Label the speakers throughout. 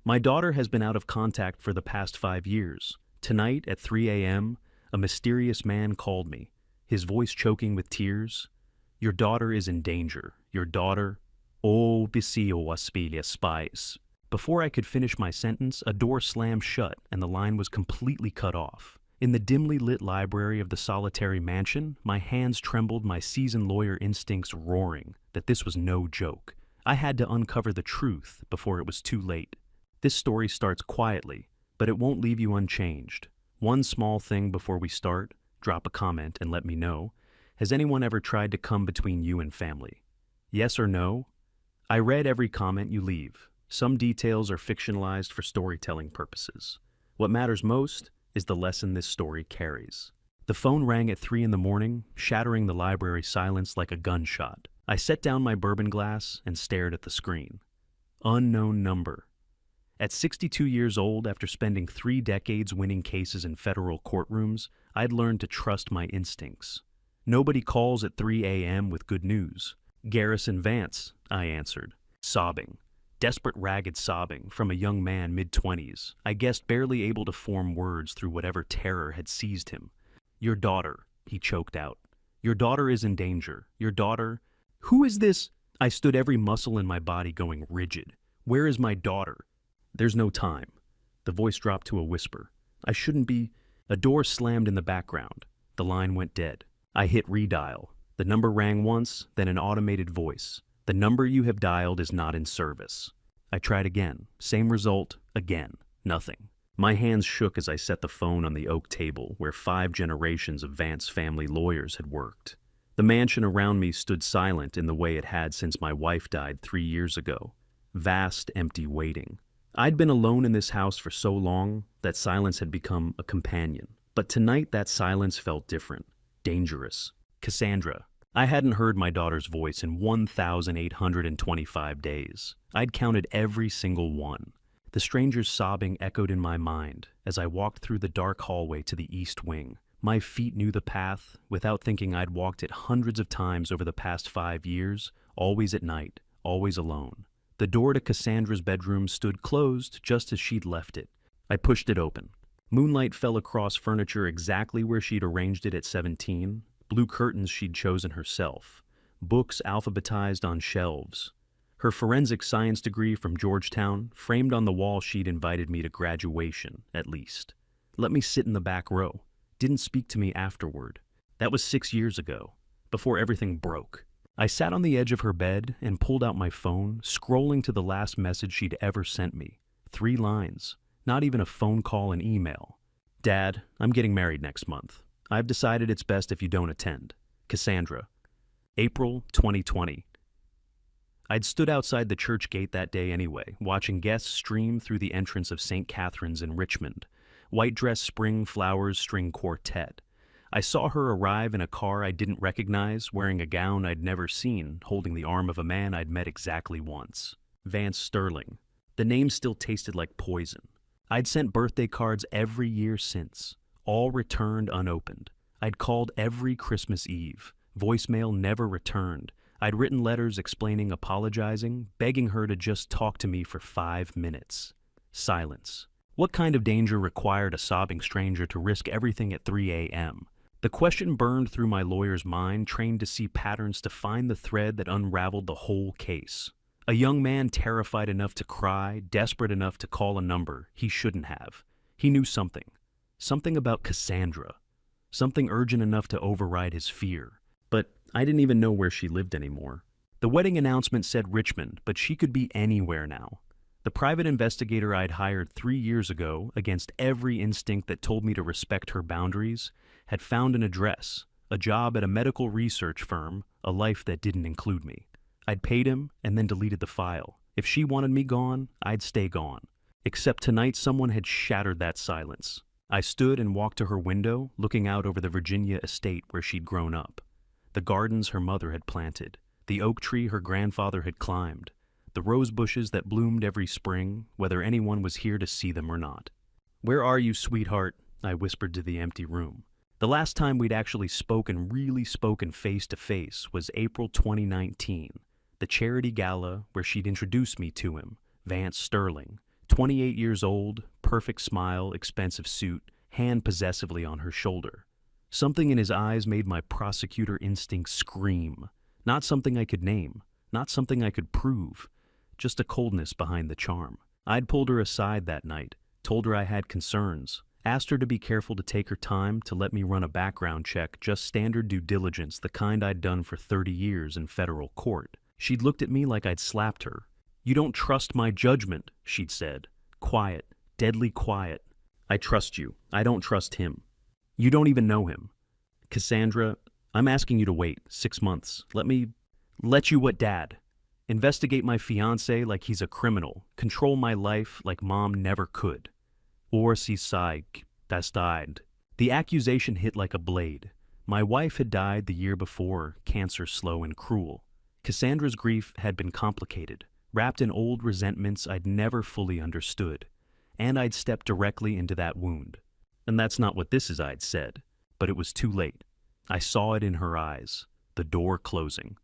Speaker 1: My daughter has been out of contact for the past 5 years. Tonight at 3 a.m., a mysterious man called me, his voice choking with tears. Your daughter is in danger. Your daughter. Oh, bisio aspilia spies. Before I could finish my sentence, a door slammed shut and the line was completely cut off. In the dimly lit library of the solitary mansion, my hands trembled, my seasoned lawyer instincts roaring that this was no joke. I had to uncover the truth before it was too late. This story starts quietly, but it won't leave you unchanged. One small thing before we start, drop a comment and let me know. Has anyone ever tried to come between you and family? Yes or no? I read every comment you leave. Some details are fictionalized for storytelling purposes. What matters most is the lesson this story carries. The phone rang at 3 in the morning, shattering the library silence like a gunshot. I set down my bourbon glass and stared at the screen. Unknown number. At 62 years old, after spending 3 decades winning cases in federal courtrooms, I'd learned to trust my instincts. Nobody calls at 3 a.m. with good news. Garrison Vance, I answered, sobbing. Desperate, ragged sobbing from a young man mid-20s, I guessed barely able to form words through whatever terror had seized him. Your daughter, he choked out. Your daughter is in danger. Your daughter... Who is this? I stood, every muscle in my body going rigid. Where is my daughter? There's no time. The voice dropped to a whisper. I shouldn't be... A door slammed in the background. The line went dead. I hit redial. The number rang once, then an automated voice. The number you have dialed is not in service. I tried again. Same result. Again. Nothing. My hands shook as I set the phone on the oak table where 5 generations of Vance family lawyers had worked. The mansion around me stood silent in the way it had since my wife died 3 years ago. Vast, empty waiting. I'd been alone in this house for so long that silence had become a companion. But tonight that silence felt different. Dangerous. Cassandra. I hadn't heard my daughter's voice in 1,825 days. I'd counted every single one. The stranger's sobbing echoed in my mind as I walked through the dark hallway to the east wing. My feet knew the path. Without thinking, I'd walked it hundreds of times over the past 5 years, always at night, always alone. The door to Cassandra's bedroom stood closed just as she'd left it. I pushed it open. Moonlight fell across furniture exactly where she'd arranged it at 17. Blue curtains she'd chosen herself, books alphabetized on shelves, her forensic science degree from Georgetown framed on the wall she'd invited me to graduation, at least. Let me sit in the back row. Didn't speak to me afterward. That was 6 years ago, before everything broke. I sat on the edge of her bed and pulled out my phone, scrolling to the last message she'd ever sent me. 3 lines, not even a phone call and email. Dad, I'm getting married next month. I've decided it's best if you don't attend. Cassandra. April 2020. I'd stood outside the church gate that day anyway, watching guests stream through the entrance of St. Catherine's in Richmond. White dress spring flowers string quartet. I saw her arrive in a car I didn't recognize, wearing a gown I'd never seen, holding the arm of a man I'd met exactly once. Vance Sterling. The name still tasted like poison. I'd sent birthday cards every year since. All returned unopened. I'd called every Christmas Eve. Voicemail never returned. I'd written letters explaining, apologizing, begging her to just talk to me for 5 minutes. Silence. What kind of danger required a sobbing stranger to risk everything at 3 a.m.? The question burned through my lawyer's mind, trained to see patterns, to find the thread that unraveled the whole case. A young man terrified enough to cry, desperate enough to call a number he shouldn't have. He knew something. Something about Cassandra. Something urgent enough to override his fear. But I didn't even know where she lived anymore. The wedding announcement said Richmond, but she could be anywhere now. The private investigator I'd hired 3 years ago, against every instinct that told me to respect her boundaries, had found an address, a job at a medical research firm, a life that didn't include me. I'd paid him and then deleted the file. If she wanted me gone, I'd stay gone. Except tonight someone had shattered that silence. I stood and walked to her window, looking out over the Virginia estate where she'd grown up. The gardens her mother had planted, the oak tree her grandfather had climbed, the rose bushes that bloomed every spring, whether anyone was here to see them or not. "Where are you, sweetheart?" I whispered to the empty room. The last time we'd actually really spoken face to face was April 2019, the charity gala where she'd introduced me to him, Vance Sterling, 28 years old, perfect smile, expensive suit, hand possessively on her shoulder. Something in his eyes made my prosecutor instinct scream. Not something I could name, not something I could prove, just a coldness behind the charm. I'd pulled her aside that night, told her I had concerns, asked her to be careful to take her time to let me run a background check, just standard due diligence, the kind I'd done for 30 years in federal court. She'd looked at me like I'd slapped her. "You don't trust my judgment," she'd said. Quiet, deadly quiet. "I trust you. I don't trust him. You don't even know him. Cassandra, I'm asking you to wait 6 months. Let you what, Dad? Investigate my fiancé like he's a criminal. Control my life like Mom never could. Or si sai, das died." The accusation hit like a blade. My wife had died the year before, cancer slow and cruel. Cassandra's grief had been complicated, wrapped in old resentments I'd never fully understood. And I'd stepped directly into that wound. And that's not what this is, I'd said. But it was too late. I saw it in her eyes, the door closing.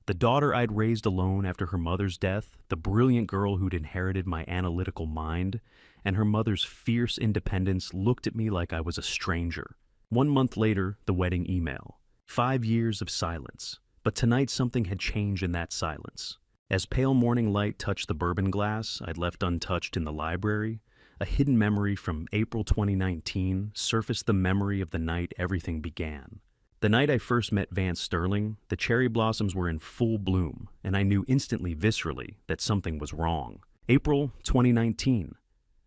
Speaker 1: The daughter I'd raised alone after her mother's death, the brilliant girl who'd inherited my analytical mind, and her mother's fierce independence looked at me like I was a stranger. 1 month later, the wedding email. 5 years of silence. But tonight something had changed in that silence. As pale morning light touched the bourbon glass I'd left untouched in the library, a hidden memory from April 2019 surfaced, the memory of the night everything began. The night I first met Vance Sterling, the cherry blossoms were in full bloom, and I knew instantly, viscerally, that something was wrong. April 2019.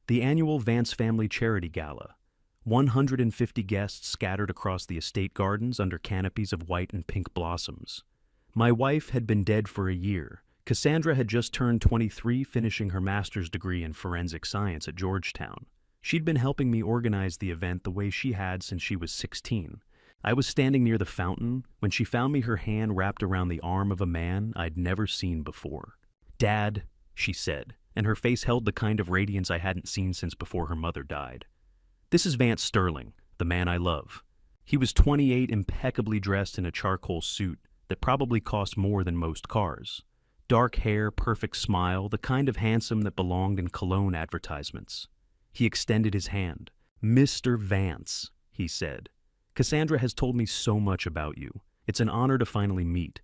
Speaker 1: The annual Vance Family Charity Gala. 150 guests scattered across the estate gardens under canopies of white and pink blossoms. My wife had been dead for a year. Cassandra had just turned 23, finishing her master's degree in forensic science at Georgetown. She'd been helping me organize the event the way she had since she was 16. I was standing near the fountain when she found me, her hand wrapped around the arm of a man I'd never seen before. "Dad," she said, and her face held the kind of radiance I hadn't seen since before her mother died. "This is Vance Sterling, the man I love." He was 28, impeccably dressed in a charcoal suit that probably cost more than most cars. Dark hair, perfect smile, the kind of handsome that belonged in cologne advertisements. He extended his hand. "Mr. Vance," he said. "Cassandra has told me so much about you. It's an honor to finally meet."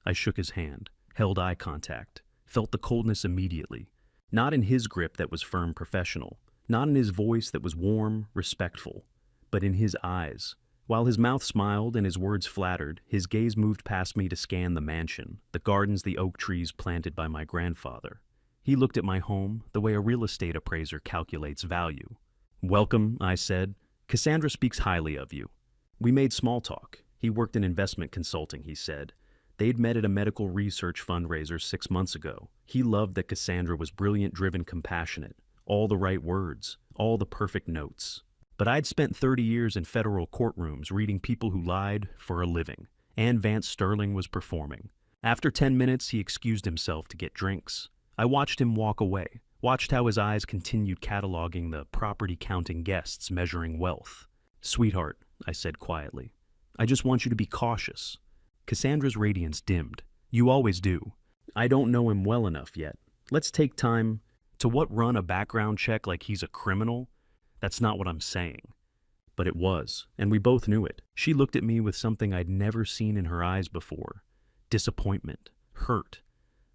Speaker 1: I shook his hand, held eye contact, felt the coldness immediately. Not in his grip that was firm, professional, not in his voice that was warm, respectful, but in his eyes. While his mouth smiled and his words flattered, his gaze moved past me to scan the mansion, the gardens, the oak trees planted by my grandfather. He looked at my home the way a real estate appraiser calculates value. "Welcome," I said. "Cassandra speaks highly of you." We made small talk. He worked in investment consulting, he said. They'd met at a medical research fundraiser 6 months ago. He loved that Cassandra was brilliant, driven, compassionate. All the right words, all the perfect notes. But I'd spent 30 years in federal courtrooms reading people who lied for a living, and Vance Sterling was performing. After 10 minutes, he excused himself to get drinks. I watched him walk away, watched how his eyes continued cataloging the property-counting guests, measuring wealth. "Sweetheart," I said quietly, "I just want you to be cautious." Cassandra's radiance dimmed. "You always do. I don't know him well enough yet. Let's take time to run a background check like he's a criminal? That's not what I'm saying." But it was, and we both knew it. She looked at me with something I'd never seen in her eyes before. Disappointment, hurt,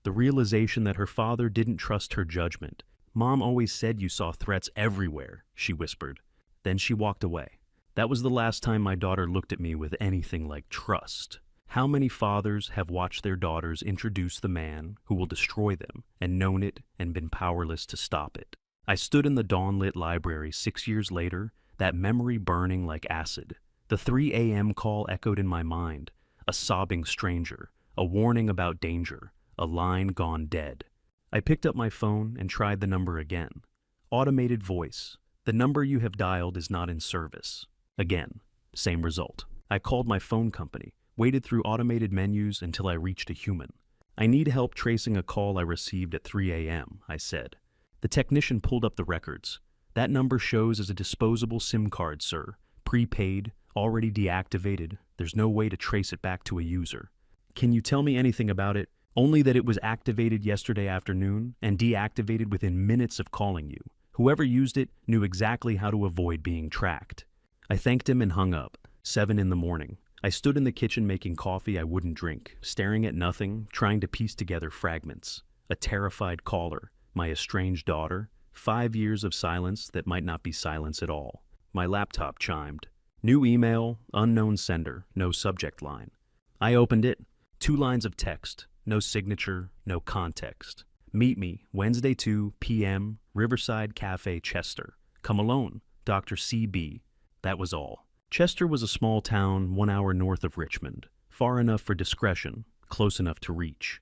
Speaker 1: the realization that her father didn't trust her judgment. "Mom always said you saw threats everywhere," she whispered. Then she walked away. That was the last time my daughter looked at me with anything like trust. How many fathers have watched their daughters introduce the man who will destroy them, and known it and been powerless to stop it? I stood in the dawn-lit library 6 years later, that memory burning like acid. The 3 a.m. call echoed in my mind, a sobbing stranger, a warning about danger, a line gone dead. I picked up my phone and tried the number again. Automated voice. "The number you have dialed is not in service." Again, same result. I called my phone company, waited through automated menus until I reached a human. "I need help tracing a call I received at 3 a.m., I said. The technician pulled up the records. "That number shows as a disposable SIM card, sir. Prepaid, already deactivated. There's no way to trace it back to a user." "Can you tell me anything about it? Only that it was activated yesterday afternoon and deactivated within minutes of calling you. Whoever used it knew exactly how to avoid being tracked. I thanked him and hung up. 7 in the morning. I stood in the kitchen making coffee I wouldn't drink, staring at nothing, trying to piece together fragments. A terrified caller, my estranged daughter, 5 years of silence that might not be silence at all. My laptop chimed. New email, unknown sender, no subject line. I opened it. 2 lines of text, no signature, no context. Meet me, Wednesday 2 p.m., Riverside Cafe, Chester. Come alone, Dr. C.B. That was all. Chester was a small town 1 hour north of Richmond, far enough for discretion, close enough to reach.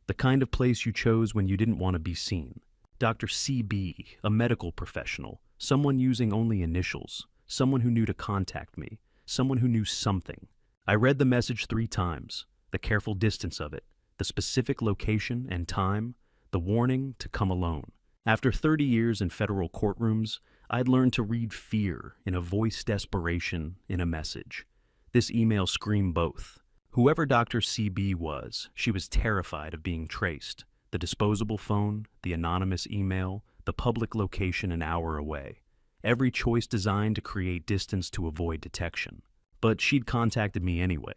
Speaker 1: The kind of place you chose when you didn't want to be seen. Dr. C.B., a medical professional, someone using only initials, someone who knew to contact me, someone who knew something. I read the message 3 times, the careful distance of it, the specific location and time, the warning to come alone. After 30 years in federal courtrooms, I'd learned to read fear in a voice, desperation in a message. This email screamed both. Whoever Dr. C.B. was, she was terrified of being traced. The disposable phone, the anonymous email, the public location an hour away. Every choice designed to create distance to avoid detection. But she'd contacted me anyway.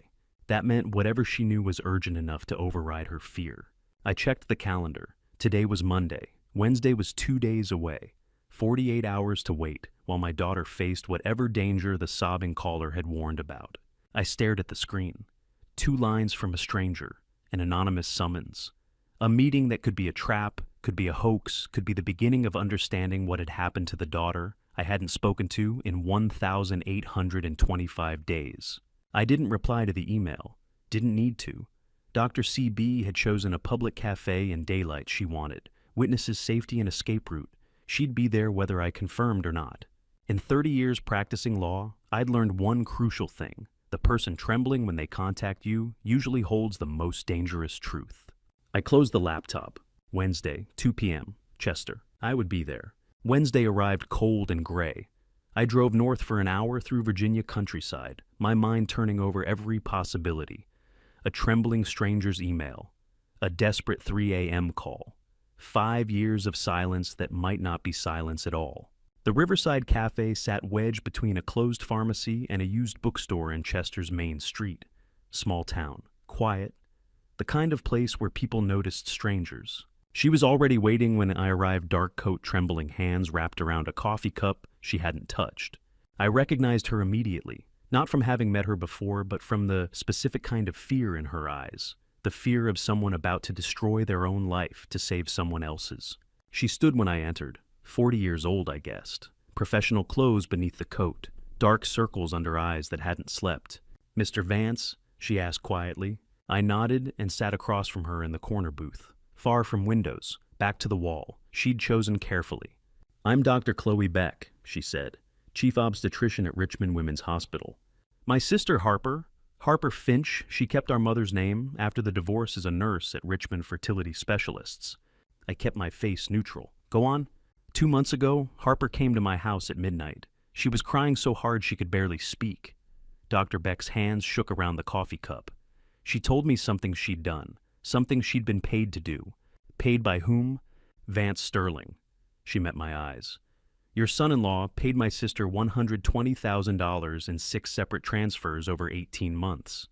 Speaker 1: That meant whatever she knew was urgent enough to override her fear. I checked the calendar. Today was Monday. Wednesday was 2 days away. 48 hours to wait, while my daughter faced whatever danger the sobbing caller had warned about. I stared at the screen. 2 lines from a stranger, an anonymous summons. A meeting that could be a trap, could be a hoax, could be the beginning of understanding what had happened to the daughter I hadn't spoken to in 1,825 days. I didn't reply to the email. Didn't need to. Dr. C.B. had chosen a public cafe in daylight she wanted, witnesses' safety and escape route. She'd be there whether I confirmed or not. In 30 years practicing law, I'd learned one crucial thing. The person trembling when they contact you usually holds the most dangerous truth. I closed the laptop. Wednesday, 2 p.m., Chester. I would be there. Wednesday arrived cold and gray. I drove north for an hour through Virginia countryside, my mind turning over every possibility. A trembling stranger's email. A desperate 3 a.m. call. 5 years of silence that might not be silence at all. The Riverside Cafe sat wedged between a closed pharmacy and a used bookstore in Chester's main street. Small town. Quiet. The kind of place where people noticed strangers. She was already waiting when I arrived, dark coat, trembling hands wrapped around a coffee cup she hadn't touched. I recognized her immediately, not from having met her before, but from the specific kind of fear in her eyes. The fear of someone about to destroy their own life to save someone else's. She stood when I entered. 40 years old, I guessed. Professional clothes beneath the coat. Dark circles under eyes that hadn't slept. "Mr. Vance?" she asked quietly. I nodded and sat across from her in the corner booth. Far from windows, back to the wall, she'd chosen carefully. "I'm Dr. Chloe Beck," she said, chief obstetrician at Richmond Women's Hospital. "My sister Harper Finch, she kept our mother's name after the divorce as a nurse at Richmond Fertility Specialists." I kept my face neutral. "Go on." 2 months ago, Harper came to my house at midnight. She was crying so hard she could barely speak. Dr. Beck's hands shook around the coffee cup. She told me something she'd done, something she'd been paid to do. Paid by whom? Vance Sterling. She met my eyes. "Your son-in-law paid my sister $120,000 in 6 separate transfers over 18 months.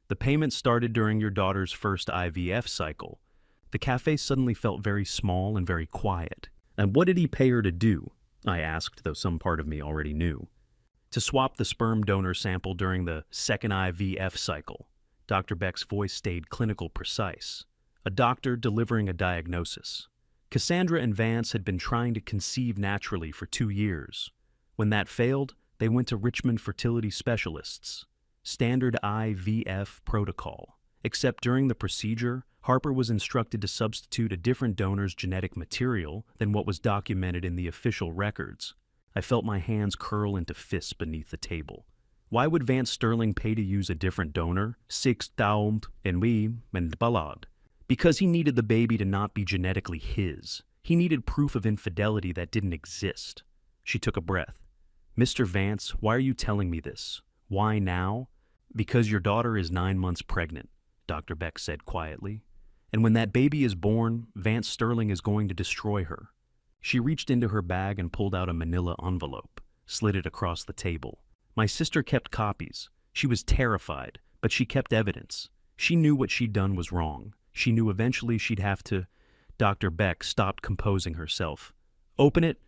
Speaker 1: The payment started during your daughter's first IVF cycle." The cafe suddenly felt very small and very quiet. "And what did he pay her to do?" I asked, though some part of me already knew. "To swap the sperm donor sample during the second IVF cycle." Dr. Beck's voice stayed clinical precise. A doctor delivering a diagnosis. Cassandra and Vance had been trying to conceive naturally for 2 years. When that failed, they went to Richmond Fertility Specialists. Standard IVF protocol. Except during the procedure, Harper was instructed to substitute a different donor's genetic material than what was documented in the official records. I felt my hands curl into fists beneath the table. Why would Vance Sterling pay to use a different donor? 6,000 and we and ballad. Because he needed the baby to not be genetically his. He needed proof of infidelity that didn't exist. She took a breath. "Mr. Vance, why are you telling me this? Why now?" "Because your daughter is 9 months pregnant," Dr. Beck said quietly. And when that baby is born, Vance Sterling is going to destroy her. She reached into her bag and pulled out a manila envelope, slid it across the table. My sister kept copies. She was terrified, but she kept evidence. She knew what she'd done was wrong. She knew eventually she'd have to... Dr. Beck stopped composing herself. Open it?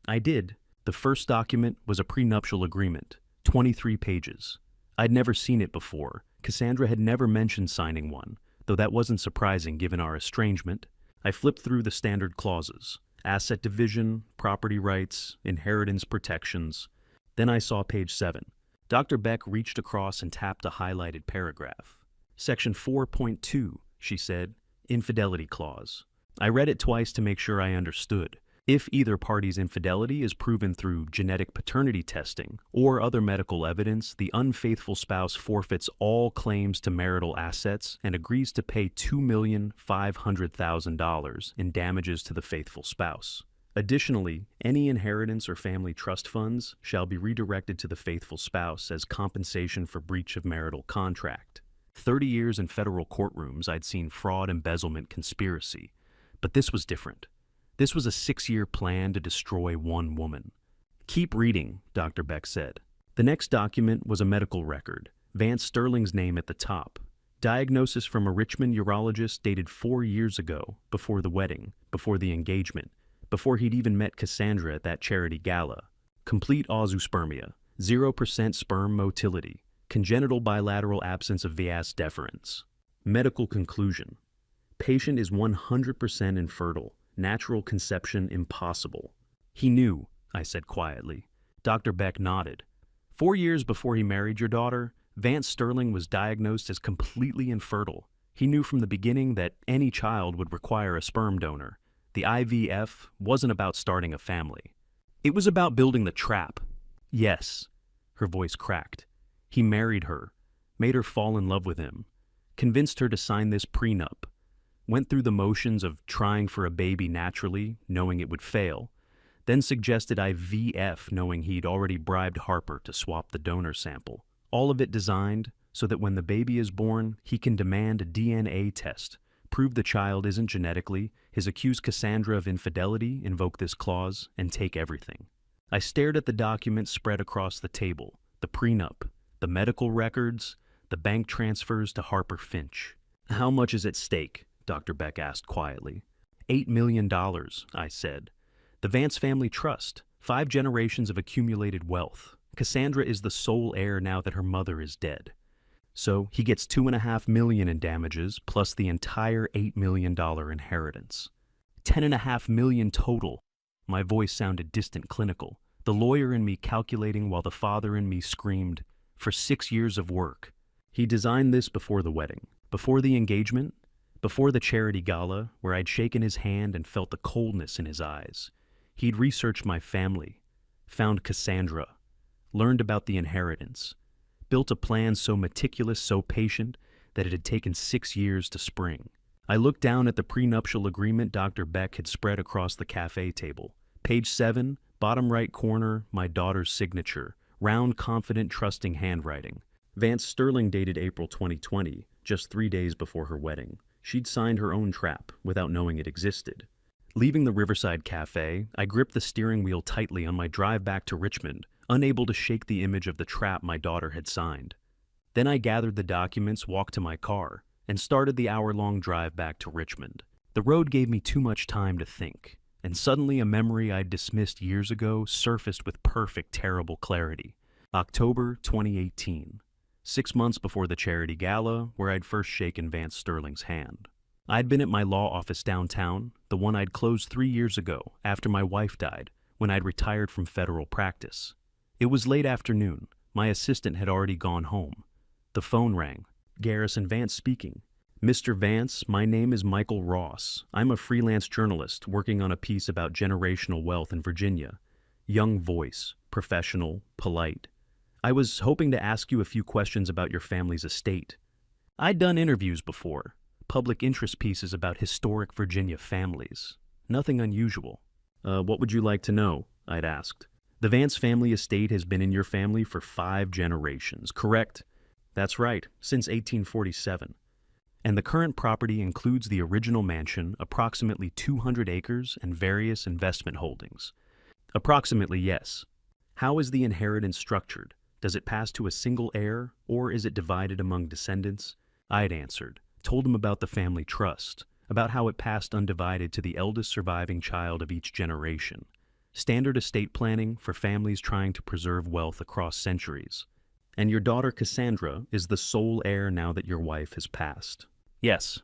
Speaker 1: I did. The first document was a prenuptial agreement, 23 pages. I'd never seen it before. Cassandra had never mentioned signing one, though that wasn't surprising given our estrangement. I flipped through the standard clauses: asset division, property rights, inheritance protections. Then I saw page 7. Dr. Beck reached across and tapped a highlighted paragraph. Section 4.2, she said, infidelity clause. I read it twice to make sure I understood. If either party's infidelity is proven through genetic paternity testing or other medical evidence, the unfaithful spouse forfeits all claims to marital assets and agrees to pay $2,500,000 in damages to the faithful spouse. Additionally, any inheritance or family trust funds shall be redirected to the faithful spouse as compensation for breach of marital contract. 30 years in federal courtrooms, I'd seen fraud, embezzlement, conspiracy. But this was different. This was a 6-year plan to destroy one woman. Keep reading, Dr. Beck said. The next document was a medical record, Vance Sterling's name at the top. Diagnosis from a Richmond urologist dated 4 years ago, before the wedding, before the engagement, before he'd even met Cassandra at that charity gala. Complete azoospermia, 0% sperm motility, congenital bilateral absence of vas deferens. Medical conclusion. Patient is 100% infertile. Natural conception impossible. He knew, I said quietly. Dr. Beck nodded. 4 years before he married your daughter, Vance Sterling was diagnosed as completely infertile. He knew from the beginning that any child would require a sperm donor. The IVF wasn't about starting a family. It was about building the trap. Yes, her voice cracked. He married her, made her fall in love with him, convinced her to sign this prenup, went through the motions of trying for a baby naturally, knowing it would fail, then suggested IVF, knowing he'd already bribed Harper to swap the donor sample. All of it designed so that when the baby is born, he can demand a DNA test, prove the child isn't genetically, accuse Cassandra of infidelity, invoke this clause, and take everything. I stared at the documents spread across the table, the prenup, the medical records, the bank transfers to Harper Finch. How much is at stake? Dr. Beck asked quietly. $8 million, I said. The Vance family trust, 5 generations of accumulated wealth. Cassandra is the sole heir now that her mother is dead. So he gets $2.5 million in damages plus the entire $8 million inheritance. $10.5 million total. My voice sounded distant clinical, the lawyer in me calculating while the father in me screamed, for 6 years of work. He designed this before the wedding, before the engagement, before the charity gala, where I'd shaken his hand and felt the coldness in his eyes. He'd researched my family, found Cassandra, learned about the inheritance, built a plan so meticulous, so patient, that it had taken 6 years to spring. I looked down at the prenuptial agreement Dr. Beck had spread across the cafe table. Page 7, bottom right corner, my daughter's signature, round, confident, trusting handwriting. Vance Sterling dated April 2020, just 3 days before her wedding. She'd signed her own trap without knowing it existed. Leaving the Riverside Cafe, I gripped the steering wheel tightly on my drive back to Richmond, unable to shake the image of the trap my daughter had signed. Then I gathered the documents, walked to my car, and started the hour-long drive back to Richmond. The road gave me too much time to think, and suddenly a memory I'd dismissed years ago surfaced with perfect, terrible clarity. October 2018. 6 months before the charity gala, where I'd first shaken Vance Sterling's hand. I'd been at my law office downtown, the one I'd closed 3 years ago, after my wife died, when I'd retired from federal practice. It was late afternoon. My assistant had already gone home. The phone rang. Garrison Vance speaking. Mr. Vance, my name is Michael Ross. I'm a freelance journalist working on a piece about generational wealth in Virginia. Young voice, professional, polite. I was hoping to ask you a few questions about your family's estate. I'd done interviews before, public interest pieces about historic Virginia families. Nothing unusual. What would you like to know? I'd asked. The Vance family estate has been in your family for 5 generations, correct? That's right, since 1847. And the current property includes the original mansion, approximately 200 acres, and various investment holdings. Approximately, yes. How is the inheritance structured? Does it pass to a single heir, or is it divided among descendants? I'd answered, told him about the family trust, about how it passed undivided to the eldest surviving child of each generation. Standard estate planning for families trying to preserve wealth across centuries. And your daughter Cassandra is the sole heir now that your wife has passed. Yes.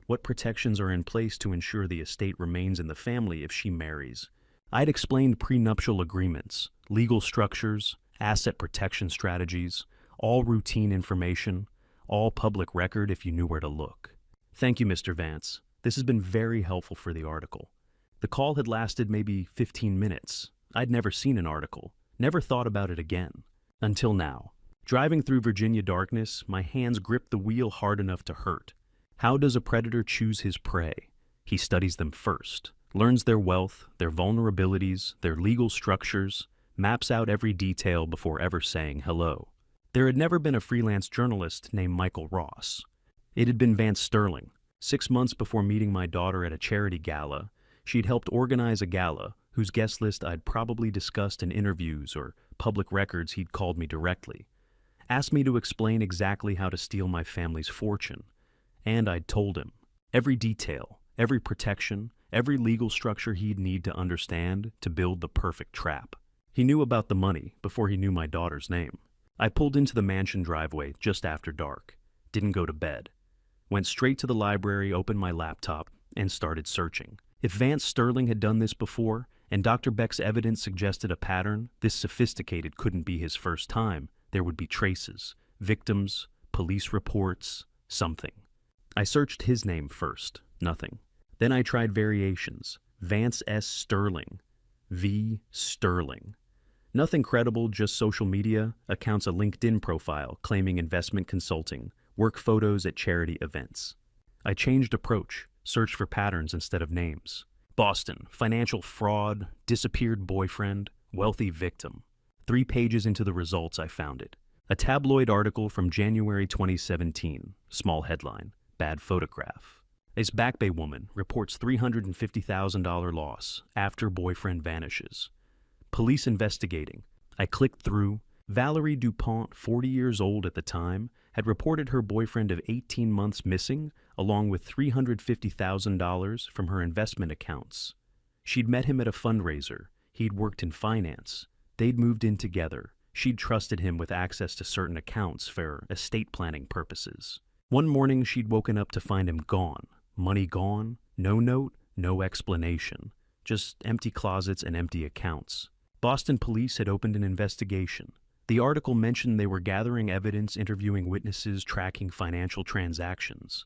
Speaker 1: What protections are in place to ensure the estate remains in the family if she marries? I'd explained prenuptial agreements, legal structures, asset protection strategies, all routine information, all public record if you knew where to look. Thank you, Mr. Vance. This has been very helpful for the article. The call had lasted maybe 15 minutes. I'd never seen an article, never thought about it again. Until now. Driving through Virginia darkness, my hands gripped the wheel hard enough to hurt. How does a predator choose his prey? He studies them first, learns their wealth, their vulnerabilities, their legal structures, maps out every detail before ever saying hello. There had never been a freelance journalist named Michael Ross. It had been Vance Sterling. 6 months before meeting my daughter at a charity gala, she'd helped organize a gala whose guest list I'd probably discussed in interviews or public records he'd called me directly. Asked me to explain exactly how to steal my family's fortune. And I'd told him. Every detail, every protection, every legal structure he'd need to understand to build the perfect trap. He knew about the money before he knew my daughter's name. I pulled into the mansion driveway just after dark. Didn't go to bed. Went straight to the library, opened my laptop, and started searching. If Vance Sterling had done this before, and Dr. Beck's evidence suggested a pattern, this sophisticated couldn't be his first time. There would be traces, victims, police reports, something. I searched his name first. Nothing. Then I tried variations. Vance S. Sterling. V. Sterling. Nothing credible, just social media, accounts a LinkedIn profile claiming investment consulting, work photos at charity events. I changed approach, searched for patterns instead of names. Boston, financial fraud, disappeared boyfriend, wealthy victim. 3 pages into the results I found it. A tabloid article from January 2017, small headline, bad photograph. This Back Bay woman reports $350,000 loss after boyfriend vanishes. Police investigating. I clicked through. Valerie DuPont, 40 years old at the time, had reported her boyfriend of 18 months missing, along with $350,000 from her investment accounts. She'd met him at a fundraiser. He'd worked in finance. They'd moved in together. She'd trusted him with access to certain accounts for estate planning purposes. One morning, she'd woken up to find him gone. Money gone, no note, no explanation. Just empty closets and empty accounts. Boston police had opened an investigation. The article mentioned they were gathering evidence, interviewing witnesses, tracking financial transactions.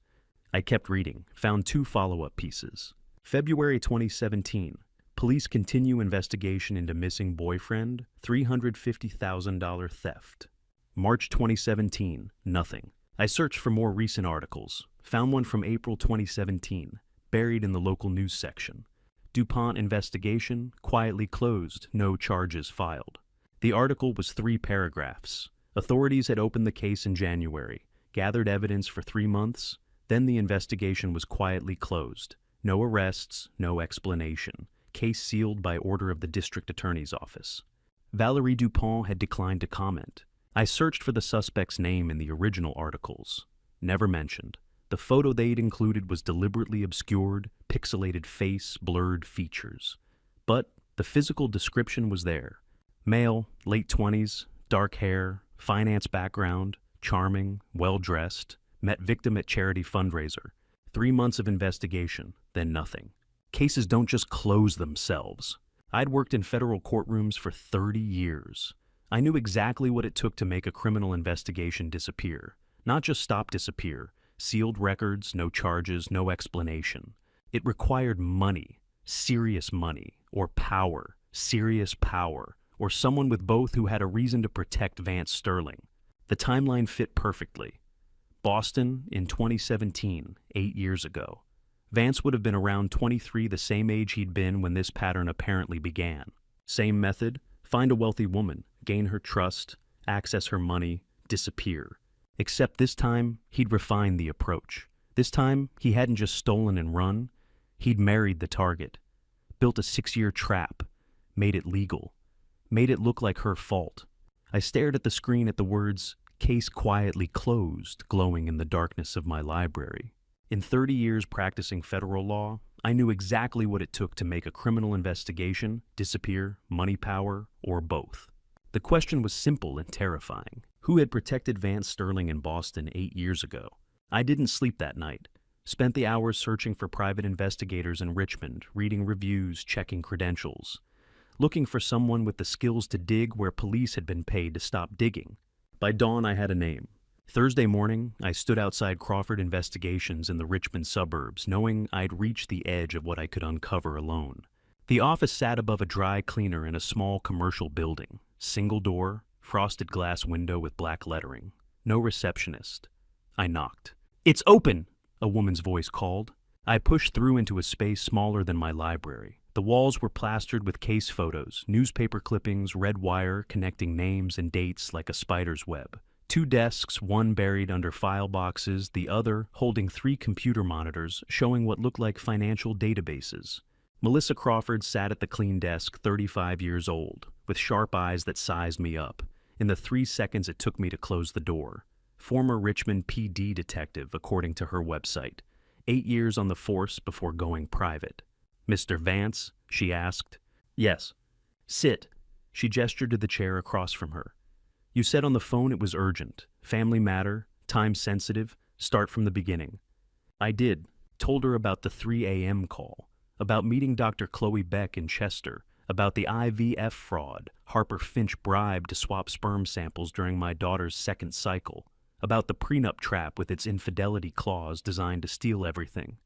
Speaker 1: I kept reading, found 2 follow-up pieces. February 2017, police continue investigation into missing boyfriend, $350,000 theft. March 2017, nothing. I searched for more recent articles, found one from April 2017, buried in the local news section. DuPont investigation, quietly closed, no charges filed. The article was 3 paragraphs. Authorities had opened the case in January, gathered evidence for 3 months, then the investigation was quietly closed. No arrests, no explanation. Case sealed by order of the district attorney's office. Valerie DuPont had declined to comment. I searched for the suspect's name in the original articles. Never mentioned. The photo they'd included was deliberately obscured, pixelated face, blurred features. But the physical description was there. Male, late 20s, dark hair, finance background, charming, well-dressed, met victim at charity fundraiser. 3 months of investigation, then nothing. Cases don't just close themselves. I'd worked in federal courtrooms for 30 years. I knew exactly what it took to make a criminal investigation disappear. Not just stop disappear, sealed records, no charges, no explanation. It required money, serious money, or power, serious power, or someone with both who had a reason to protect Vance Sterling. The timeline fit perfectly. Boston in 2017, 8 years ago. Vance would have been around 23, the same age he'd been when this pattern apparently began. Same method, find a wealthy woman, gain her trust, access her money, disappear. Except this time, he'd refined the approach. This time, he hadn't just stolen and run, he'd married the target, built a 6-year trap, made it legal, made it look like her fault. I stared at the screen at the words, "Case quietly closed," glowing in the darkness of my library. In 30 years practicing federal law, I knew exactly what it took to make a criminal investigation disappear, money power, or both. The question was simple and terrifying. Who had protected Vance Sterling in Boston 8 years ago? I didn't sleep that night. Spent the hours searching for private investigators in Richmond, reading reviews, checking credentials, looking for someone with the skills to dig where police had been paid to stop digging. By dawn, I had a name. Thursday morning, I stood outside Crawford Investigations in the Richmond suburbs, knowing I'd reached the edge of what I could uncover alone. The office sat above a dry cleaner in a small commercial building. Single door, frosted glass window with black lettering. No receptionist. I knocked. "It's open!" a woman's voice called. I pushed through into a space smaller than my library. The walls were plastered with case photos, newspaper clippings, red wire connecting names and dates like a spider's web. 2 desks, one buried under file boxes, the other holding 3 computer monitors showing what looked like financial databases. Melissa Crawford sat at the clean desk, 35 years old, with sharp eyes that sized me up, in the 3 seconds it took me to close the door. Former Richmond PD detective, according to her website. 8 years on the force before going private. "Mr. Vance?" she asked. "Yes." "Sit." She gestured to the chair across from her. "You said on the phone it was urgent. Family matter, time sensitive, start from the beginning." I did. Told her about the 3 a.m. call, about meeting Dr. Chloe Beck in Chester, about the IVF fraud Harper Finch bribed to swap sperm samples during my daughter's 2nd cycle, about the prenup trap with its infidelity clause designed to steal everything,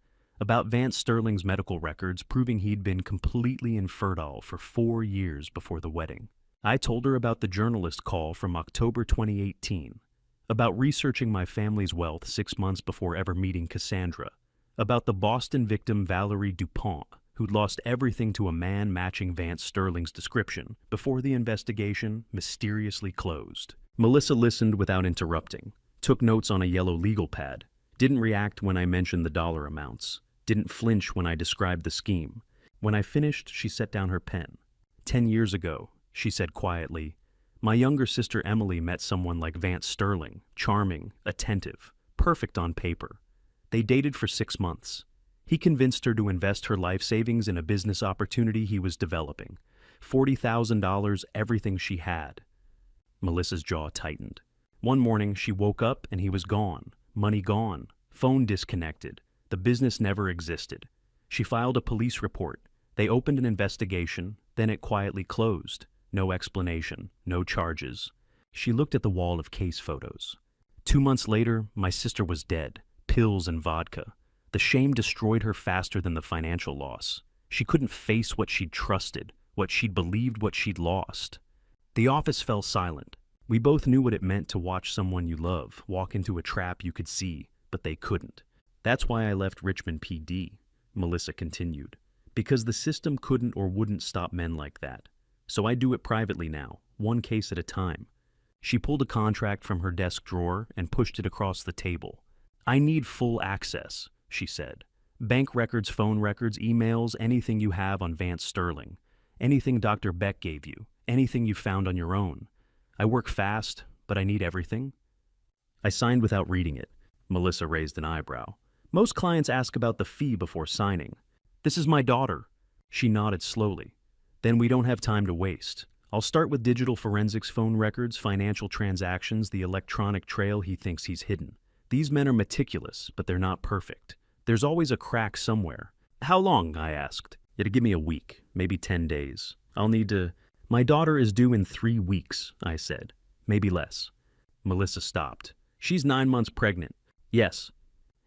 Speaker 1: about Vance Sterling's medical records proving he'd been completely infertile for 4 years before the wedding. I told her about the journalist call from October 2018, about researching my family's wealth 6 months before ever meeting Cassandra, about the Boston victim Valerie DuPont, who'd lost everything to a man matching Vance Sterling's description before the investigation mysteriously closed. Melissa listened without interrupting, took notes on a yellow legal pad, didn't react when I mentioned the dollar amounts, didn't flinch when I described the scheme. When I finished, she set down her pen. 10 years ago, she said quietly, my younger sister Emily met someone like Vance Sterling, charming, attentive, perfect on paper. They dated for 6 months. He convinced her to invest her life savings in a business opportunity he was developing. $40,000, everything she had. Melissa's jaw tightened. One morning, she woke up and he was gone. Money gone. Phone disconnected. The business never existed. She filed a police report. They opened an investigation, then it quietly closed. No explanation, no charges. She looked at the wall of case photos. 2 months later, my sister was dead. Pills and vodka. The shame destroyed her faster than the financial loss. She couldn't face what she'd trusted, what she'd believed, what she'd lost. The office fell silent. We both knew what it meant to watch someone you love walk into a trap you could see, but they couldn't. That's why I left Richmond PD, Melissa continued, because the system couldn't or wouldn't stop men like that. So I do it privately now, one case at a time. She pulled a contract from her desk drawer and pushed it across the table. I need full access, she said. Bank records, phone records, emails, anything you have on Vance Sterling. Anything Dr. Beck gave you. Anything you found on your own. I work fast, but I need everything. I signed without reading it. Melissa raised an eyebrow. Most clients ask about the fee before signing. This is my daughter. She nodded slowly. Then we don't have time to waste. I'll start with digital forensics, phone records, financial transactions, the electronic trail he thinks he's hidden. These men are meticulous, but they're not perfect. There's always a crack somewhere. How long? I asked. It'll give me a week, maybe 10 days. I'll need to... My daughter is due in 3 weeks, I said. Maybe less. Melissa stopped. She's 9 months pregnant. Yes.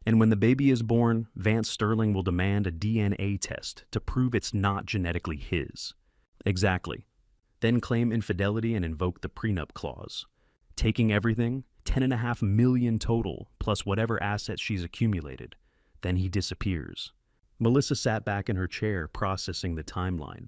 Speaker 1: And when the baby is born, Vance Sterling will demand a DNA test to prove it's not genetically his. Exactly. Then claim infidelity and invoke the prenup clause. Taking everything, $10.5 million total, plus whatever assets she's accumulated. Then he disappears. Melissa sat back in her chair, processing the timeline.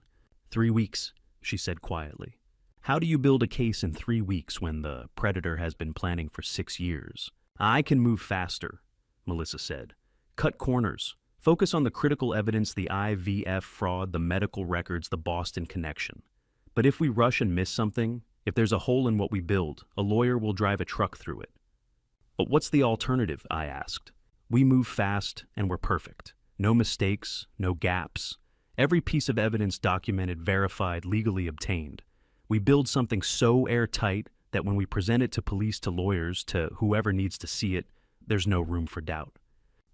Speaker 1: 3 weeks, she said quietly. How do you build a case in 3 weeks when the predator has been planning for 6 years? I can move faster, Melissa said. Cut corners. Focus on the critical evidence, the IVF fraud, the medical records, the Boston connection. But if we rush and miss something, if there's a hole in what we build, a lawyer will drive a truck through it. But what's the alternative? I asked. We move fast and we're perfect. No mistakes, no gaps. Every piece of evidence documented, verified, legally obtained. We build something so airtight that when we present it to police, to lawyers, to whoever needs to see it, there's no room for doubt.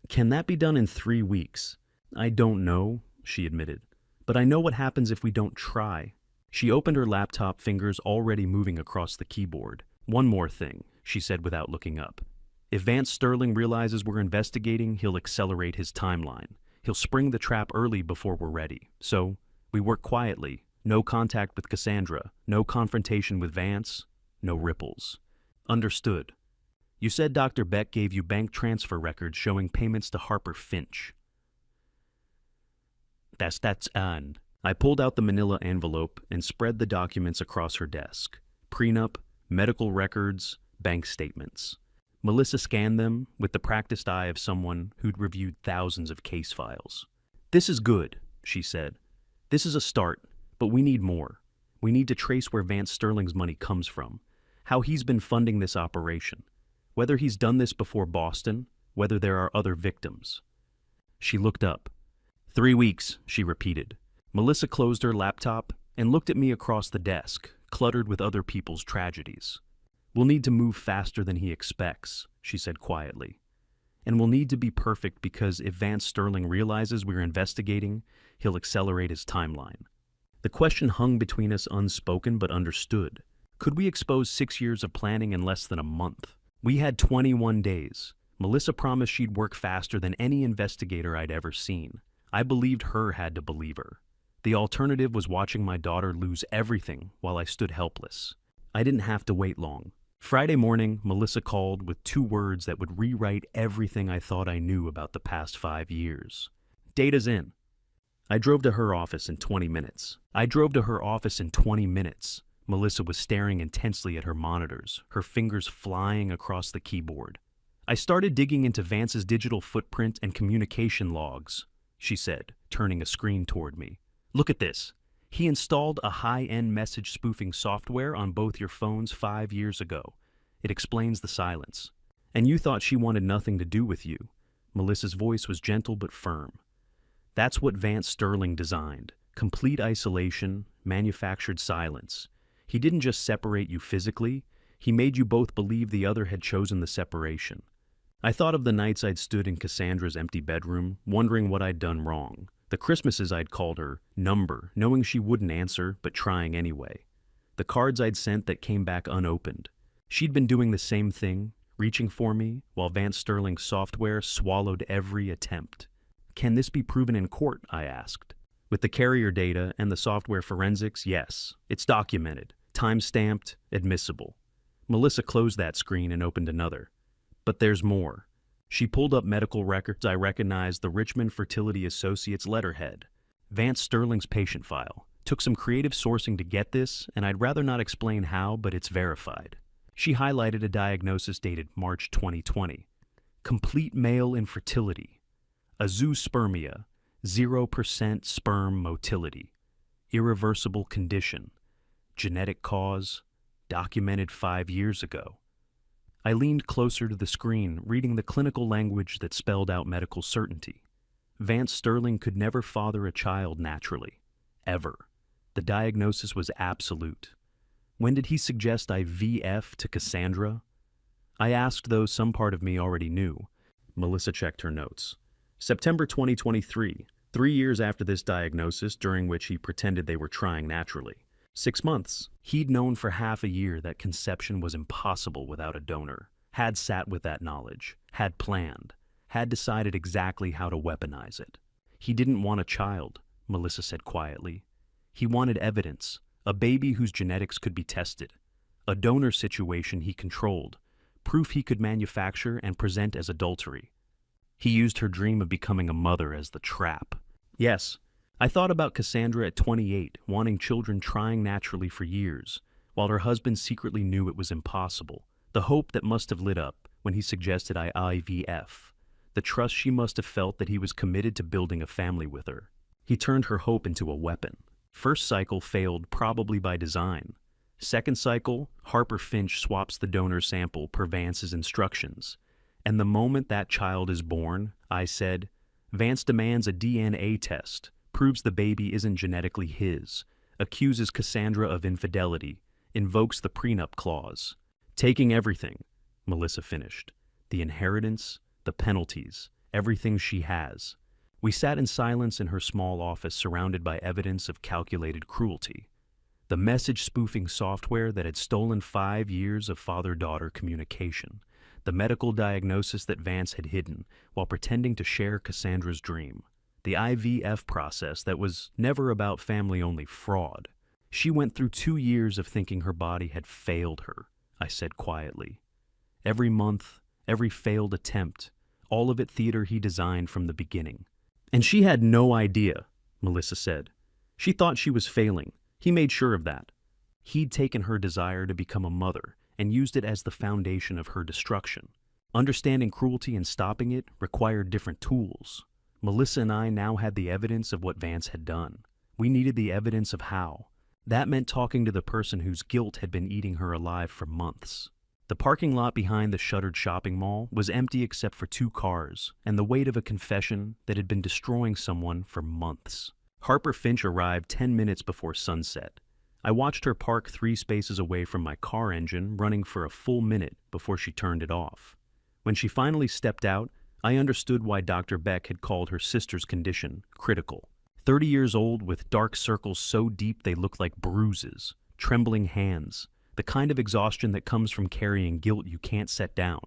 Speaker 1: Can that be done in 3 weeks? I don't know, she admitted. But I know what happens if we don't try. She opened her laptop, fingers already moving across the keyboard. One more thing, she said without looking up. If Vance Sterling realizes we're investigating, he'll accelerate his timeline. He'll spring the trap early before we're ready. So, we work quietly. No contact with Cassandra. No confrontation with Vance. No ripples. Understood. You said Dr. Beck gave you bank transfer records showing payments to Harper Finch. That's on. I pulled out the manila envelope and spread the documents across her desk. Prenup, medical records, bank statements. Melissa scanned them with the practiced eye of someone who'd reviewed thousands of case files. This is good, she said. This is a start, but we need more. We need to trace where Vance Sterling's money comes from, how he's been funding this operation. Whether he's done this before Boston, whether there are other victims. She looked up. 3 weeks, she repeated. Melissa closed her laptop and looked at me across the desk, cluttered with other people's tragedies. We'll need to move faster than he expects, she said quietly. And we'll need to be perfect because if Vance Sterling realizes we're investigating, he'll accelerate his timeline. The question hung between us unspoken but understood. Could we expose 6 years of planning in less than a month? We had 21 days. Melissa promised she'd work faster than any investigator I'd ever seen. I believed her had to believe her. The alternative was watching my daughter lose everything while I stood helpless. I didn't have to wait long. Friday morning, Melissa called with 2 words that would rewrite everything I thought I knew about the past 5 years. Data's in. I drove to her office in 20 minutes. Melissa was staring intensely at her monitors, her fingers flying across the keyboard. I started digging into Vance's digital footprint and communication logs, she said, turning a screen toward me. Look at this. He installed a high-end message spoofing software on both your phones 5 years ago. It explains the silence. And you thought she wanted nothing to do with you. Melissa's voice was gentle but firm. That's what Vance Sterling designed. Complete isolation, manufactured silence. He didn't just separate you physically, he made you both believe the other had chosen the separation. I thought of the nights I'd stood in Cassandra's empty bedroom, wondering what I'd done wrong. The Christmases I'd called her number, knowing she wouldn't answer, but trying anyway. The cards I'd sent that came back unopened. She'd been doing the same thing, reaching for me, while Vance Sterling's software swallowed every attempt. Can this be proven in court? I asked. With the carrier data and the software forensics, yes. It's documented, time-stamped, admissible. Melissa closed that screen and opened another. But there's more. She pulled up medical records. I recognized the Richmond Fertility Associates letterhead. Vance Sterling's patient file. Took some creative sourcing to get this, and I'd rather not explain how, but it's verified. She highlighted a diagnosis dated March 2020. Complete male infertility. Azoospermia. 0% sperm motility. Irreversible condition. Genetic cause. Documented 5 years ago. I leaned closer to the screen, reading the clinical language that spelled out medical certainty. Vance Sterling could never father a child naturally. Ever. The diagnosis was absolute. When did he suggest I VF to Cassandra? I asked, though some part of me already knew. Melissa checked her notes. September 2023, 3 years after this diagnosis, during which he pretended they were trying naturally. 6 months. He'd known for half a year that conception was impossible without a donor, had sat with that knowledge, had planned, had decided exactly how to weaponize it. He didn't want a child, Melissa said quietly. He wanted evidence, a baby whose genetics could be tested, a donor situation he controlled, proof he could manufacture and present as adultery. He used her dream of becoming a mother as the trap. Yes, I thought about Cassandra at 28, wanting children, trying naturally for years, while her husband secretly knew it was impossible, the hope that must have lit up when he suggested I IVF. the trust she must have felt that he was committed to building a family with her. He turned her hope into a weapon. First cycle failed, probably by design. Second cycle, Harper Finch swaps the donor sample per Vance's instructions. And the moment that child is born, I said, Vance demands a DNA test, proves the baby isn't genetically his, accuses Cassandra of infidelity, invokes the prenup clause. Taking everything, Melissa finished. The inheritance, the penalties, everything she has. We sat in silence in her small office surrounded by evidence of calculated cruelty. The message-spoofing software that had stolen 5 years of father-daughter communication. The medical diagnosis that Vance had hidden while pretending to share Cassandra's dream. The IVF process that was never about family-only fraud. She went through 2 years of thinking her body had failed her, I said quietly. Every month, every failed attempt, all of it theater he designed from the beginning. And she had no idea, Melissa said. She thought she was failing. He made sure of that. He'd taken her desire to become a mother and used it as the foundation of her destruction. Understanding cruelty and stopping it required different tools. Melissa and I now had the evidence of what Vance had done. We needed the evidence of how. That meant talking to the person whose guilt had been eating her alive for months. The parking lot behind the shuttered shopping mall was empty except for 2 cars and the weight of a confession that had been destroying someone for months. Harper Finch arrived 10 minutes before sunset. I watched her park 3 spaces away from my car engine, running for a full minute before she turned it off. When she finally stepped out, I understood why Dr. Beck had called her sister's condition critical. 30 years old with dark circles so deep they looked like bruises, trembling hands, the kind of exhaustion that comes from carrying guilt you can't set down.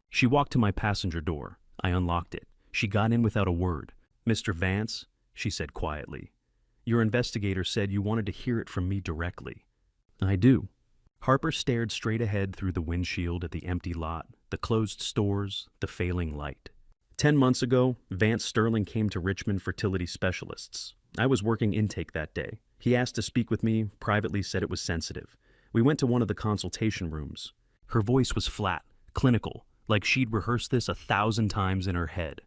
Speaker 1: She walked to my passenger door. I unlocked it. She got in without a word. "Mr. Vance," she said quietly, "your investigator said you wanted to hear it from me directly." "I do." Harper stared straight ahead through the windshield at the empty lot, the closed stores, the failing light. 10 months ago, Vance Sterling came to Richmond Fertility Specialists. I was working intake that day. He asked to speak with me, privately said it was sensitive. We went to one of the consultation rooms. Her voice was flat, clinical, like she'd rehearsed this 1,000 times in her head.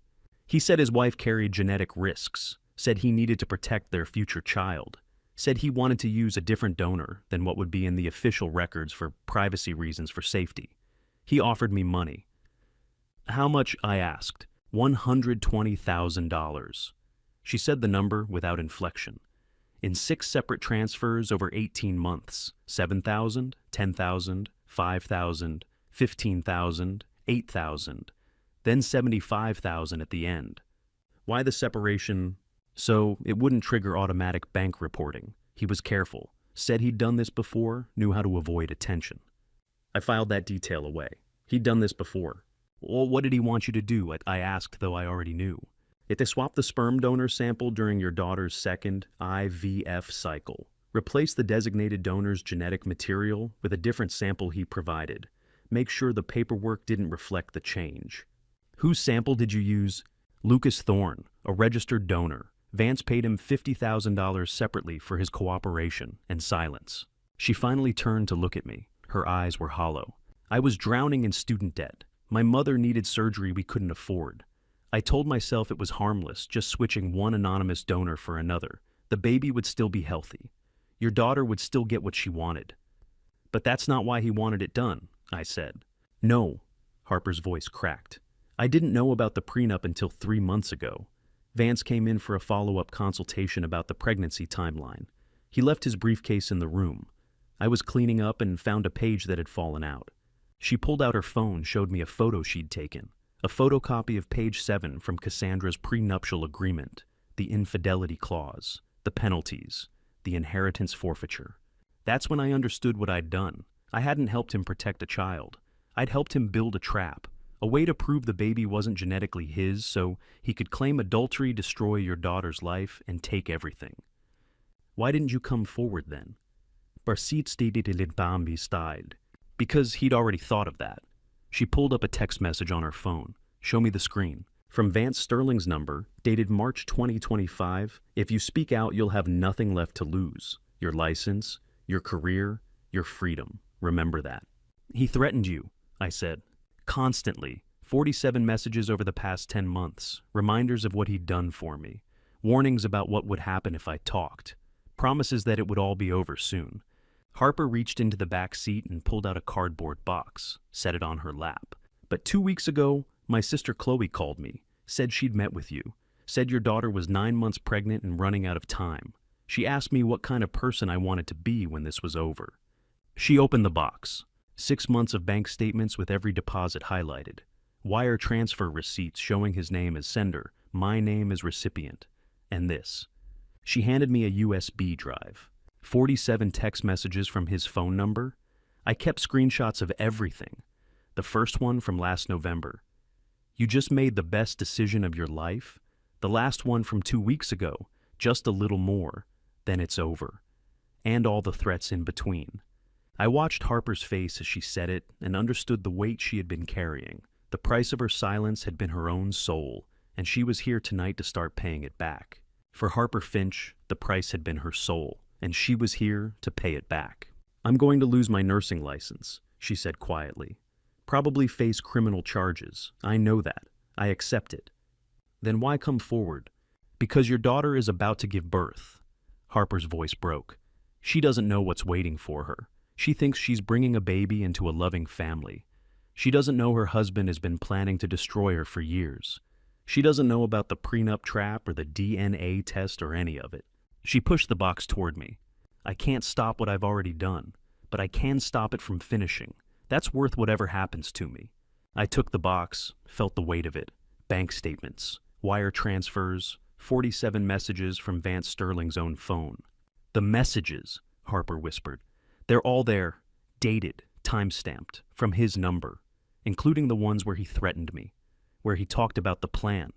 Speaker 1: He said his wife carried genetic risks, said he needed to protect their future child, said he wanted to use a different donor than what would be in the official records for privacy reasons for safety. He offered me money. "How much?" I asked. $120,000. She said the number without inflection. In 6 separate transfers over 18 months, 7,000, 10,000, 5,000, 15,000, 8,000, then 75,000 at the end. Why the separation? So it wouldn't trigger automatic bank reporting. He was careful, said he'd done this before, knew how to avoid attention. I filed that detail away. He'd done this before. Well, what did he want you to do? I asked, though I already knew. If they swap the sperm donor sample during your daughter's second IVF cycle, replace the designated donor's genetic material with a different sample he provided. Make sure the paperwork didn't reflect the change. Whose sample did you use? Lucas Thorne, a registered donor. Vance paid him $50,000 separately for his cooperation and silence. She finally turned to look at me. Her eyes were hollow. I was drowning in student debt. My mother needed surgery we couldn't afford. I told myself it was harmless, just switching one anonymous donor for another. The baby would still be healthy. Your daughter would still get what she wanted. But that's not why he wanted it done, I said. No, Harper's voice cracked. I didn't know about the prenup until 3 months ago. Vance came in for a follow-up consultation about the pregnancy timeline. He left his briefcase in the room. I was cleaning up and found a page that had fallen out. She pulled out her phone, showed me a photo she'd taken. A photocopy of page 7 from Cassandra's prenuptial agreement, the infidelity clause, the penalties, the inheritance forfeiture. That's when I understood what I'd done. I hadn't helped him protect a child. I'd helped him build a trap, a way to prove the baby wasn't genetically his so he could claim adultery, destroy your daughter's life, and take everything. Why didn't you come forward then? Because he'd already thought of that. She pulled up a text message on her phone. Show me the screen. From Vance Sterling's number, dated March 2025, if you speak out, you'll have nothing left to lose. Your license, your career, your freedom. Remember that. He threatened you, I said. Constantly. 47 messages over the past 10 months, reminders of what he'd done for me, warnings about what would happen if I talked, promises that it would all be over soon. Harper reached into the back seat and pulled out a cardboard box, set it on her lap. But 2 weeks ago, my sister Chloe called me, said she'd met with you, said your daughter was 9 months pregnant and running out of time. She asked me what kind of person I wanted to be when this was over. She opened the box. 6 months of bank statements with every deposit highlighted. Wire transfer receipts showing his name as sender, my name as recipient. And this. She handed me a USB drive. 47 text messages from his phone number. I kept screenshots of everything. The first one from last November. You just made the best decision of your life. The last one from 2 weeks ago. Just a little more. Then it's over. And all the threats in between. I watched Harper's face as she said it and understood the weight she had been carrying. The price of her silence had been her own soul, and she was here tonight to start paying it back. For Harper Finch, the price had been her soul, and she was here to pay it back. I'm going to lose my nursing license, she said quietly. Probably face criminal charges. I know that. I accept it. Then why come forward? Because your daughter is about to give birth. Harper's voice broke. She doesn't know what's waiting for her. She thinks she's bringing a baby into a loving family. She doesn't know her husband has been planning to destroy her for years. She doesn't know about the prenup trap or the DNA test or any of it. She pushed the box toward me. I can't stop what I've already done, but I can stop it from finishing. That's worth whatever happens to me. I took the box, felt the weight of it. Bank statements, wire transfers, 47 messages from Vance Sterling's own phone. The messages, Harper whispered. They're all there, dated, time-stamped, from his number, including the ones where he threatened me, where he talked about the plan,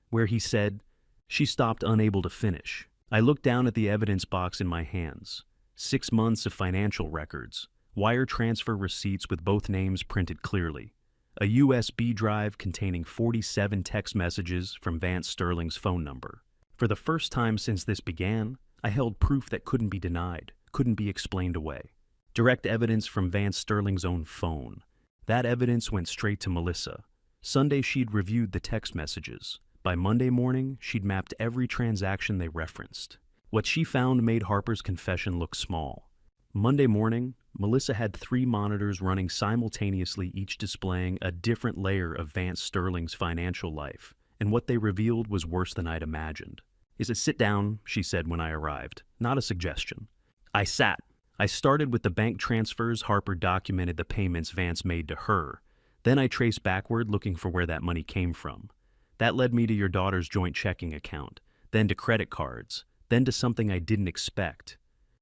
Speaker 1: where he said. She stopped, unable to finish. I looked down at the evidence box in my hands. 6 months of financial records, wire transfer receipts with both names printed clearly, a USB drive containing 47 text messages from Vance Sterling's phone number. For the first time since this began, I held proof that couldn't be denied, couldn't be explained away. Direct evidence from Vance Sterling's own phone. That evidence went straight to Melissa. Sunday she'd reviewed the text messages. By Monday morning, she'd mapped every transaction they referenced. What she found made Harper's confession look small. Monday morning, Melissa had 3 monitors running simultaneously, each displaying a different layer of Vance Sterling's financial life, and what they revealed was worse than I'd imagined. Sit down, she said when I arrived, not a suggestion. I sat. I started with the bank transfers. Harper documented the payments Vance made to her. Then I traced backward, looking for where that money came from. That led me to your daughter's joint checking account, then to credit cards, then to something I didn't expect.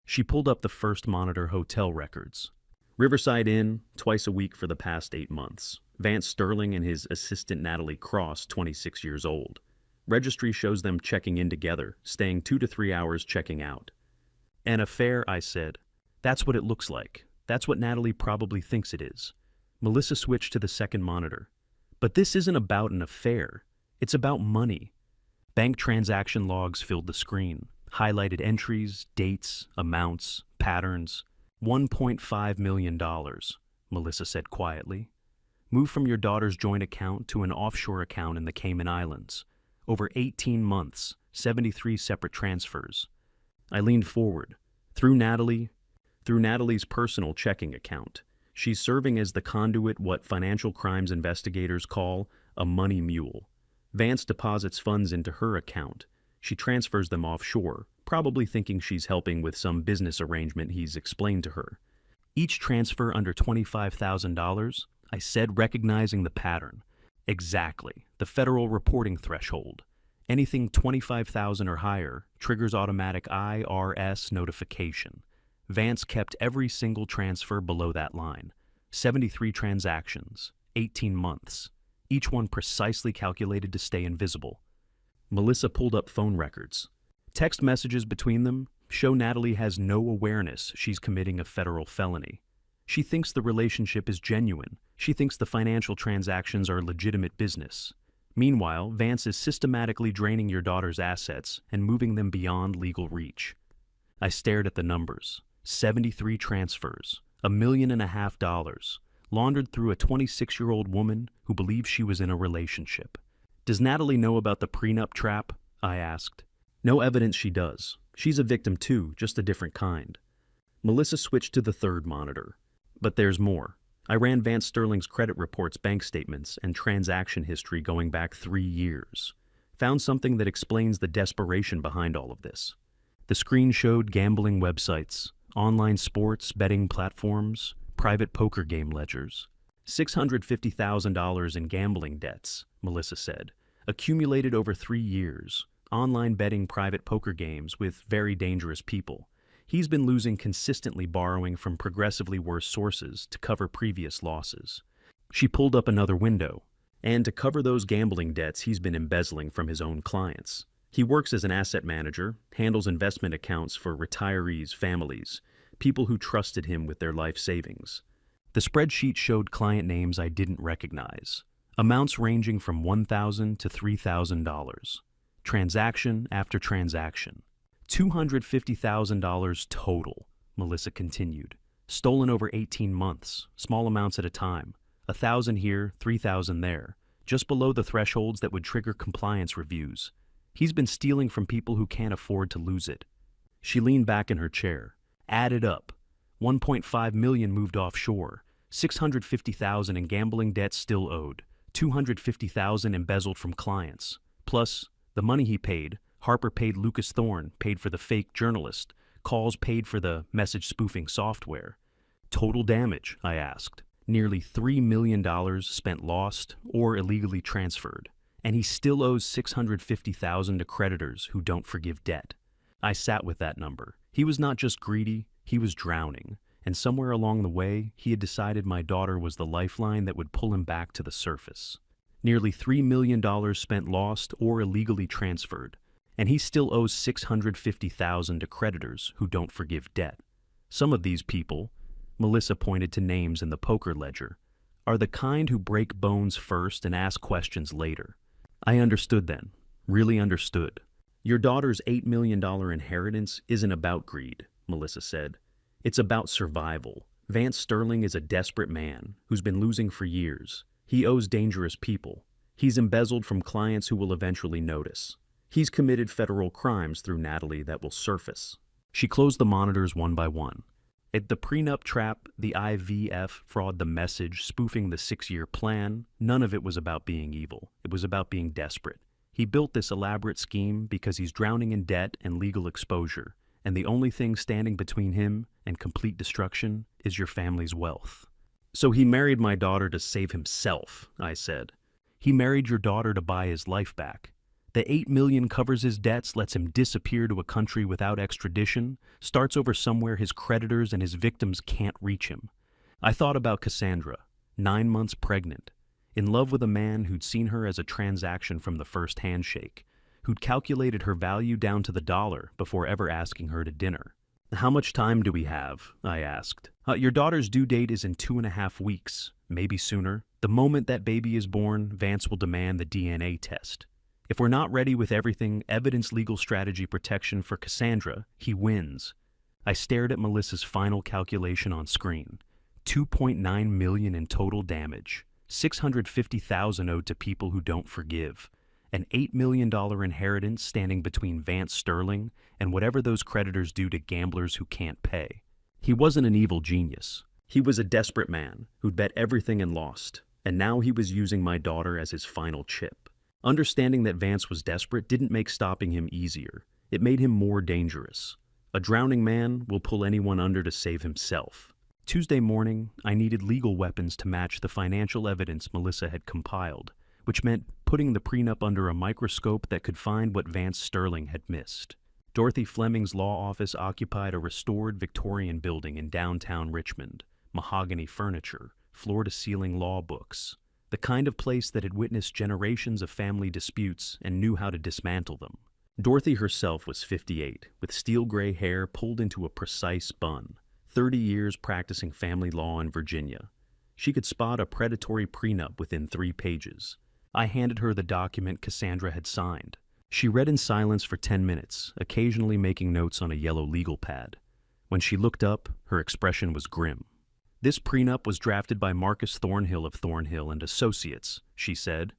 Speaker 1: She pulled up the First Monitor hotel records. Riverside Inn, twice a week for the past 8 months. Vance Sterling and his assistant Natalie Cross, 26 years old. Registry shows them checking in together, staying 2 to 3 hours checking out. An affair, I said. That's what it looks like. That's what Natalie probably thinks it is. Melissa switched to the second monitor. But this isn't about an affair. It's about money. Bank transaction logs filled the screen. Highlighted entries, dates, amounts, patterns. $1.5 million, Melissa said quietly. Moved from your daughter's joint account to an offshore account in the Cayman Islands. Over 18 months, 73 separate transfers. I leaned forward. Through Natalie's personal checking account. She's serving as the conduit, what financial crimes investigators call a money mule. Vance deposits funds into her account. She transfers them offshore, probably thinking she's helping with some business arrangement he's explained to her. Each transfer under $25,000, I said, recognizing the pattern. Exactly, the federal reporting threshold. Anything $25,000 or higher triggers automatic IRS notification. Vance kept every single transfer below that line. 73 transactions, 18 months, each one precisely calculated to stay invisible. Melissa pulled up phone records. Text messages between them show Natalie has no awareness she's committing a federal felony. She thinks the relationship is genuine. She thinks the financial transactions are legitimate business. Meanwhile, Vance is systematically draining your daughter's assets and moving them beyond legal reach. I stared at the numbers. 73 transfers, $1.5 million, laundered through a 26-year-old woman who believed she was in a relationship. Does Natalie know about the prenup trap? I asked. No evidence she does. She's a victim too, just a different kind. Melissa switched to the third monitor. But there's more. I ran Vance Sterling's credit reports, bank statements, and transaction history going back 3 years. Found something that explains the desperation behind all of this. The screen showed gambling websites, online sports betting platforms, private poker game ledgers. $650,000 in gambling debts, Melissa said, accumulated over 3 years. Online betting private poker games with very dangerous people. He's been losing consistently, borrowing from progressively worse sources to cover previous losses. She pulled up another window. And to cover those gambling debts, he's been embezzling from his own clients. He works as an asset manager, handles investment accounts for retirees' families, people who trusted him with their life savings. The spreadsheet showed client names I didn't recognize, amounts ranging from $1,000 to $3,000. Transaction after transaction. $250,000 total, Melissa continued. Stolen over 18 months, small amounts at a time. 1,000 here, 3,000 there, just below the thresholds that would trigger compliance reviews. He's been stealing from people who can't afford to lose it. She leaned back in her chair. Added up. 1.5 million moved offshore. 650,000 in gambling debts still owed. 250,000 embezzled from clients. Plus, the money he paid, Harper paid Lucas Thorne, paid for the fake journalist, calls paid for the message spoofing software. Total damage, I asked. Nearly $3 million spent lost or illegally transferred. And he still owes $650,000 to creditors who don't forgive debt. I sat with that number. He was not just greedy, he was drowning. And somewhere along the way, he had decided my daughter was the lifeline that would pull him back to the surface. Nearly $3 million spent lost or illegally transferred, and he still owes $650,000 to creditors who don't forgive debt. Some of these people, Melissa pointed to names in the poker ledger, are the kind who break bones first and ask questions later. I understood then, really understood. Your daughter's $8 million inheritance isn't about greed, Melissa said. It's about survival. Vance Sterling is a desperate man who's been losing for years. He owes dangerous people. He's embezzled from clients who will eventually notice. He's committed federal crimes through Natalie that will surface. She closed the monitors one by one. At the prenup trap, the IVF fraud, the message, spoofing the 6-year plan, none of it was about being evil. It was about being desperate. He built this elaborate scheme because he's drowning in debt and legal exposure, and the only thing standing between him and complete destruction is your family's wealth. So he married my daughter to save himself, I said. He married your daughter to buy his life back. The $8 million covers his debts, lets him disappear to a country without extradition, starts over somewhere his creditors and his victims can't reach him. I thought about Cassandra, 9 months pregnant, in love with a man who'd seen her as a transaction from the first handshake, who'd calculated her value down to the dollar before ever asking her to dinner. How much time do we have? I asked. Your daughter's due date is in 2.5 weeks, maybe sooner. The moment that baby is born, Vance will demand the DNA test. If we're not ready with everything, evidence, legal strategy, protection for Cassandra, he wins. I stared at Melissa's final calculation on screen. 2.9 million in total damage. 650,000 owed to people who don't forgive. An $8 million inheritance standing between Vance Sterling and whatever those creditors do to gamblers who can't pay. He wasn't an evil genius. He was a desperate man who'd bet everything and lost, and now he was using my daughter as his final chip. Understanding that Vance was desperate didn't make stopping him easier. It made him more dangerous. A drowning man will pull anyone under to save himself. Tuesday morning, I needed legal weapons to match the financial evidence Melissa had compiled, which meant putting the prenup under a microscope that could find what Vance Sterling had missed. Dorothy Fleming's law office occupied a restored Victorian building in downtown Richmond. Mahogany furniture, floor-to-ceiling law books. The kind of place that had witnessed generations of family disputes and knew how to dismantle them. Dorothy herself was 58, with steel-gray hair pulled into a precise bun. 30 years practicing family law in Virginia. She could spot a predatory prenup within 3 pages. I handed her the document Cassandra had signed. She read in silence for 10 minutes, occasionally making notes on a yellow legal pad. When she looked up, her expression was grim. This prenup was drafted by Marcus Thornhill of Thornhill and Associates, she said.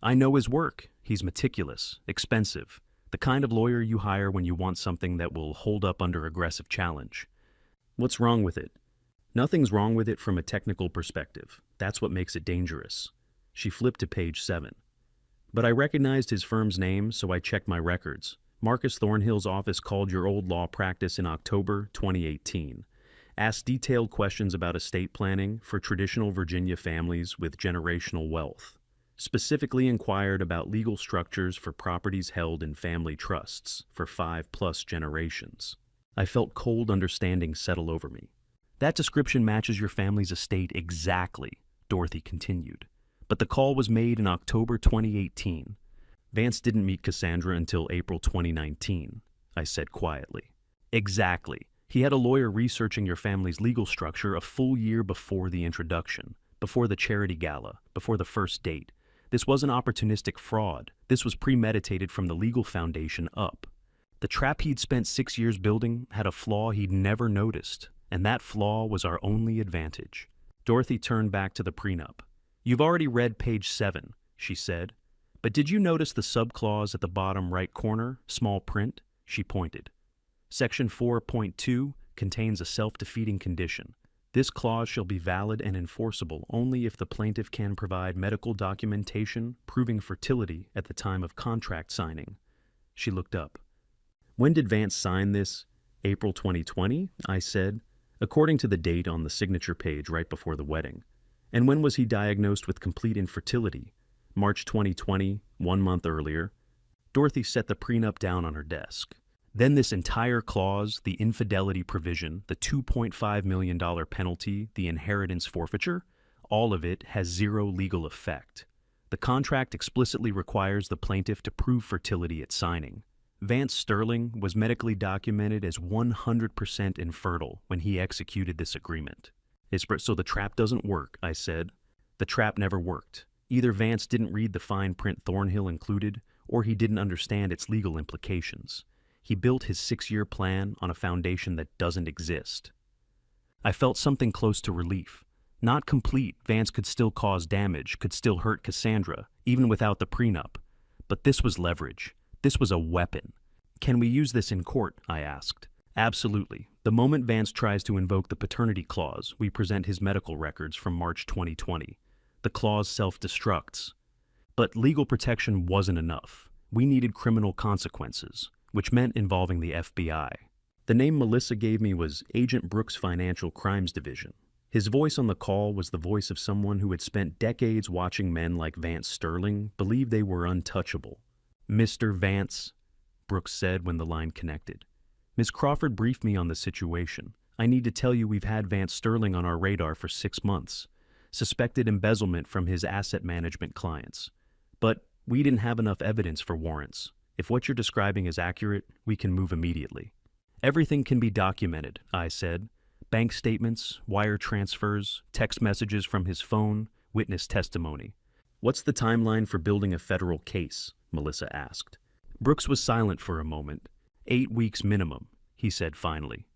Speaker 1: I know his work. He's meticulous, expensive, the kind of lawyer you hire when you want something that will hold up under aggressive challenge. What's wrong with it? Nothing's wrong with it from a technical perspective. That's what makes it dangerous. She flipped to page 7. But I recognized his firm's name, so I checked my records. Marcus Thornhill's office called your old law practice in October 2018. Asked detailed questions about estate planning for traditional Virginia families with generational wealth. Specifically inquired about legal structures for properties held in family trusts for 5+ generations. I felt cold understanding settle over me. That description matches your family's estate exactly, Dorothy continued. But the call was made in October 2018. Vance didn't meet Cassandra until April 2019, I said quietly. Exactly. He had a lawyer researching your family's legal structure a full year before the introduction, before the charity gala, before the first date. This wasn't opportunistic fraud. This was premeditated from the legal foundation up. The trap he'd spent 6 years building had a flaw he'd never noticed, and that flaw was our only advantage. Dorothy turned back to the prenup. You've already read page 7, she said. But did you notice the subclause at the bottom right corner, small print? She pointed. Section 4.2 contains a self-defeating condition. This clause shall be valid and enforceable only if the plaintiff can provide medical documentation proving fertility at the time of contract signing. She looked up. When did Vance sign this? April 2020, I said, according to the date on the signature page right before the wedding. And when was he diagnosed with complete infertility? March 2020, 1 month earlier. Dorothy set the prenup down on her desk. Then this entire clause, the infidelity provision, the $2.5 million penalty, the inheritance forfeiture, all of it has zero legal effect. The contract explicitly requires the plaintiff to prove fertility at signing. Vance Sterling was medically documented as 100% infertile when he executed this agreement. So the trap doesn't work, I said. The trap never worked. Either Vance didn't read the fine print Thornhill included, or he didn't understand its legal implications. He built his 6-year plan on a foundation that doesn't exist. I felt something close to relief. Not complete, Vance could still cause damage, could still hurt Cassandra, even without the prenup. But this was leverage. This was a weapon. Can we use this in court? I asked. Absolutely. The moment Vance tries to invoke the paternity clause, we present his medical records from March 2020. The clause self-destructs. But legal protection wasn't enough. We needed criminal consequences, which meant involving the FBI. The name Melissa gave me was Agent Brooks' Financial Crimes Division. His voice on the call was the voice of someone who had spent decades watching men like Vance Sterling believe they were untouchable. Mr. Vance, Brooks said when the line connected. Ms. Crawford briefed me on the situation. I need to tell you we've had Vance Sterling on our radar for 6 months. Suspected embezzlement from his asset management clients. But we didn't have enough evidence for warrants. If what you're describing is accurate, we can move immediately. Everything can be documented, I said. Bank statements, wire transfers, text messages from his phone, witness testimony. What's the timeline for building a federal case? Melissa asked. Brooks was silent for a moment. 8 weeks minimum, he said finally.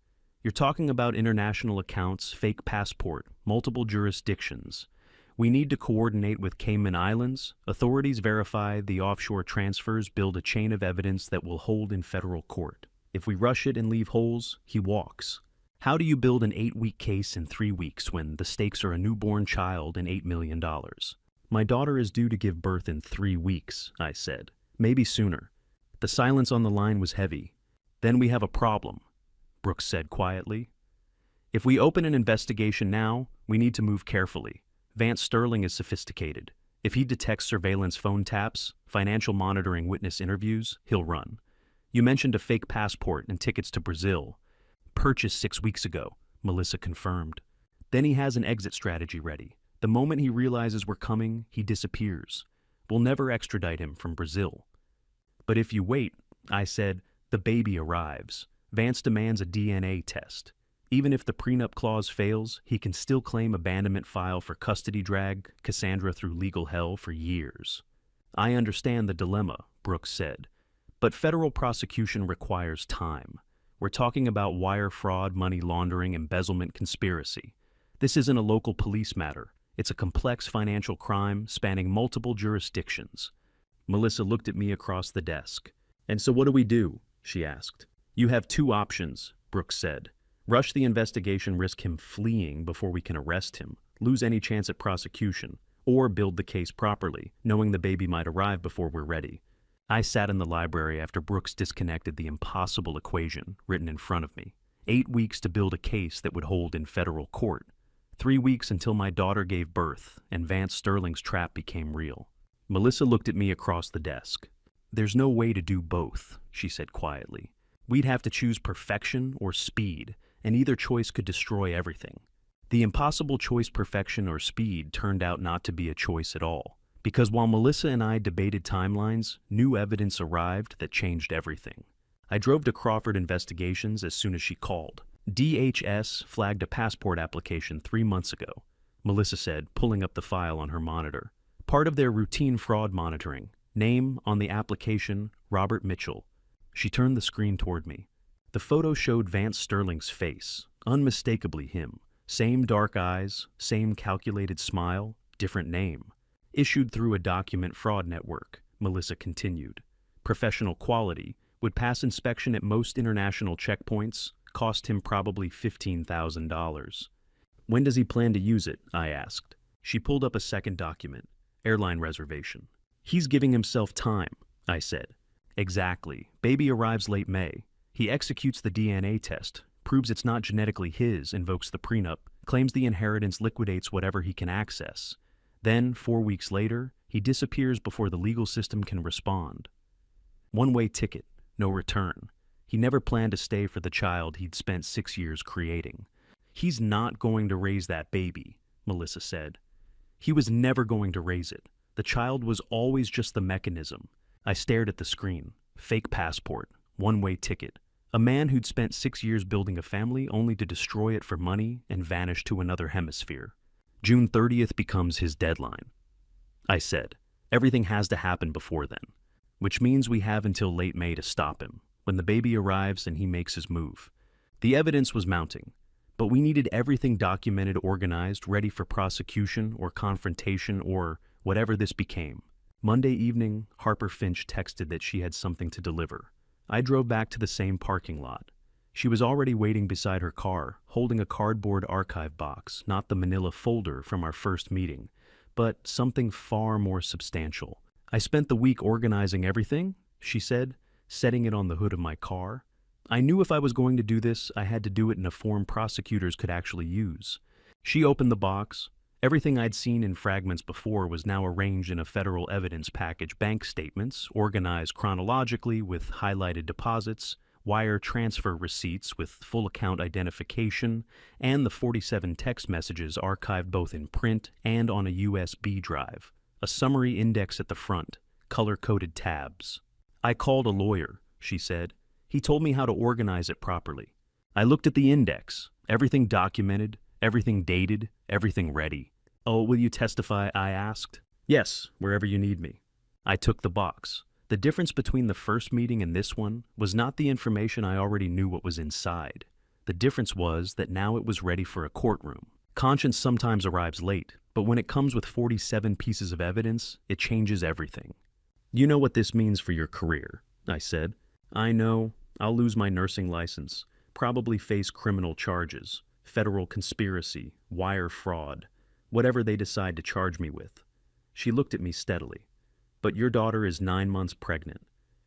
Speaker 1: You're talking about international accounts, fake passport, multiple jurisdictions. We need to coordinate with Cayman Islands. Authorities verify the offshore transfers, build a chain of evidence that will hold in federal court. If we rush it and leave holes, he walks. How do you build an 8-week case in 3 weeks when the stakes are a newborn child and $8 million? My daughter is due to give birth in 3 weeks, I said. Maybe sooner. The silence on the line was heavy. Then we have a problem, Brooks said quietly. If we open an investigation now, we need to move carefully. Vance Sterling is sophisticated. If he detects surveillance phone taps, financial monitoring witness interviews, he'll run. You mentioned a fake passport and tickets to Brazil. Purchased 6 weeks ago, Melissa confirmed. Then he has an exit strategy ready. The moment he realizes we're coming, he disappears. We'll never extradite him from Brazil. But if you wait, I said, the baby arrives. Vance demands a DNA test. Even if the prenup clause fails, he can still claim abandonment, file for custody, drag Cassandra through legal hell for years. I understand the dilemma, Brooks said, but federal prosecution requires time. We're talking about wire fraud, money laundering, embezzlement, conspiracy. This isn't a local police matter. It's a complex financial crime spanning multiple jurisdictions. Melissa looked at me across the desk. And so what do we do? She asked. You have two options, Brooks said. Rush the investigation, risk him fleeing before we can arrest him, lose any chance at prosecution, or build the case properly, knowing the baby might arrive before we're ready. I sat in the library after Brooks disconnected the impossible equation written in front of me. 8 weeks to build a case that would hold in federal court. 3 weeks until my daughter gave birth and Vance Sterling's trap became real. Melissa looked at me across the desk. There's no way to do both, she said quietly. We'd have to choose perfection or speed, and either choice could destroy everything. The impossible choice, perfection or speed, turned out not to be a choice at all. Because while Melissa and I debated timelines, new evidence arrived that changed everything. I drove to Crawford Investigations as soon as she called. DHS flagged a passport application 3 months ago, Melissa said, pulling up the file on her monitor. Part of their routine fraud monitoring. Name on the application, Robert Mitchell. She turned the screen toward me. The photo showed Vance Sterling's face, unmistakably him. Same dark eyes, same calculated smile, different name. Issued through a document fraud network, Melissa continued. Professional quality, would pass inspection at most international checkpoints, cost him probably $15,000. When does he plan to use it? I asked. She pulled up a second document, airline reservation. He's giving himself time, I said. Exactly. Baby arrives late May. He executes the DNA test, proves it's not genetically his, invokes the prenup, claims the inheritance liquidates whatever he can access. Then, 4 weeks later, he disappears before the legal system can respond. One-way ticket, no return. He never planned to stay for the child he'd spent 6 years creating. He's not going to raise that baby, Melissa said. He was never going to raise it. The child was always just the mechanism. I stared at the screen. Fake passport, one-way ticket. A man who'd spent 6 years building a family only to destroy it for money and vanish to another hemisphere. June 30th becomes his deadline. I said, everything has to happen before then, which means we have until late May to stop him, when the baby arrives and he makes his move. The evidence was mounting, but we needed everything documented, organized, ready for prosecution or confrontation or whatever this became. Monday evening, Harper Finch texted that she had something to deliver. I drove back to the same parking lot. She was already waiting beside her car, holding a cardboard archive box, not the manila folder from our first meeting, but something far more substantial. I spent the week organizing everything, she said, setting it on the hood of my car. I knew if I was going to do this, I had to do it in a form prosecutors could actually use. She opened the box. Everything I'd seen in fragments before was now arranged in a federal evidence package, bank statements, organized chronologically with highlighted deposits, wire transfer receipts with full account identification, and the 47 text messages archived both in print and on a USB drive. A summary index at the front, color-coded tabs. I called a lawyer, she said. He told me how to organize it properly. I looked at the index, everything documented, everything dated, everything ready. Oh, will you testify? I asked. Yes, wherever you need me. I took the box. The difference between the first meeting and this one was not the information I already knew what was inside. The difference was that now it was ready for a courtroom. Conscience sometimes arrives late, but when it comes with 47 pieces of evidence, it changes everything. You know what this means for your career, I said. I know. I'll lose my nursing license, probably face criminal charges, federal conspiracy, wire fraud, whatever they decide to charge me with. She looked at me steadily. But your daughter is 9 months pregnant.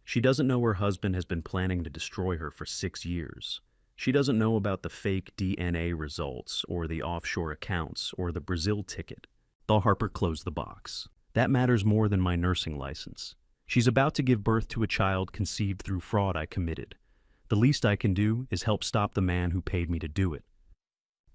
Speaker 1: She doesn't know her husband has been planning to destroy her for 6 years. She doesn't know about the fake DNA results or the offshore accounts or the Brazil ticket. Harper closed the box. That matters more than my nursing license. She's about to give birth to a child conceived through fraud I committed. The least I can do is help stop the man who paid me to do it.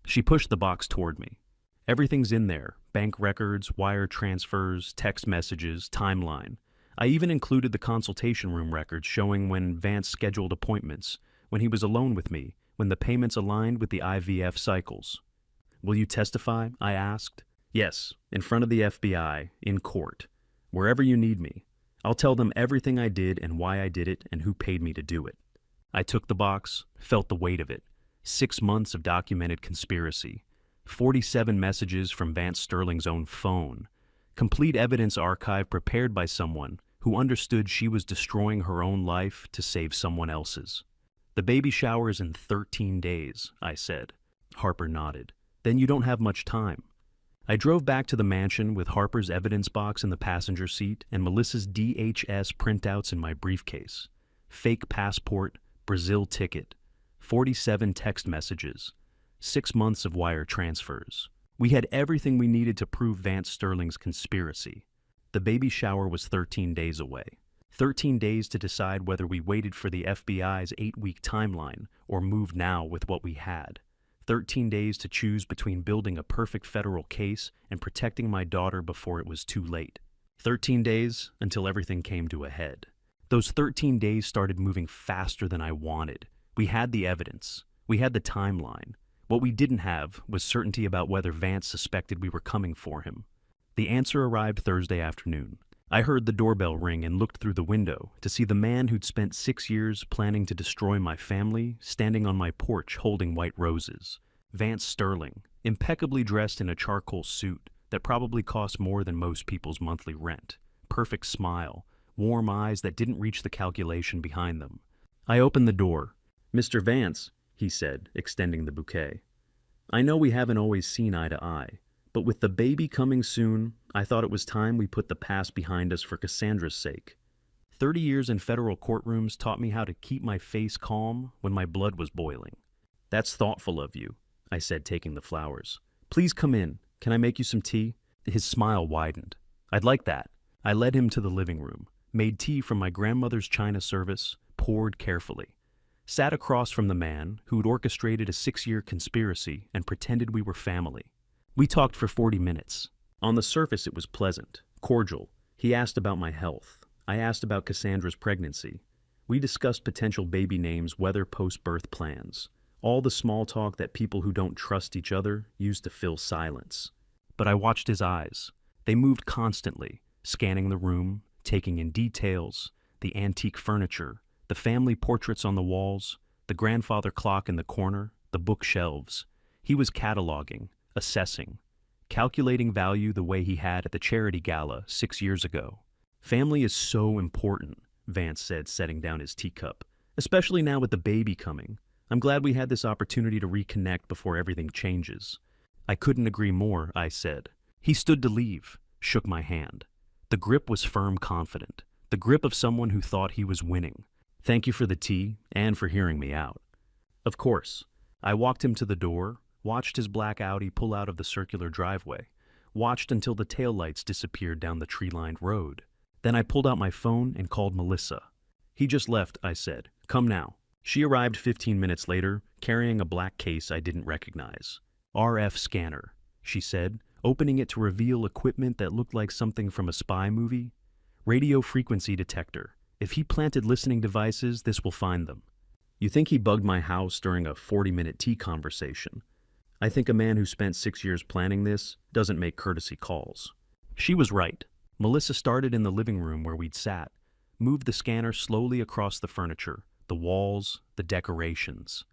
Speaker 1: She pushed the box toward me. Everything's in there. Bank records, wire transfers, text messages, timeline. I even included the consultation room records showing when Vance scheduled appointments, when he was alone with me, when the payments aligned with the IVF cycles. Will you testify? I asked. Yes, in front of the FBI, in court. Wherever you need me. I'll tell them everything I did and why I did it and who paid me to do it. I took the box, felt the weight of it. 6 months of documented conspiracy. 47 messages from Vance Sterling's own phone. Complete evidence archive prepared by someone who understood she was destroying her own life to save someone else's. The baby shower is in 13 days, I said. Harper nodded. Then you don't have much time. I drove back to the mansion with Harper's evidence box in the passenger seat and Melissa's DHS printouts in my briefcase. Fake passport, Brazil ticket, 47 text messages, 6 months of wire transfers. We had everything we needed to prove Vance Sterling's conspiracy. The baby shower was 13 days away. 13 days to decide whether we waited for the FBI's 8-week timeline or moved now with what we had. 13 days to choose between building a perfect federal case and protecting my daughter before it was too late. 13 days until everything came to a head. Those 13 days started moving faster than I wanted. We had the evidence. We had the timeline. What we didn't have was certainty about whether Vance suspected we were coming for him. The answer arrived Thursday afternoon. I heard the doorbell ring and looked through the window to see the man who'd spent 6 years planning to destroy my family standing on my porch holding white roses. Vance Sterling, impeccably dressed in a charcoal suit that probably cost more than most people's monthly rent. Perfect smile, warm eyes that didn't reach the calculation behind them. I opened the door. "Mr. Vance," he said, extending the bouquet. "I know we haven't always seen eye to eye, but with the baby coming soon, I thought it was time we put the past behind us for Cassandra's sake. 30 years in federal courtrooms taught me how to keep my face calm when my blood was boiling." "That's thoughtful of you," I said, taking the flowers. "Please come in. Can I make you some tea?" His smile widened. "I'd like that." I led him to the living room, made tea from my grandmother's china service, poured carefully. Sat across from the man who'd orchestrated a 6-year conspiracy and pretended we were family. We talked for 40 minutes. On the surface it was pleasant, cordial. He asked about my health. I asked about Cassandra's pregnancy. We discussed potential baby names, weather, post-birth plans. All the small talk that people who don't trust each other use to fill silence. But I watched his eyes. They moved constantly, scanning the room, taking in details, the antique furniture, the family portraits on the walls, the grandfather clock in the corner, the bookshelves. He was cataloging, assessing, calculating value the way he had at the charity gala 6 years ago. "Family is so important," Vance said, setting down his teacup, "especially now with the baby coming. I'm glad we had this opportunity to reconnect before everything changes." "I couldn't agree more," I said. He stood to leave, shook my hand. The grip was firm, confident, the grip of someone who thought he was winning. "Thank you for the tea and for hearing me out." "Of course." I walked him to the door, watched his black Audi pull out of the circular driveway, watched until the taillights disappeared down the tree-lined road. Then I pulled out my phone and called Melissa. "He just left," I said. "Come now." She arrived 15 minutes later, carrying a black case I didn't recognize. "RF scanner," she said, opening it to reveal equipment that looked like something from a spy movie. "Radio frequency detector. If he planted listening devices, this will find them." "You think he bugged my house during a 40-minute tea conversation?" "I think a man who spent 6 years planning this doesn't make courtesy calls." She was right. Melissa started in the living room where we'd sat, moved the scanner slowly across the furniture, the walls, the decorations.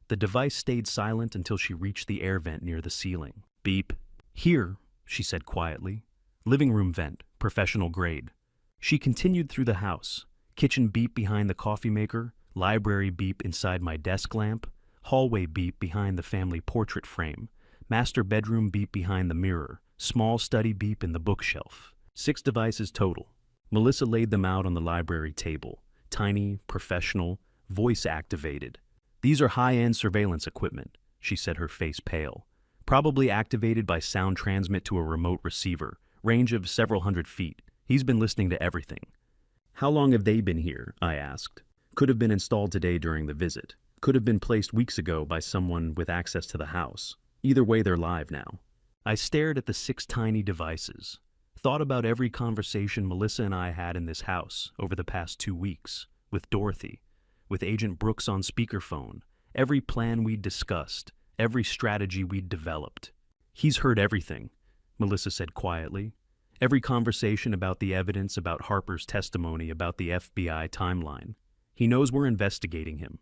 Speaker 1: The device stayed silent until she reached the air vent near the ceiling. "Beep." "Here," she said quietly. "Living room vent, professional grade." She continued through the house. Kitchen beep behind the coffee maker, library beep inside my desk lamp, hallway beep behind the family portrait frame, master bedroom beep behind the mirror, small study beep in the bookshelf. 6 devices total. Melissa laid them out on the library table. Tiny, professional, voice-activated. "These are high-end surveillance equipment," she said, her face pale. "Probably activated by sound transmit to a remote receiver, range of several hundred feet. He's been listening to everything." "How long have they been here?" I asked. "Could have been installed today during the visit. Could have been placed weeks ago by someone with access to the house. Either way, they're live now." I stared at the 6 tiny devices. Thought about every conversation Melissa and I had in this house over the past 2 weeks, with Dorothy, with Agent Brooks on speakerphone, every plan we'd discussed, every strategy we'd developed. "He's heard everything," Melissa said quietly. "Every conversation about the evidence, about Harper's testimony, about the FBI timeline. He knows we're investigating him.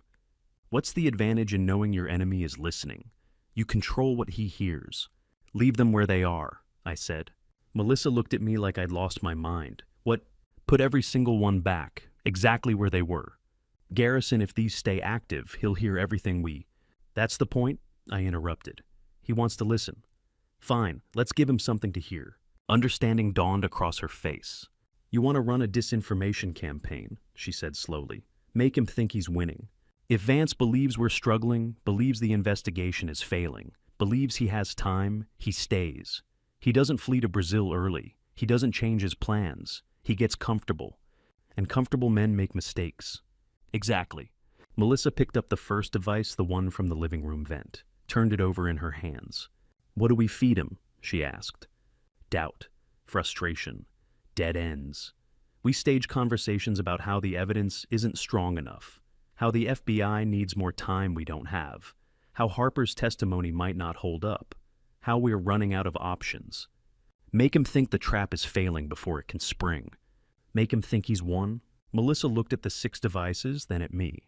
Speaker 1: What's the advantage in knowing your enemy is listening? You control what he hears. Leave them where they are, I said. Melissa looked at me like I'd lost my mind. What? Put every single one back, exactly where they were. Garrison, if these stay active, he'll hear everything we... That's the point, I interrupted. He wants to listen. Fine, let's give him something to hear. Understanding dawned across her face. You want to run a disinformation campaign, she said slowly. Make him think he's winning. If Vance believes we're struggling, believes the investigation is failing, believes he has time, he stays. He doesn't flee to Brazil early. He doesn't change his plans. He gets comfortable. And comfortable men make mistakes. Exactly. Melissa picked up the first device, the one from the living room vent, turned it over in her hands. What do we feed him? She asked. Doubt, frustration, dead ends. We stage conversations about how the evidence isn't strong enough, how the FBI needs more time we don't have, how Harper's testimony might not hold up, how we're running out of options. Make him think the trap is failing before it can spring. Make him think he's won. Melissa looked at the 6 devices, then at me.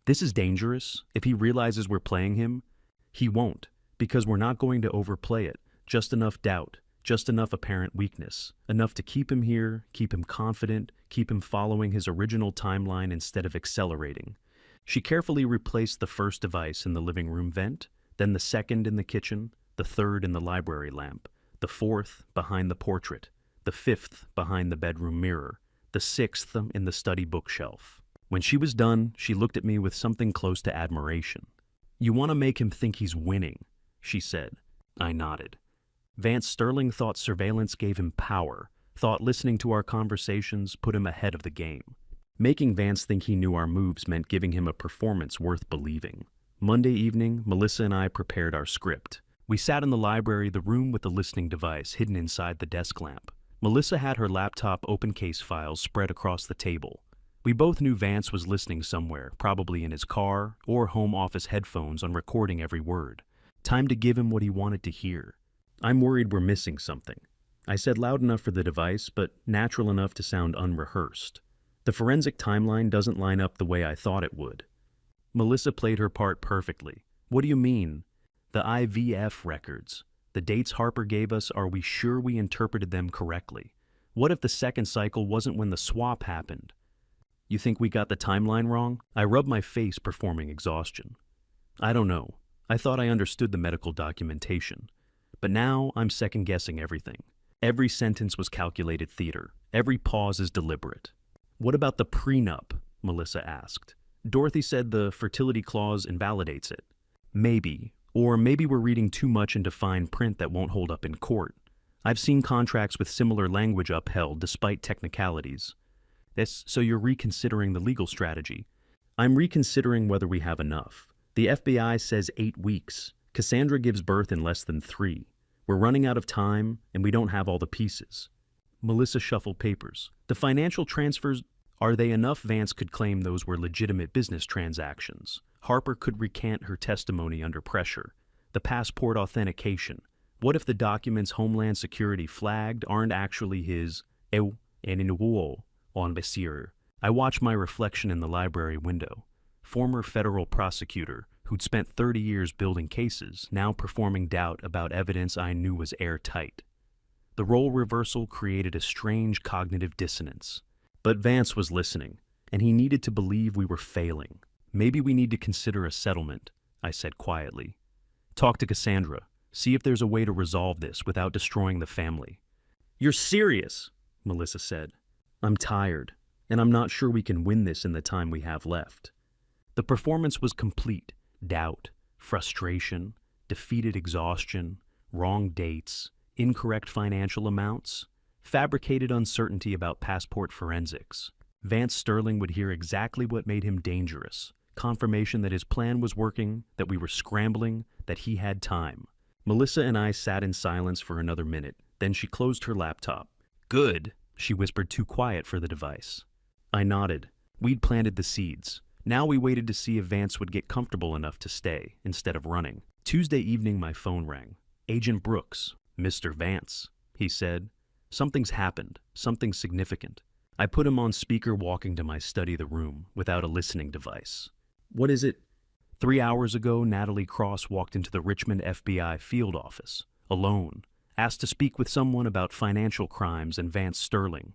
Speaker 1: This is dangerous. If he realizes we're playing him, he won't, because we're not going to overplay it. Just enough doubt, just enough apparent weakness, enough to keep him here, keep him confident, keep him following his original timeline instead of accelerating. She carefully replaced the first device in the living room vent, then the second in the kitchen, the third in the library lamp, the fourth behind the portrait, the fifth behind the bedroom mirror, the sixth in the study bookshelf. When she was done, she looked at me with something close to admiration. You want to make him think he's winning, she said. I nodded. Vance Sterling thought surveillance gave him power, thought listening to our conversations put him ahead of the game. Making Vance think he knew our moves meant giving him a performance worth believing. Monday evening, Melissa and I prepared our script. We sat in the library, the room with the listening device hidden inside the desk lamp. Melissa had her laptop open case files spread across the table. We both knew Vance was listening somewhere, probably in his car or home office headphones on recording every word. Time to give him what he wanted to hear. I'm worried we're missing something. I said loud enough for the device, but natural enough to sound unrehearsed. The forensic timeline doesn't line up the way I thought it would. Melissa played her part perfectly. What do you mean? The IVF records. The dates Harper gave us, are we sure we interpreted them correctly? What if the second cycle wasn't when the swap happened? You think we got the timeline wrong? I rubbed my face, performing exhaustion. I don't know. I thought I understood the medical documentation. But now I'm second-guessing everything. Every sentence was calculated theater. Every pause is deliberate. What about the prenup? Melissa asked. Dorothy said the fertility clause invalidates it. Maybe. Or maybe we're reading too much into fine print that won't hold up in court. I've seen contracts with similar language upheld despite technicalities. So you're reconsidering the legal strategy. I'm reconsidering whether we have enough. The FBI says 8 weeks. Cassandra gives birth in less than 3. We're running out of time, and we don't have all the pieces. Melissa shuffled papers. The financial transfers, are they enough? Vance could claim those were legitimate business transactions. Harper could recant her testimony under pressure. The passport authentication. What if the documents Homeland Security flagged aren't actually his on Basir? I watched my reflection in the library window. Former federal prosecutor who'd spent 30 years building cases, now performing doubt about evidence I knew was airtight. The role reversal created a strange cognitive dissonance. But Vance was listening, and he needed to believe we were failing. Maybe we need to consider a settlement, I said quietly. Talk to Cassandra. See if there's a way to resolve this without destroying the family. You're serious, Melissa said. I'm tired, and I'm not sure we can win this in the time we have left. The performance was complete. Doubt, frustration, defeated exhaustion, wrong dates, incorrect financial amounts, fabricated uncertainty about passport forensics. Vance Sterling would hear exactly what made him dangerous. Confirmation that his plan was working, that we were scrambling, that he had time. Melissa and I sat in silence for another minute. Then she closed her laptop. Good, she whispered, too quiet for the device. I nodded. We'd planted the seeds. Now we waited to see if Vance would get comfortable enough to stay, instead of running. Tuesday evening, my phone rang. Agent Brooks. Mr. Vance, he said. Something's happened. Something significant. I put him on speaker, walking to my study, the room, without a listening device. What is it? 3 hours ago, Natalie Cross walked into the Richmond FBI field office, alone, asked to speak with someone about financial crimes and Vance Sterling.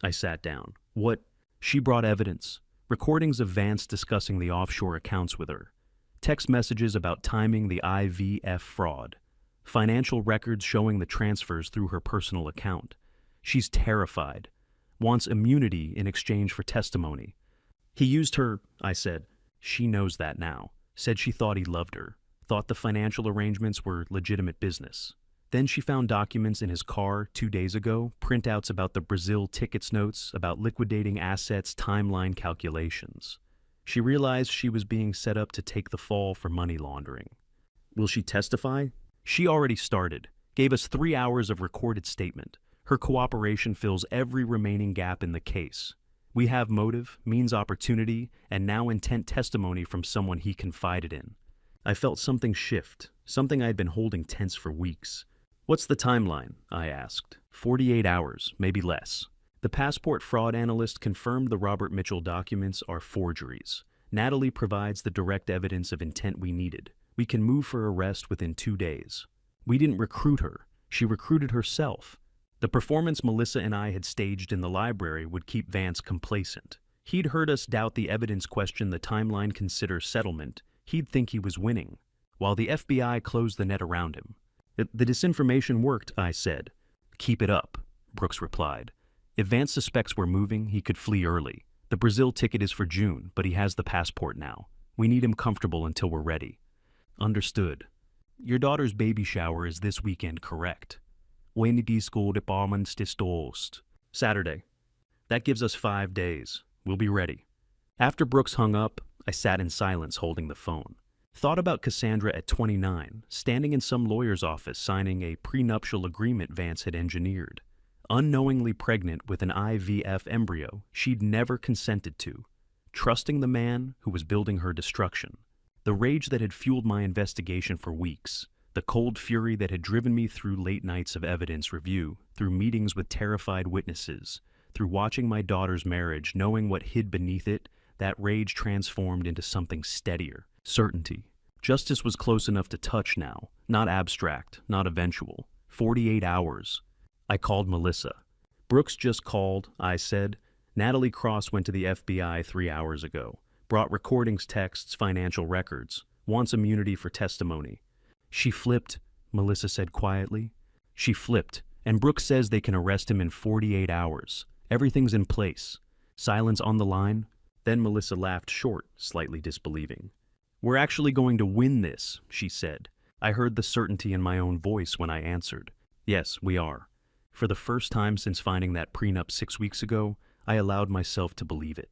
Speaker 1: I sat down. What? She brought evidence. Recordings of Vance discussing the offshore accounts with her. Text messages about timing the IVF fraud. Financial records showing the transfers through her personal account. She's terrified. Wants immunity in exchange for testimony. He used her, I said. She knows that now. Said she thought he loved her. Thought the financial arrangements were legitimate business. Then she found documents in his car 2 days ago, printouts about the Brazil tickets notes, about liquidating assets, timeline calculations. She realized she was being set up to take the fall for money laundering. Will she testify? She already started, gave us 3 hours of recorded statement. Her cooperation fills every remaining gap in the case. We have motive, means opportunity, and now intent testimony from someone he confided in. I felt something shift, something I had been holding tense for weeks. What's the timeline? I asked. 48 hours, maybe less. The passport fraud analyst confirmed the Robert Mitchell documents are forgeries. Natalie provides the direct evidence of intent we needed. We can move for arrest within 2 days. We didn't recruit her. She recruited herself. The performance Melissa and I had staged in the library would keep Vance complacent. He'd heard us doubt the evidence question the timeline considers settlement. He'd think he was winning, while the FBI closed the net around him. The disinformation worked, I said. Keep it up, Brooks replied. If Vance suspects we're moving, he could flee early. The Brazil ticket is for June, but he has the passport now. We need him comfortable until we're ready. Understood. Your daughter's baby shower is this weekend, correct? When the school departments disposed. Saturday. That gives us 5 days. We'll be ready. After Brooks hung up, I sat in silence holding the phone. Thought about Cassandra at 29, standing in some lawyer's office signing a prenuptial agreement Vance had engineered. Unknowingly pregnant with an IVF embryo she'd never consented to. Trusting the man who was building her destruction. The rage that had fueled my investigation for weeks. The cold fury that had driven me through late nights of evidence review, through meetings with terrified witnesses, through watching my daughter's marriage, knowing what hid beneath it, that rage transformed into something steadier. Certainty. Justice was close enough to touch now, not abstract, not eventual. 48 hours. I called Melissa. Brooks just called, I said. Natalie Cross went to the FBI 3 hours ago. Brought recordings, texts, financial records. Wants immunity for testimony. She flipped, Melissa said quietly. She flipped, and Brooks says they can arrest him in 48 hours. Everything's in place. Silence on the line. Then Melissa laughed short, slightly disbelieving. We're actually going to win this, she said. I heard the certainty in my own voice when I answered. Yes, we are. For the first time since finding that prenup 6 weeks ago, I allowed myself to believe it.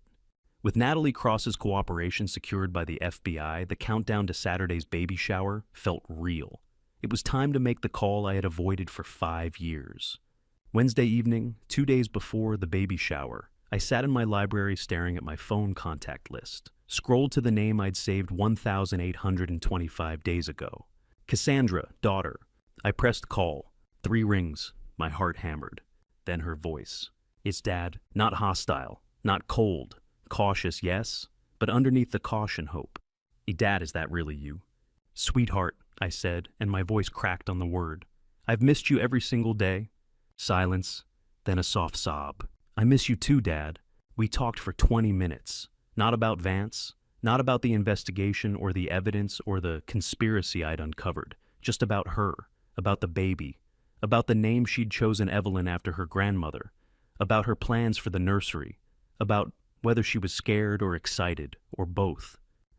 Speaker 1: With Natalie Cross's cooperation secured by the FBI, the countdown to Saturday's baby shower felt real. It was time to make the call I had avoided for 5 years. Wednesday evening, 2 days before the baby shower, I sat in my library staring at my phone contact list, scrolled to the name I'd saved 1,825 days ago. Cassandra, daughter. I pressed call. 3 rings. My heart hammered. Then her voice. It's Dad. Not hostile. Not cold. Cautious, yes, but underneath the caution, hope. Dad, is that really you? Sweetheart, I said, and my voice cracked on the word. I've missed you every single day. Silence, then a soft sob. I miss you too, Dad. We talked for 20 minutes. Not about Vance, not about the investigation or the evidence or the conspiracy I'd uncovered. Just about her, about the baby, about the name she'd chosen Evelyn after her grandmother, about her plans for the nursery, about whether she was scared or excited, or both.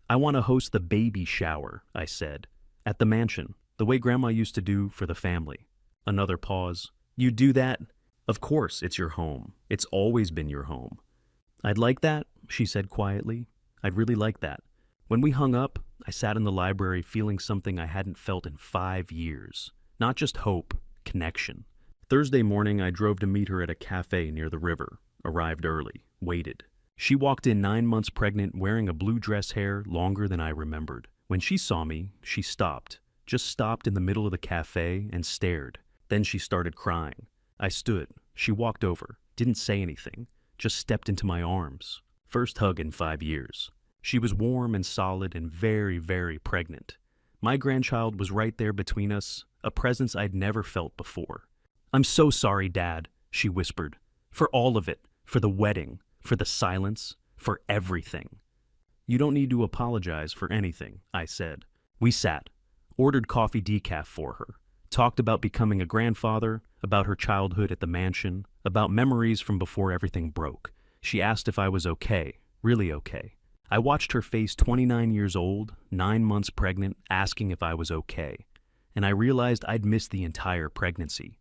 Speaker 1: I want to host the baby shower, I said, at the mansion, the way Grandma used to do for the family. Another pause. You do that? Of course, it's your home. It's always been your home. I'd like that, she said quietly. I'd really like that. When we hung up, I sat in the library feeling something I hadn't felt in 5 years. Not just hope, connection. Thursday morning, I drove to meet her at a cafe near the river. Arrived early, waited. She walked in 9 months pregnant, wearing a blue dress hair longer than I remembered. When she saw me, she stopped. Just stopped in the middle of the cafe and stared. Then she started crying. I stood. She walked over, didn't say anything, just stepped into my arms. First hug in 5 years. She was warm and solid and very, very pregnant. My grandchild was right there between us, a presence I'd never felt before. "I'm so sorry, Dad," she whispered. "For all of it, for the wedding, for the silence, for everything." "You don't need to apologize for anything," I said. We sat, ordered coffee decaf for her, talked about becoming a grandfather, about her childhood at the mansion, about memories from before everything broke. She asked if I was okay, really okay. I watched her face, 29 years old, 9 months pregnant, asking if I was okay. And I realized I'd missed the entire pregnancy.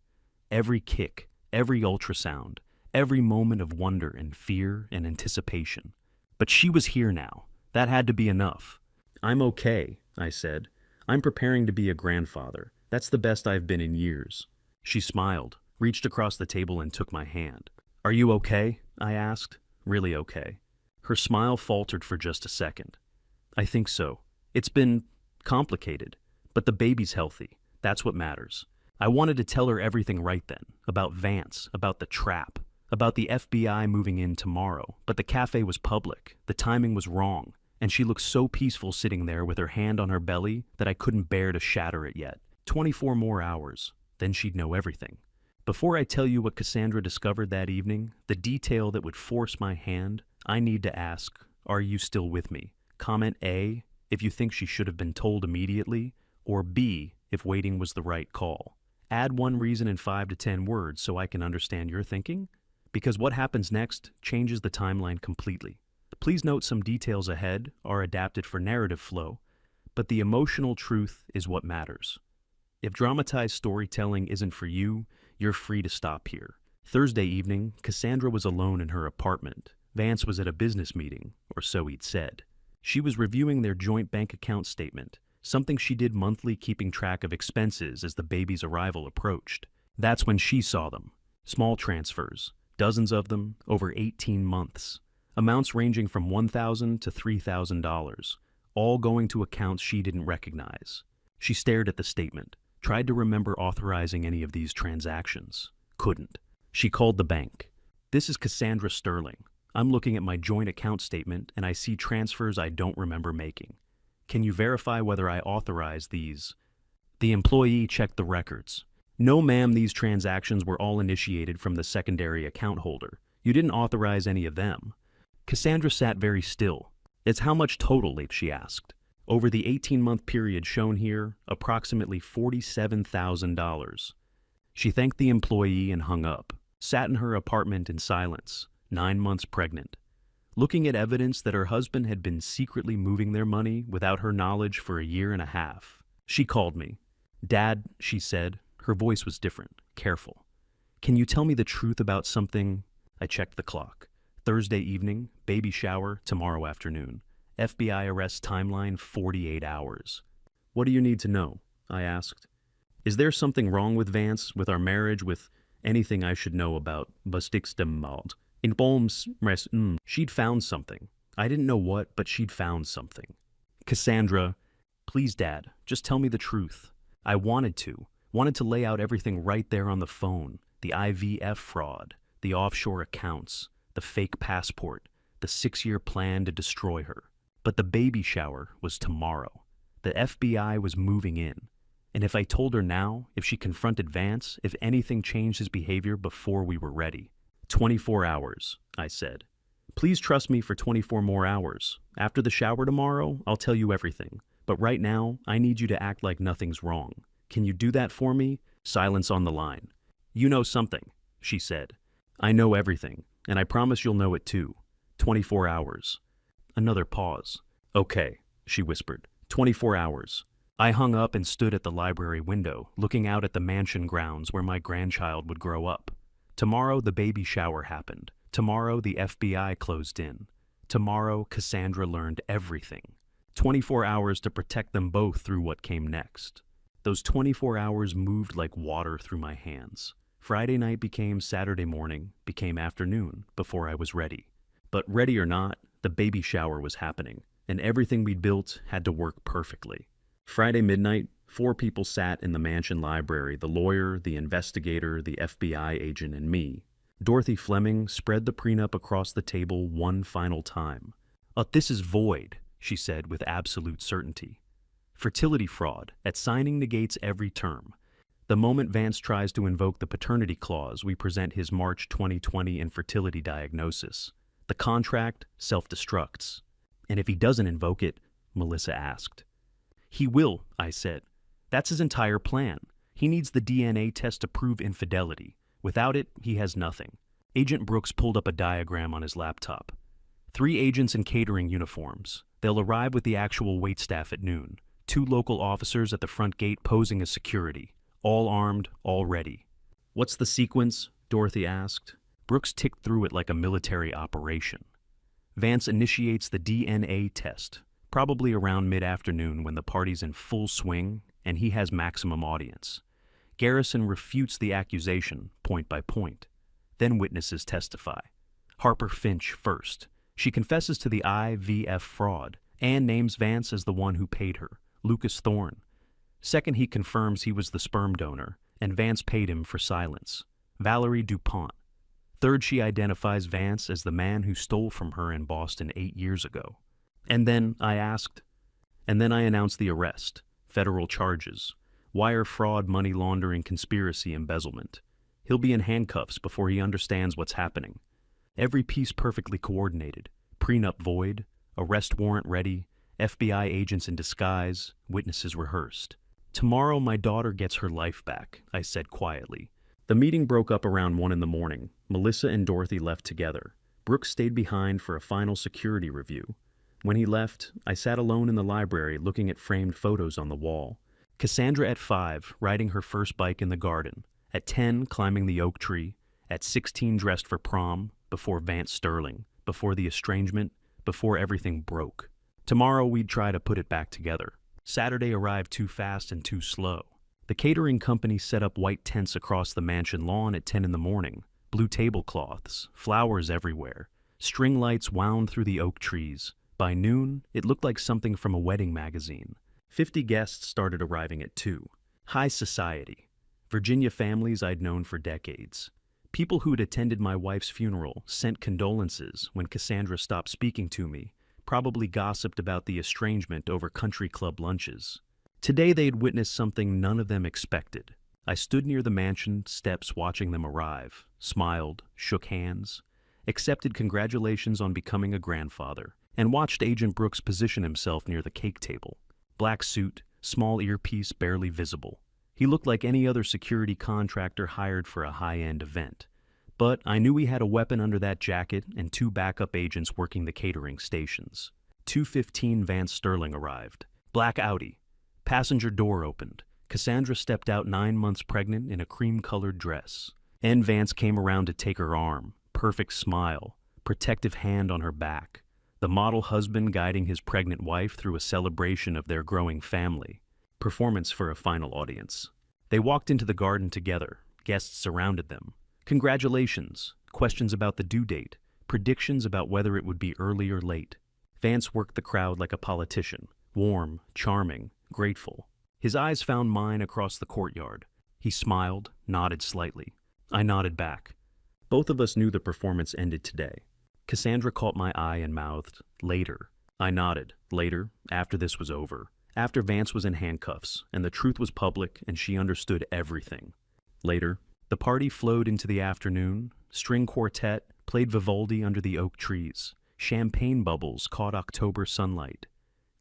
Speaker 1: Every kick, every ultrasound, every moment of wonder and fear and anticipation. But she was here now. That had to be enough. "I'm okay," I said. "I'm preparing to be a grandfather. That's the best I've been in years." She smiled, reached across the table and took my hand. "Are you okay?" I asked. "Really okay?" Her smile faltered for just a second. "I think so. It's been complicated, but the baby's healthy. That's what matters." I wanted to tell her everything right then, about Vance, about the trap, about the FBI moving in tomorrow, but the cafe was public, the timing was wrong, and she looked so peaceful sitting there with her hand on her belly that I couldn't bear to shatter it yet. 24 more hours, then she'd know everything. Before I tell you what Cassandra discovered that evening, the detail that would force my hand, I need to ask, are you still with me? Comment A, if you think she should have been told immediately, or B, if waiting was the right call. Add one reason in 5 to 10 words so I can understand your thinking, because what happens next changes the timeline completely. Please note some details ahead are adapted for narrative flow, but the emotional truth is what matters. If dramatized storytelling isn't for you, you're free to stop here. Thursday evening, Cassandra was alone in her apartment. Vance was at a business meeting, or so he'd said. She was reviewing their joint bank account statement, something she did monthly, keeping track of expenses as the baby's arrival approached. That's when she saw them. Small transfers, dozens of them, over 18 months. Amounts ranging from $1,000 to $3,000, all going to accounts she didn't recognize. She stared at the statement, tried to remember authorizing any of these transactions. Couldn't. She called the bank. "This is Cassandra Sterling. I'm looking at my joint account statement and I see transfers I don't remember making. Can you verify whether I authorized these?" The employee checked the records. "No, ma'am, these transactions were all initiated from the secondary account holder. You didn't authorize any of them." Cassandra sat very still. "It's how much total?" she asked. "Over the 18-month period shown here, approximately $47,000. She thanked the employee and hung up, sat in her apartment in silence, 9 months pregnant, looking at evidence that her husband had been secretly moving their money without her knowledge for a year and a half. She called me. "Dad," she said. Her voice was different, careful. "Can you tell me the truth about something?" I checked the clock. Thursday evening, baby shower, tomorrow afternoon. FBI arrest timeline, 48 hours. "What do you need to know?" I asked. "Is there something wrong with Vance, with our marriage, with anything I should know about Bustikstemald? In Bolms, she'd found something. I didn't know what, but she'd found something." "Cassandra, please, Dad, just tell me the truth." I wanted to lay out everything right there on the phone. The IVF fraud, the offshore accounts, the fake passport, the 6-year plan to destroy her. But the baby shower was tomorrow. The FBI was moving in. And if I told her now, if she confronted Vance, if anything changed his behavior before we were ready. 24 hours, I said. "Please trust me for 24 more hours. After the shower tomorrow, I'll tell you everything. But right now, I need you to act like nothing's wrong. Can you do that for me?" Silence on the line. "You know something," she said. "I know everything, and I promise you'll know it too. 24 hours. Another pause. "Okay," she whispered. 24 hours. I hung up and stood at the library window, looking out at the mansion grounds where my grandchild would grow up. Tomorrow the baby shower happened. Tomorrow the FBI closed in. Tomorrow Cassandra learned everything. 24 hours to protect them both through what came next. Those 24 hours moved like water through my hands. Friday night became Saturday morning, became afternoon, before I was ready. But ready or not, the baby shower was happening, and everything we'd built had to work perfectly. Friday midnight, 4 people sat in the mansion library: the lawyer, the investigator, the FBI agent, and me. Dorothy Fleming spread the prenup across the table one final time. This is void, she said with absolute certainty. Fertility fraud. At signing negates every term. The moment Vance tries to invoke the paternity clause, we present his March 2020 infertility diagnosis. The contract self-destructs. And if he doesn't invoke it, Melissa asked. He will, I said. That's his entire plan. He needs the DNA test to prove infidelity. Without it, he has nothing. Agent Brooks pulled up a diagram on his laptop. 3 agents in catering uniforms. They'll arrive with the actual waitstaff at noon. 2 local officers at the front gate posing as security. All armed, all ready. What's the sequence? Dorothy asked. Brooks ticked through it like a military operation. Vance initiates the DNA test, probably around mid-afternoon when the party's in full swing and he has maximum audience. Garrison refutes the accusation, point by point. Then witnesses testify. Harper Finch first. She confesses to the IVF fraud and names Vance as the one who paid her, Lucas Thorne. Second, he confirms he was the sperm donor, and Vance paid him for silence. Valerie DuPont. Third, she identifies Vance as the man who stole from her in Boston 8 years ago. And then, I announced the arrest, federal charges, wire fraud, money laundering, conspiracy, embezzlement. He'll be in handcuffs before he understands what's happening. Every piece perfectly coordinated. Prenup void, arrest warrant ready, FBI agents in disguise, witnesses rehearsed. Tomorrow my daughter gets her life back, I said quietly. The meeting broke up around 1 in the morning. Melissa and Dorothy left together. Brooks stayed behind for a final security review. When he left, I sat alone in the library looking at framed photos on the wall. Cassandra at 5, riding her first bike in the garden. At 10, climbing the oak tree. At 16, dressed for prom, before Vance Sterling, before the estrangement, before everything broke. Tomorrow we'd try to put it back together. Saturday arrived too fast and too slow. The catering company set up white tents across the mansion lawn at 10 in the morning, blue tablecloths, flowers everywhere. String lights wound through the oak trees. By noon, it looked like something from a wedding magazine. 50 guests started arriving at 2. High society. Virginia families I'd known for decades. People who'd attended my wife's funeral sent condolences when Cassandra stopped speaking to me, probably gossiped about the estrangement over country club lunches. Today they'd witnessed something none of them expected. I stood near the mansion steps watching them arrive, smiled, shook hands, accepted congratulations on becoming a grandfather, and watched Agent Brooks position himself near the cake table. Black suit, small earpiece barely visible. He looked like any other security contractor hired for a high-end event. But I knew he had a weapon under that jacket and 2 backup agents working the catering stations. 2:15 Vance Sterling arrived. Black Audi. Passenger door opened. Cassandra stepped out 9 months pregnant in a cream-colored dress. And Vance came around to take her arm. Perfect smile. Protective hand on her back. The model husband guiding his pregnant wife through a celebration of their growing family. Performance for a final audience. They walked into the garden together. Guests surrounded them. Congratulations, questions about the due date, predictions about whether it would be early or late. Vance worked the crowd like a politician, warm, charming, grateful. His eyes found mine across the courtyard. He smiled, nodded slightly. I nodded back. Both of us knew the performance ended today. Cassandra caught my eye and mouthed, "Later." I nodded. Later, after this was over. After Vance was in handcuffs, and the truth was public, and she understood everything. Later. The party flowed into the afternoon. String quartet played Vivaldi under the oak trees. Champagne bubbles caught October sunlight.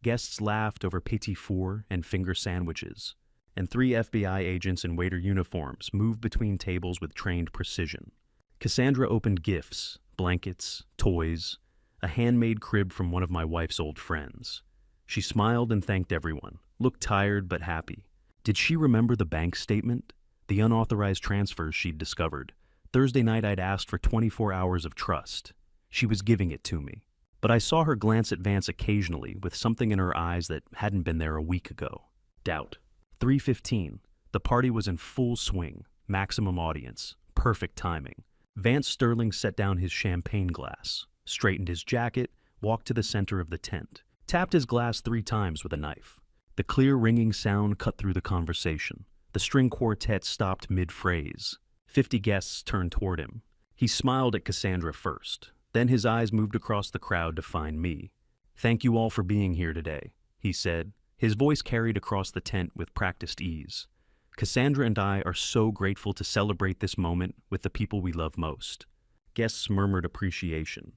Speaker 1: Guests laughed over petit four and finger sandwiches. And 3 FBI agents in waiter uniforms moved between tables with trained precision. Cassandra opened gifts, blankets, toys, a handmade crib from one of my wife's old friends. She smiled and thanked everyone, looked tired but happy. Did she remember the bank statement? The unauthorized transfers she'd discovered. Thursday night I'd asked for 24 hours of trust. She was giving it to me. But I saw her glance at Vance occasionally with something in her eyes that hadn't been there a week ago. Doubt. 3:15. The party was in full swing. Maximum audience. Perfect timing. Vance Sterling set down his champagne glass, straightened his jacket, walked to the center of the tent, tapped his glass 3 times with a knife. The clear ringing sound cut through the conversation. The string quartet stopped mid-phrase. 50 guests turned toward him. He smiled at Cassandra first. Then his eyes moved across the crowd to find me. Thank you all for being here today, he said, his voice carried across the tent with practiced ease. Cassandra and I are so grateful to celebrate this moment with the people we love most. Guests murmured appreciation.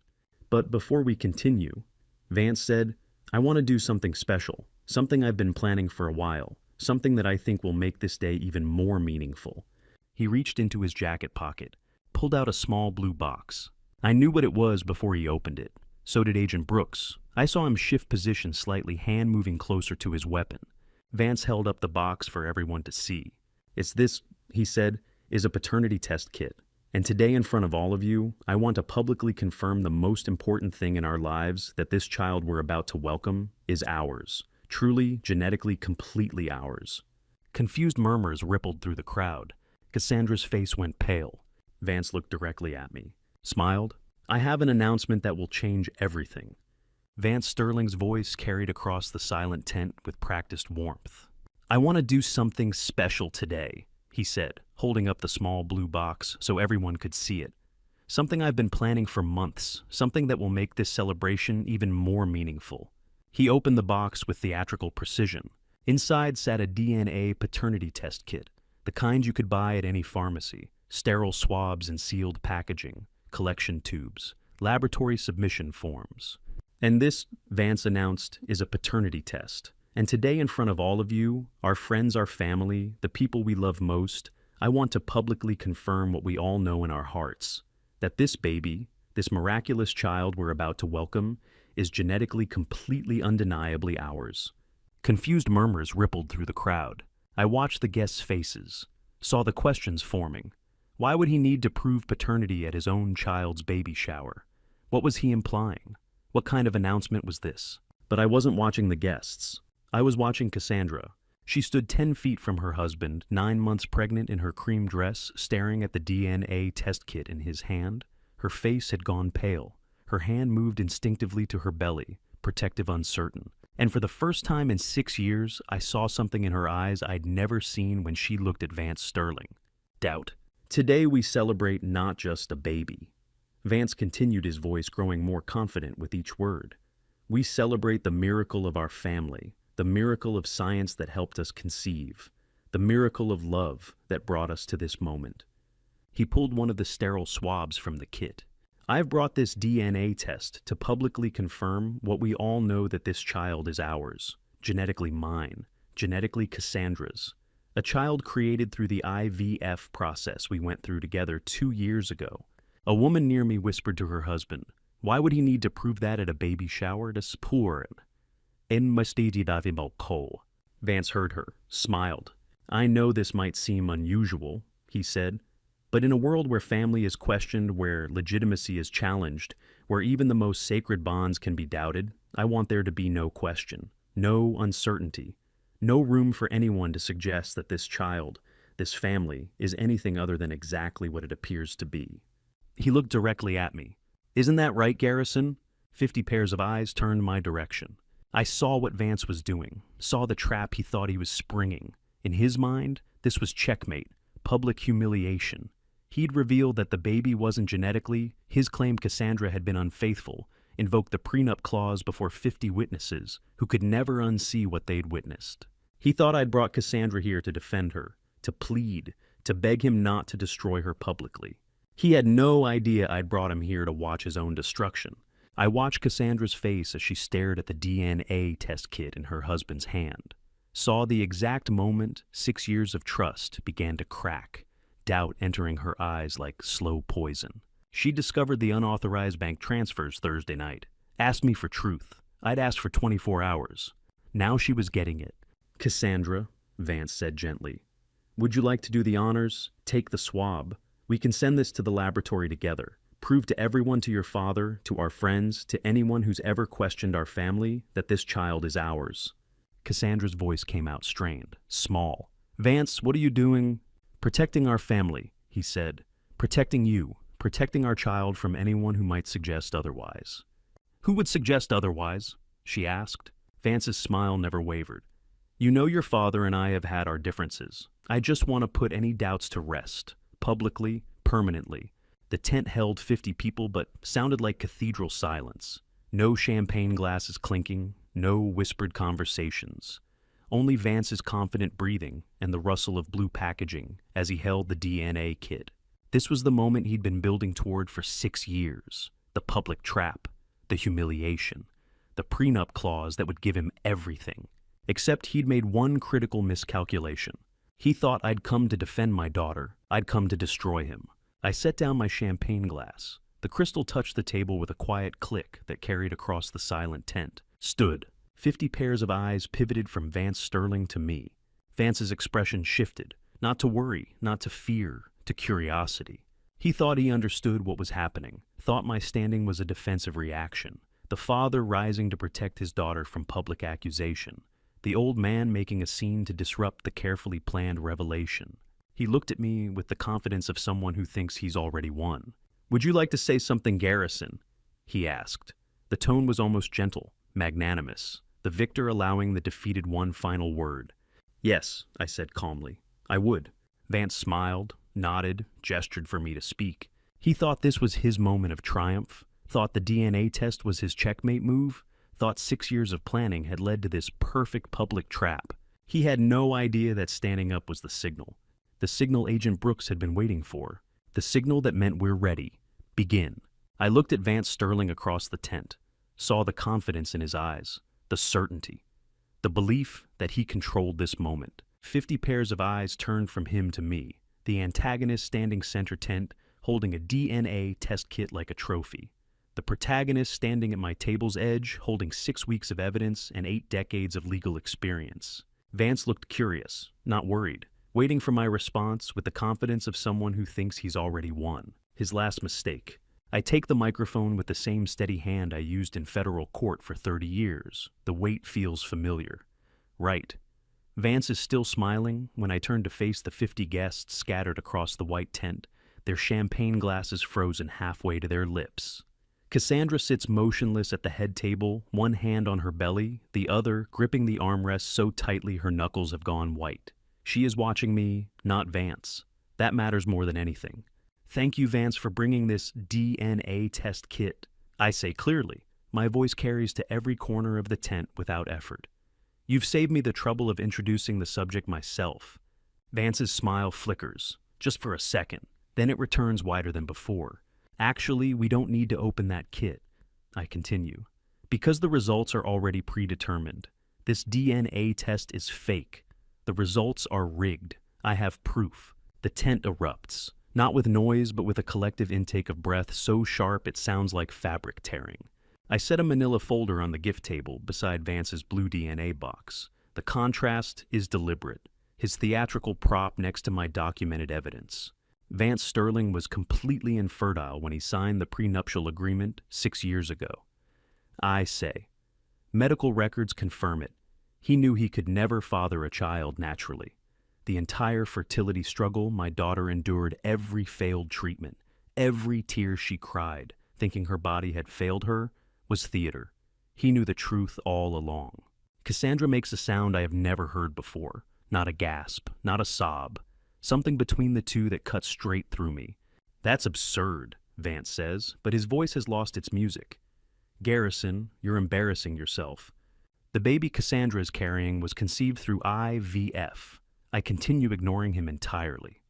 Speaker 1: But before we continue, Vance said, I want to do something special, something I've been planning for a while, something that I think will make this day even more meaningful. He reached into his jacket pocket, pulled out a small blue box. I knew what it was before he opened it. So did Agent Brooks. I saw him shift position slightly, hand moving closer to his weapon. Vance held up the box for everyone to see. This, he said, is a paternity test kit. And today in front of all of you, I want to publicly confirm the most important thing in our lives, that this child we're about to welcome is ours. Truly, genetically, completely ours. Confused murmurs rippled through the crowd. Cassandra's face went pale. Vance looked directly at me, smiled. I have an announcement that will change everything. Vance Sterling's voice carried across the silent tent with practiced warmth. I want to do something special today, he said, holding up the small blue box so everyone could see it. Something I've been planning for months, something that will make this celebration even more meaningful. He opened the box with theatrical precision. Inside sat a DNA paternity test kit, the kind you could buy at any pharmacy, sterile swabs in sealed packaging, collection tubes, laboratory submission forms. And this, Vance announced, is a paternity test. And today in front of all of you, our friends, our family, the people we love most, I want to publicly confirm what we all know in our hearts, that this baby, this miraculous child we're about to welcome, is genetically completely undeniably ours. Confused murmurs rippled through the crowd. I watched the guests' faces, saw the questions forming. Why would he need to prove paternity at his own child's baby shower? What was he implying? What kind of announcement was this? But I wasn't watching the guests. I was watching Cassandra. She stood 10 feet from her husband, 9 months pregnant in her cream dress, staring at the DNA test kit in his hand. Her face had gone pale. Her hand moved instinctively to her belly, protective, uncertain. And for the first time in 6 years, I saw something in her eyes I'd never seen when she looked at Vance Sterling. Doubt. Today we celebrate not just a baby. Vance continued, his voice growing more confident with each word. We celebrate the miracle of our family, the miracle of science that helped us conceive, the miracle of love that brought us to this moment. He pulled one of the sterile swabs from the kit. I've brought this DNA test to publicly confirm what we all know, that this child is ours, genetically mine, genetically Cassandra's. A child created through the IVF process we went through together 2 years ago. A woman near me whispered to her husband, why would he need to prove that at a baby shower? Das puren. En mastidi davimol ko. Vance heard her, smiled. I know this might seem unusual, he said, but in a world where family is questioned, where legitimacy is challenged, where even the most sacred bonds can be doubted, I want there to be no question, no uncertainty. No room for anyone to suggest that this child, this family, is anything other than exactly what it appears to be. He looked directly at me. Isn't that right, Garrison? 50 pairs of eyes turned my direction. I saw what Vance was doing, saw the trap he thought he was springing. In his mind, this was checkmate, public humiliation. He'd revealed that the baby wasn't genetically, his claim Cassandra had been unfaithful, invoked the prenup clause before 50 witnesses who could never unsee what they'd witnessed. He thought I'd brought Cassandra here to defend her, to plead, to beg him not to destroy her publicly. He had no idea I'd brought him here to watch his own destruction. I watched Cassandra's face as she stared at the DNA test kit in her husband's hand. Saw the exact moment 6 years of trust began to crack, doubt entering her eyes like slow poison. She discovered the unauthorized bank transfers Thursday night, asked me for truth. I'd asked for 24 hours. Now she was getting it. Cassandra, Vance said gently, would you like to do the honors? Take the swab. We can send this to the laboratory together. Prove to everyone, to your father, to our friends, to anyone who's ever questioned our family, that this child is ours. Cassandra's voice came out strained, small. Vance, what are you doing? Protecting our family, he said. Protecting you, protecting our child from anyone who might suggest otherwise. Who would suggest otherwise? She asked. Vance's smile never wavered. You know your father and I have had our differences. I just want to put any doubts to rest, publicly, permanently. The tent held 50 people, but sounded like cathedral silence. No champagne glasses clinking, no whispered conversations. Only Vance's confident breathing and the rustle of blue packaging as he held the DNA kit. This was the moment he'd been building toward for 6 years. The public trap, the humiliation, the prenup clause that would give him everything. Except he'd made one critical miscalculation. He thought I'd come to defend my daughter. I'd come to destroy him. I set down my champagne glass. The crystal touched the table with a quiet click that carried across the silent tent. Stood. 50 pairs of eyes pivoted from Vance Sterling to me. Vance's expression shifted, not to worry, not to fear, to curiosity. He thought he understood what was happening, thought my standing was a defensive reaction, the father rising to protect his daughter from public accusation, the old man making a scene to disrupt the carefully planned revelation. He looked at me with the confidence of someone who thinks he's already won. "Would you like to say something, Garrison?" he asked. The tone was almost gentle, magnanimous, the victor allowing the defeated one final word. "Yes," I said calmly, "I would." Vance smiled, nodded, gestured for me to speak. He thought this was his moment of triumph, thought the DNA test was his checkmate move, thought 6 years of planning had led to this perfect public trap. He had no idea that standing up was the signal Agent Brooks had been waiting for, the signal that meant we're ready. Begin. I looked at Vance Sterling across the tent, saw the confidence in his eyes, the certainty, the belief that he controlled this moment. 50 pairs of eyes turned from him to me, the antagonist standing center tent, holding a DNA test kit like a trophy. The protagonist standing at my table's edge, holding 6 weeks of evidence and 8 decades of legal experience. Vance looked curious, not worried, waiting for my response with the confidence of someone who thinks he's already won. His last mistake. I take the microphone with the same steady hand I used in federal court for 30 years. The weight feels familiar. Right. Vance is still smiling when I turn to face the 50 guests scattered across the white tent, their champagne glasses frozen halfway to their lips. Cassandra sits motionless at the head table, one hand on her belly, the other gripping the armrest so tightly her knuckles have gone white. She is watching me, not Vance. That matters more than anything. "Thank you, Vance, for bringing this DNA test kit," I say clearly. My voice carries to every corner of the tent without effort. "You've saved me the trouble of introducing the subject myself." Vance's smile flickers, just for a second. Then it returns wider than before. "Actually, we don't need to open that kit," I continue, "because the results are already predetermined. This DNA test is fake. The results are rigged. I have proof." The tent erupts, not with noise but with a collective intake of breath so sharp it sounds like fabric tearing. I set a manila folder on the gift table beside Vance's blue DNA box. The contrast is deliberate, his theatrical prop next to my documented evidence. Vance Sterling was completely infertile when he signed the prenuptial agreement 6 years ago. I say, medical records confirm it. He knew he could never father a child naturally. The entire fertility struggle my daughter endured, every failed treatment, every tear she cried, thinking her body had failed her, was theater. He knew the truth all along. Cassandra makes a sound I have never heard before. Not a gasp, not a sob. Something between the two that cuts straight through me. "That's absurd," Vance says, but his voice has lost its music. "Garrison, you're embarrassing yourself. The baby Cassandra is carrying was conceived through IVF. I continue ignoring him entirely.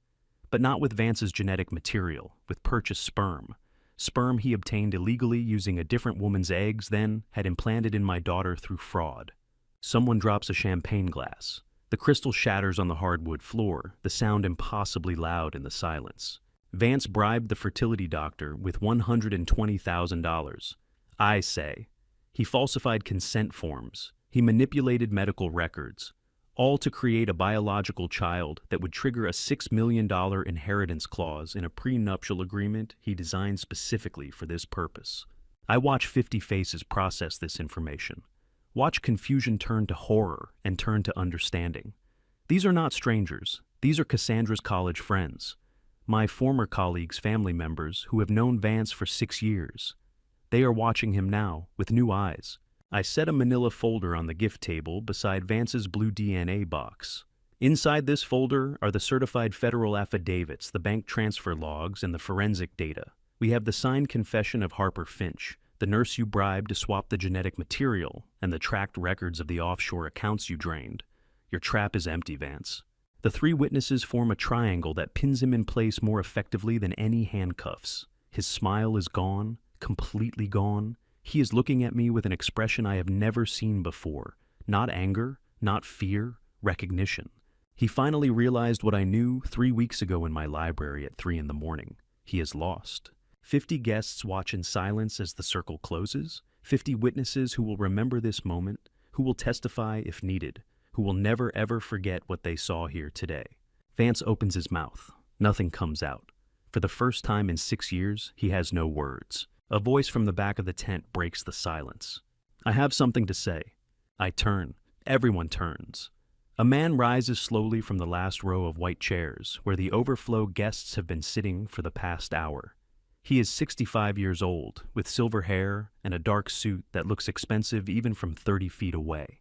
Speaker 1: But not with Vance's genetic material, with purchased sperm. Sperm he obtained illegally using a different woman's eggs, then had implanted in my daughter through fraud." Someone drops a champagne glass. The crystal shatters on the hardwood floor, the sound impossibly loud in the silence. Vance bribed the fertility doctor with $120,000. I say, he falsified consent forms. He manipulated medical records, all to create a biological child that would trigger a $6 million inheritance clause in a prenuptial agreement he designed specifically for this purpose. I watch 50 faces process this information. Watch confusion turn to horror and turn to understanding. These are not strangers. These are Cassandra's college friends. My former colleagues' family members who have known Vance for 6 years. They are watching him now with new eyes. I set a manila folder on the gift table beside Vance's blue DNA box. Inside this folder are the certified federal affidavits, the bank transfer logs, and the forensic data. We have the signed confession of Harper Finch, the nurse you bribed to swap the genetic material, and the tracked records of the offshore accounts you drained. Your trap is empty, Vance. The three witnesses form a triangle that pins him in place more effectively than any handcuffs. His smile is gone, completely gone. He is looking at me with an expression I have never seen before. Not anger, not fear, recognition. He finally realized what I knew 3 weeks ago in my library at 3 a.m. He is lost. 50 guests watch in silence as the circle closes. 50 witnesses who will remember this moment, who will testify if needed, who will never ever forget what they saw here today. Vance opens his mouth. Nothing comes out. For the first time in 6 years, he has no words. A voice from the back of the tent breaks the silence. I have something to say. I turn. Everyone turns. A man rises slowly from the last row of white chairs, where the overflow guests have been sitting for the past hour. He is 65 years old, with silver hair and a dark suit that looks expensive even from 30 feet away.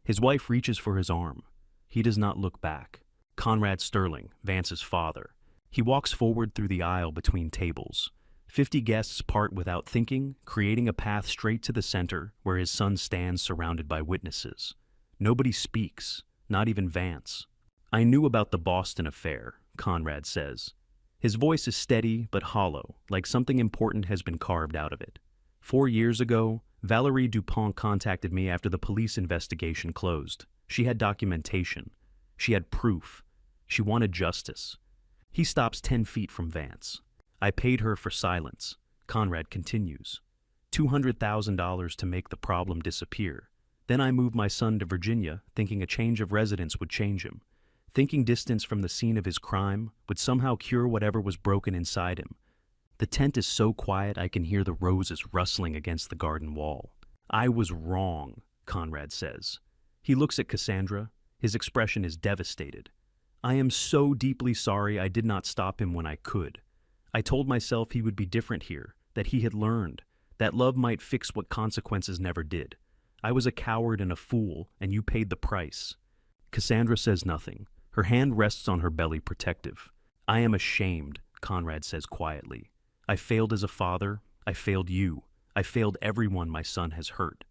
Speaker 1: His wife reaches for his arm. He does not look back. Conrad Sterling, Vance's father. He walks forward through the aisle between tables. 50 guests part without thinking, creating a path straight to the center where his son stands surrounded by witnesses. Nobody speaks, not even Vance. I knew about the Boston affair, Conrad says. His voice is steady but hollow, like something important has been carved out of it. 4 years ago, Valerie Dupont contacted me after the police investigation closed. She had documentation. She had proof. She wanted justice. He stops 10 feet from Vance. I paid her for silence. Conrad continues. $200,000 to make the problem disappear. Then I moved my son to Virginia, thinking a change of residence would change him. Thinking distance from the scene of his crime would somehow cure whatever was broken inside him. The tent is so quiet I can hear the roses rustling against the garden wall. I was wrong, Conrad says. He looks at Cassandra. His expression is devastated. I am so deeply sorry I did not stop him when I could. I told myself he would be different here, that he had learned, that love might fix what consequences never did. I was a coward and a fool, and you paid the price. Cassandra says nothing. Her hand rests on her belly, protective. I am ashamed, Conrad says quietly. I failed as a father. I failed you. I failed everyone my son has hurt.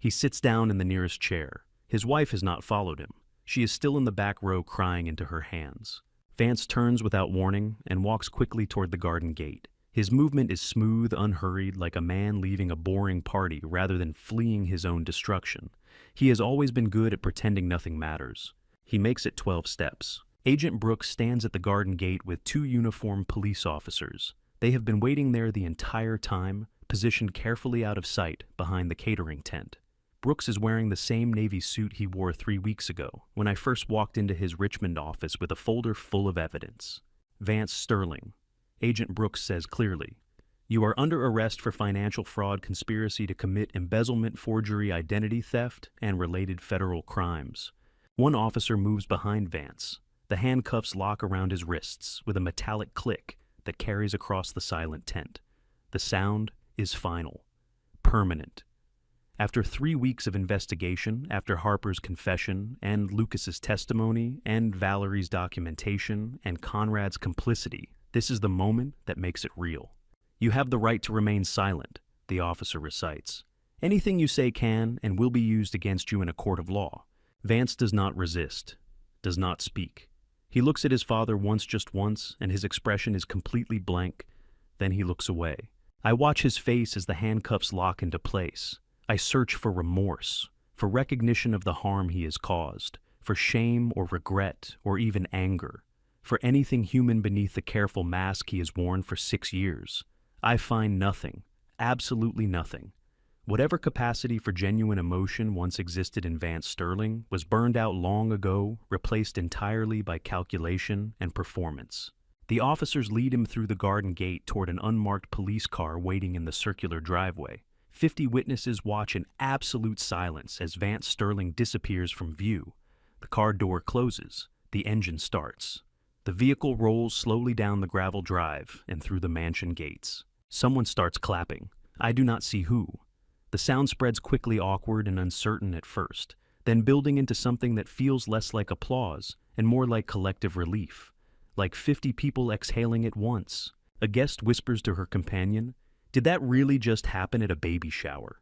Speaker 1: He sits down in the nearest chair. His wife has not followed him. She is still in the back row crying into her hands. Vance turns without warning and walks quickly toward the garden gate. His movement is smooth, unhurried, like a man leaving a boring party rather than fleeing his own destruction. He has always been good at pretending nothing matters. He makes it 12 steps. Agent Brooks stands at the garden gate with 2 uniformed police officers. They have been waiting there the entire time, positioned carefully out of sight behind the catering tent. Brooks is wearing the same navy suit he wore 3 weeks ago when I first walked into his Richmond office with a folder full of evidence. Vance Sterling. Agent Brooks says clearly, "You are under arrest for financial fraud, conspiracy to commit embezzlement, forgery, identity theft, and related federal crimes." One officer moves behind Vance. The handcuffs lock around his wrists with a metallic click that carries across the silent tent. The sound is final, permanent. After 3 weeks of investigation, after Harper's confession and Lucas's testimony and Valerie's documentation and Conrad's complicity, this is the moment that makes it real. "You have the right to remain silent," the officer recites. "Anything you say can and will be used against you in a court of law." Vance does not resist, does not speak. He looks at his father just once, and his expression is completely blank. Then he looks away. I watch his face as the handcuffs lock into place. I search for remorse, for recognition of the harm he has caused, for shame or regret or even anger, for anything human beneath the careful mask he has worn for 6 years. I find nothing, absolutely nothing. Whatever capacity for genuine emotion once existed in Vance Sterling was burned out long ago, replaced entirely by calculation and performance. The officers lead him through the garden gate toward an unmarked police car waiting in the circular driveway. 50 witnesses watch in absolute silence as Vance Sterling disappears from view. The car door closes. The engine starts. The vehicle rolls slowly down the gravel drive and through the mansion gates. Someone starts clapping. I do not see who. The sound spreads quickly, awkward and uncertain at first, then building into something that feels less like applause and more like collective relief, like 50 people exhaling at once. A guest whispers to her companion, Did that really just happen at a baby shower?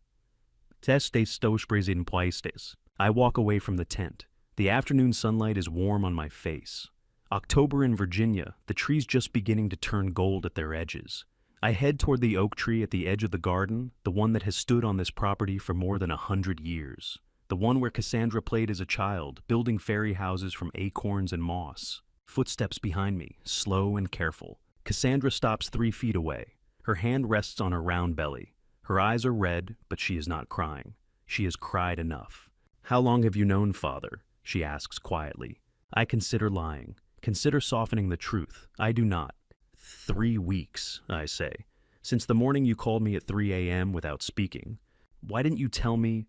Speaker 1: Testes stos presentaistes. I walk away from the tent. The afternoon sunlight is warm on my face. October in Virginia, the trees just beginning to turn gold at their edges. I head toward the oak tree at the edge of the garden, the one that has stood on this property for more than 100 years. The one where Cassandra played as a child, building fairy houses from acorns and moss. Footsteps behind me, slow and careful. Cassandra stops 3 feet away. Her hand rests on her round belly. Her eyes are red, but she is not crying. She has cried enough. "How long have you known Father?" she asks quietly. I consider lying. Consider softening the truth. I do not. 3 weeks, I say. Since the morning you called me at 3 a.m. without speaking. Why didn't you tell me?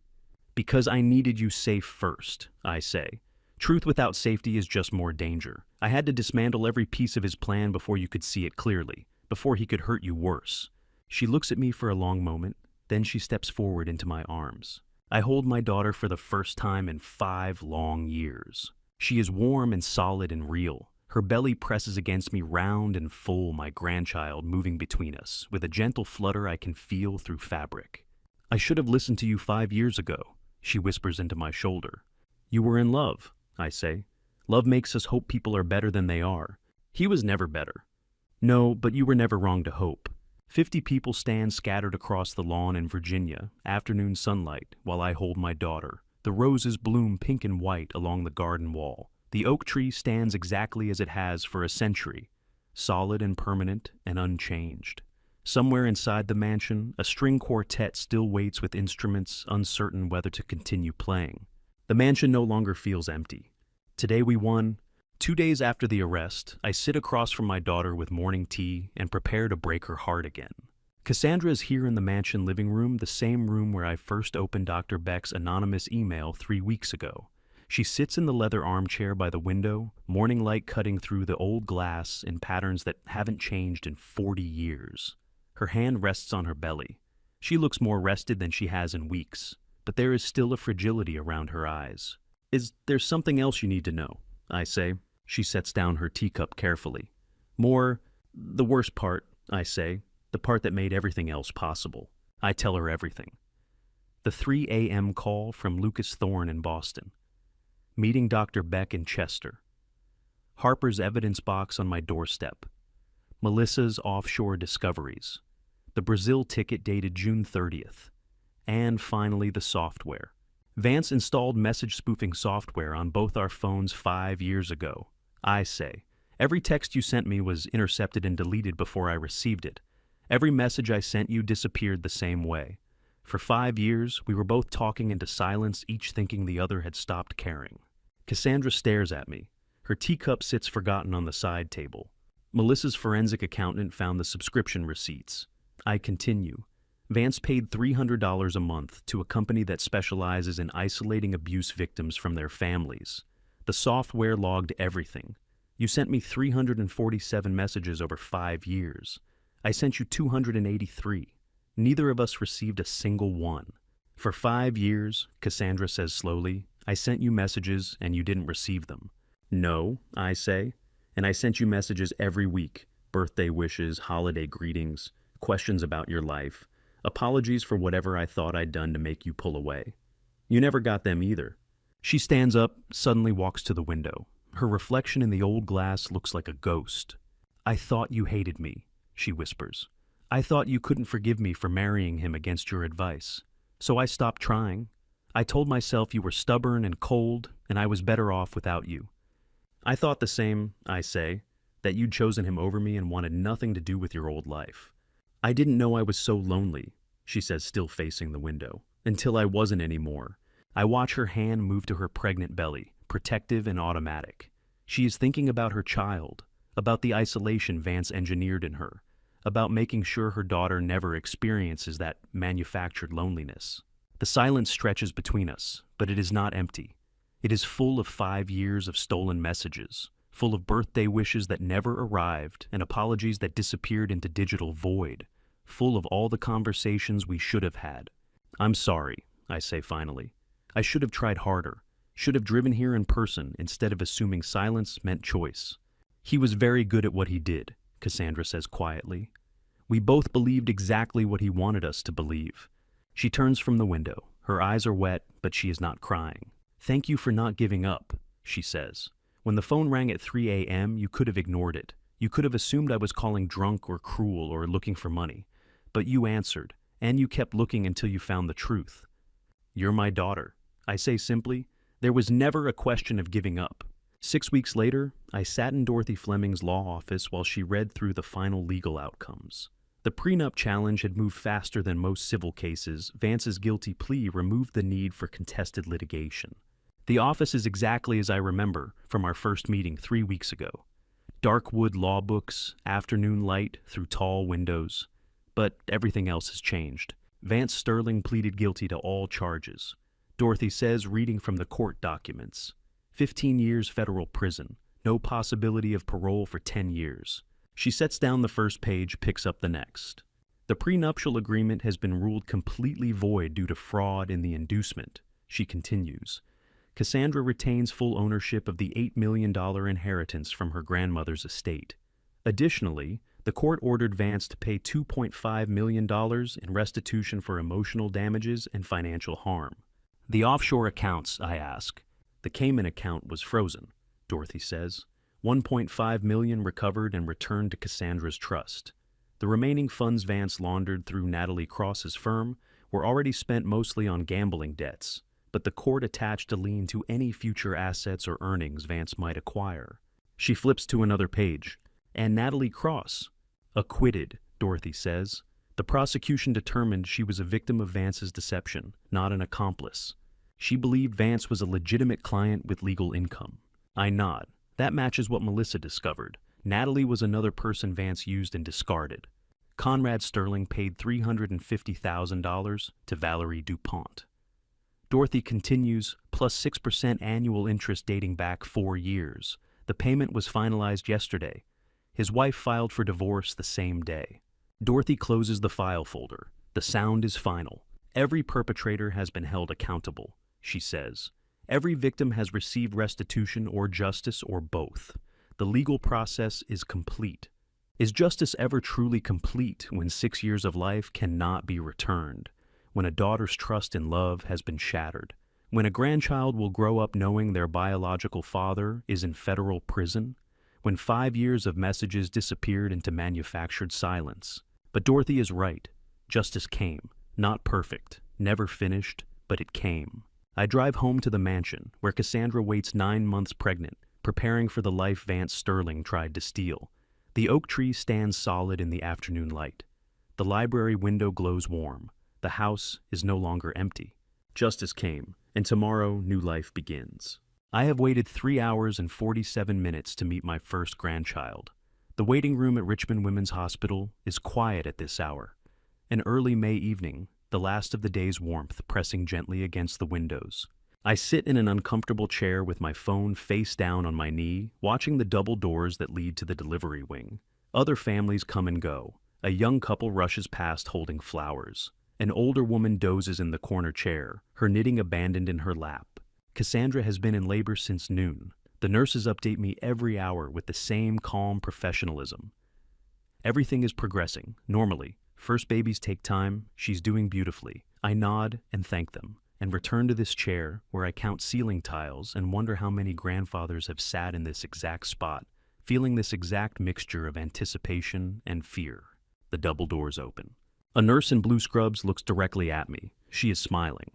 Speaker 1: Because I needed you safe first, I say. Truth without safety is just more danger. I had to dismantle every piece of his plan before you could see it clearly, before he could hurt you worse. She looks at me for a long moment, then she steps forward into my arms. I hold my daughter for the first time in 5 long years. She is warm and solid and real. Her belly presses against me round and full, my grandchild moving between us, with a gentle flutter I can feel through fabric. "I should have listened to you 5 years ago," she whispers into my shoulder. "You were in love," I say. "Love makes us hope people are better than they are. He was never better." "No, but you were never wrong to hope." 50 people stand scattered across the lawn in Virginia, afternoon sunlight, while I hold my daughter. The roses bloom pink and white along the garden wall. The oak tree stands exactly as it has for a century, solid and permanent and unchanged. Somewhere inside the mansion, a string quartet still waits with instruments, uncertain whether to continue playing. The mansion no longer feels empty. Today we won. 2 days after the arrest, I sit across from my daughter with morning tea and prepare to break her heart again. Cassandra is here in the mansion living room, the same room where I first opened Dr. Beck's anonymous email 3 weeks ago. She sits in the leather armchair by the window, morning light cutting through the old glass in patterns that haven't changed in 40 years. Her hand rests on her belly. She looks more rested than she has in weeks, but there is still a fragility around her eyes. "Is there something else you need to know?" I say. She sets down her teacup carefully. "More, the worst part," I say, "the part that made everything else possible." I tell her everything. The 3 a.m. call from Lucas Thorne in Boston. Meeting Dr. Beck in Chester. Harper's evidence box on my doorstep. Melissa's offshore discoveries. The Brazil ticket dated June 30th. And finally, the software. Vance installed message spoofing software on both our phones 5 years ago. I say, every text you sent me was intercepted and deleted before I received it. Every message I sent you disappeared the same way. For 5 years, we were both talking into silence, each thinking the other had stopped caring. Cassandra stares at me. Her teacup sits forgotten on the side table. Melissa's forensic accountant found the subscription receipts. I continue. Vance paid $300 a month to a company that specializes in isolating abuse victims from their families. The software logged everything. You sent me 347 messages over 5 years. I sent you 283. Neither of us received a single one. For 5 years, Cassandra says slowly, I sent you messages and you didn't receive them. No, I say, and I sent you messages every week. Birthday wishes, holiday greetings, questions about your life, apologies for whatever I thought I'd done to make you pull away. You never got them either. She stands up, suddenly walks to the window. Her reflection in the old glass looks like a ghost. I thought you hated me, she whispers. I thought you couldn't forgive me for marrying him against your advice. So I stopped trying. I told myself you were stubborn and cold, and I was better off without you. I thought the same, I say, that you'd chosen him over me and wanted nothing to do with your old life. I didn't know I was so lonely, she says, still facing the window, until I wasn't anymore. I watch her hand move to her pregnant belly, protective and automatic. She is thinking about her child, about the isolation Vance engineered in her, about making sure her daughter never experiences that manufactured loneliness. The silence stretches between us, but it is not empty. It is full of 5 years of stolen messages, full of birthday wishes that never arrived and apologies that disappeared into digital void, full of all the conversations we should have had. I'm sorry, I say finally. I should have tried harder, should have driven here in person instead of assuming silence meant choice. He was very good at what he did, Cassandra says quietly. We both believed exactly what he wanted us to believe. She turns from the window. Her eyes are wet, but she is not crying. "Thank you for not giving up," she says. "When the phone rang at 3 a.m., you could have ignored it. You could have assumed I was calling drunk or cruel or looking for money. But you answered, and you kept looking until you found the truth. You're my daughter." I say simply, there was never a question of giving up. 6 weeks later, I sat in Dorothy Fleming's law office while she read through the final legal outcomes. The prenup challenge had moved faster than most civil cases. Vance's guilty plea removed the need for contested litigation. The office is exactly as I remember from our first meeting 3 weeks ago. Dark wood law books, afternoon light through tall windows. But everything else has changed. Vance Sterling pleaded guilty to all charges. Dorothy says, reading from the court documents, 15 years federal prison, no possibility of parole for 10 years. She sets down the first page, picks up the next. The prenuptial agreement has been ruled completely void due to fraud in the inducement, she continues. Cassandra retains full ownership of the $8 million inheritance from her grandmother's estate. Additionally, the court ordered Vance to pay $2.5 million in restitution for emotional damages and financial harm. The offshore accounts, I ask. The Cayman account was frozen, Dorothy says. $1.5 million recovered and returned to Cassandra's trust. The remaining funds Vance laundered through Natalie Cross's firm were already spent mostly on gambling debts, but the court attached a lien to any future assets or earnings Vance might acquire. She flips to another page. And Natalie Cross, acquitted, Dorothy says. The prosecution determined she was a victim of Vance's deception, not an accomplice. She believed Vance was a legitimate client with legal income. I nod. That matches what Melissa discovered. Natalie was another person Vance used and discarded. Conrad Sterling paid $350,000 to Valerie DuPont. Dorothy continues, plus 6% annual interest dating back 4 years. The payment was finalized yesterday. His wife filed for divorce the same day. Dorothy closes the file folder. The sound is final. Every perpetrator has been held accountable, she says. Every victim has received restitution or justice or both. The legal process is complete. Is justice ever truly complete when 6 years of life cannot be returned? When a daughter's trust and love has been shattered? When a grandchild will grow up knowing their biological father is in federal prison? When 5 years of messages disappeared into manufactured silence? But Dorothy is right. Justice came. Not perfect, never finished, but it came. I drive home to the mansion, where Cassandra waits 9 months pregnant, preparing for the life Vance Sterling tried to steal. The oak tree stands solid in the afternoon light. The library window glows warm. The house is no longer empty. Justice came, and tomorrow new life begins. I have waited 3 hours and 47 minutes to meet my first grandchild. The waiting room at Richmond Women's Hospital is quiet at this hour. An early May evening, the last of the day's warmth pressing gently against the windows. I sit in an uncomfortable chair with my phone face down on my knee, watching the double doors that lead to the delivery wing. Other families come and go. A young couple rushes past holding flowers. An older woman dozes in the corner chair, her knitting abandoned in her lap. Cassandra has been in labor since noon. The nurses update me every hour with the same calm professionalism. Everything is progressing, normally. First babies take time, she's doing beautifully. I nod and thank them, and return to this chair where I count ceiling tiles and wonder how many grandfathers have sat in this exact spot, feeling this exact mixture of anticipation and fear. The double doors open. A nurse in blue scrubs looks directly at me. She is smiling.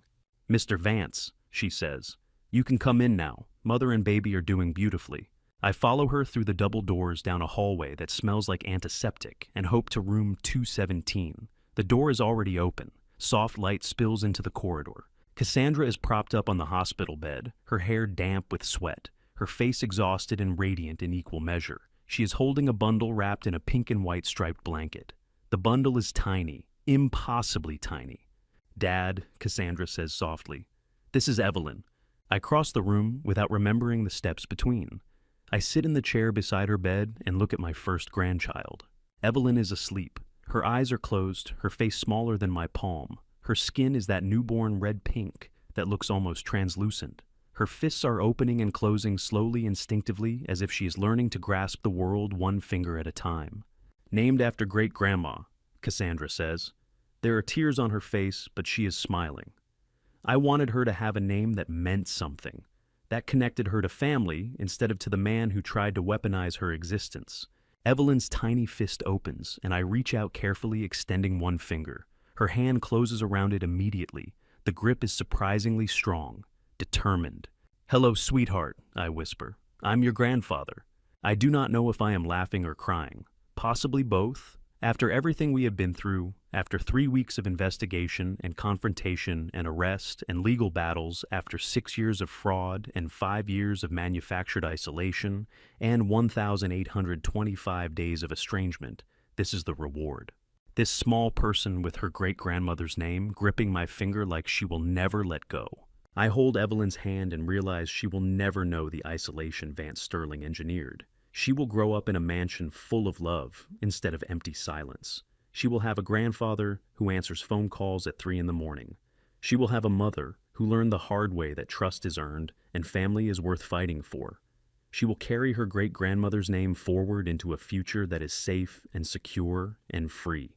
Speaker 1: "Mr. Vance," she says, "you can come in now. Mother and baby are doing beautifully." I follow her through the double doors down a hallway that smells like antiseptic and hope to room 217. The door is already open. Soft light spills into the corridor. Cassandra is propped up on the hospital bed, her hair damp with sweat, her face exhausted and radiant in equal measure. She is holding a bundle wrapped in a pink and white striped blanket. The bundle is tiny, impossibly tiny. "Dad," Cassandra says softly. "This is Evelyn." I cross the room without remembering the steps between. I sit in the chair beside her bed and look at my first grandchild. Evelyn is asleep. Her eyes are closed, her face smaller than my palm. Her skin is that newborn red-pink that looks almost translucent. Her fists are opening and closing slowly, instinctively, as if she is learning to grasp the world one finger at a time. Named after great-grandma, Cassandra says. There are tears on her face, but she is smiling. I wanted her to have a name that meant something, that connected her to family instead of to the man who tried to weaponize her existence. Evelyn's tiny fist opens, and I reach out carefully, extending one finger. Her hand closes around it immediately. The grip is surprisingly strong, determined. "Hello, sweetheart," I whisper. "I'm your grandfather." I do not know if I am laughing or crying. Possibly both. After everything we have been through, after 3 weeks of investigation and confrontation and arrest and legal battles, after 6 years of fraud and 5 years of manufactured isolation and 1,825 days of estrangement, this is the reward. This small person with her great-grandmother's name gripping my finger like she will never let go. I hold Evelyn's hand and realize she will never know the isolation Vance Sterling engineered. She will grow up in a mansion full of love instead of empty silence. She will have a grandfather who answers phone calls at 3 in the morning. She will have a mother who learned the hard way that trust is earned and family is worth fighting for. She will carry her great-grandmother's name forward into a future that is safe and secure and free.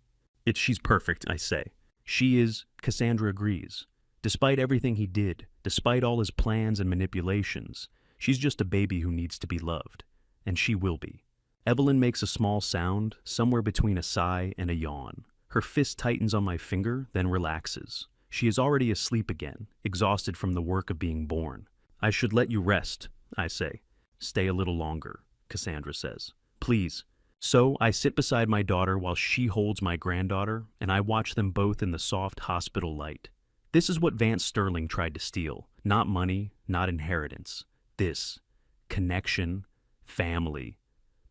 Speaker 1: She's perfect, I say. She is, Cassandra agrees. Despite everything he did, despite all his plans and manipulations, she's just a baby who needs to be loved. And she will be. Evelyn makes a small sound, somewhere between a sigh and a yawn. Her fist tightens on my finger, then relaxes. She is already asleep again, exhausted from the work of being born. "I should let you rest," I say. "Stay a little longer," Cassandra says. "Please." So I sit beside my daughter while she holds my granddaughter, and I watch them both in the soft hospital light. This is what Vance Sterling tried to steal. Not money, not inheritance. This. Connection. Family.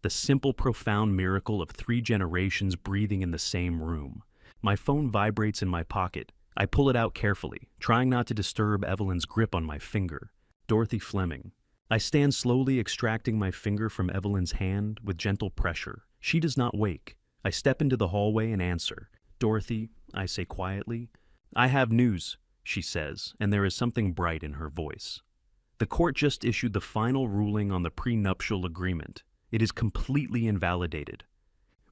Speaker 1: The simple, profound miracle of 3 generations breathing in the same room. My phone vibrates in my pocket. I pull it out carefully, trying not to disturb Evelyn's grip on my finger. Dorothy Fleming. I stand slowly extracting my finger from Evelyn's hand with gentle pressure. She does not wake. I step into the hallway and answer. "Dorothy," I say quietly. "I have news," she says, and there is something bright in her voice. The court just issued the final ruling on the prenuptial agreement. It is completely invalidated.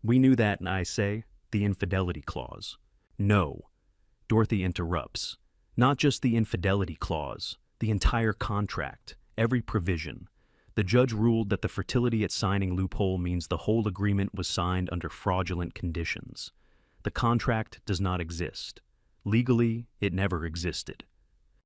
Speaker 1: "We knew that," I say, "the infidelity clause." "No," Dorothy interrupts. "Not just the infidelity clause, the entire contract, every provision. The judge ruled that the fertility at signing loophole means the whole agreement was signed under fraudulent conditions. The contract does not exist. Legally, it never existed."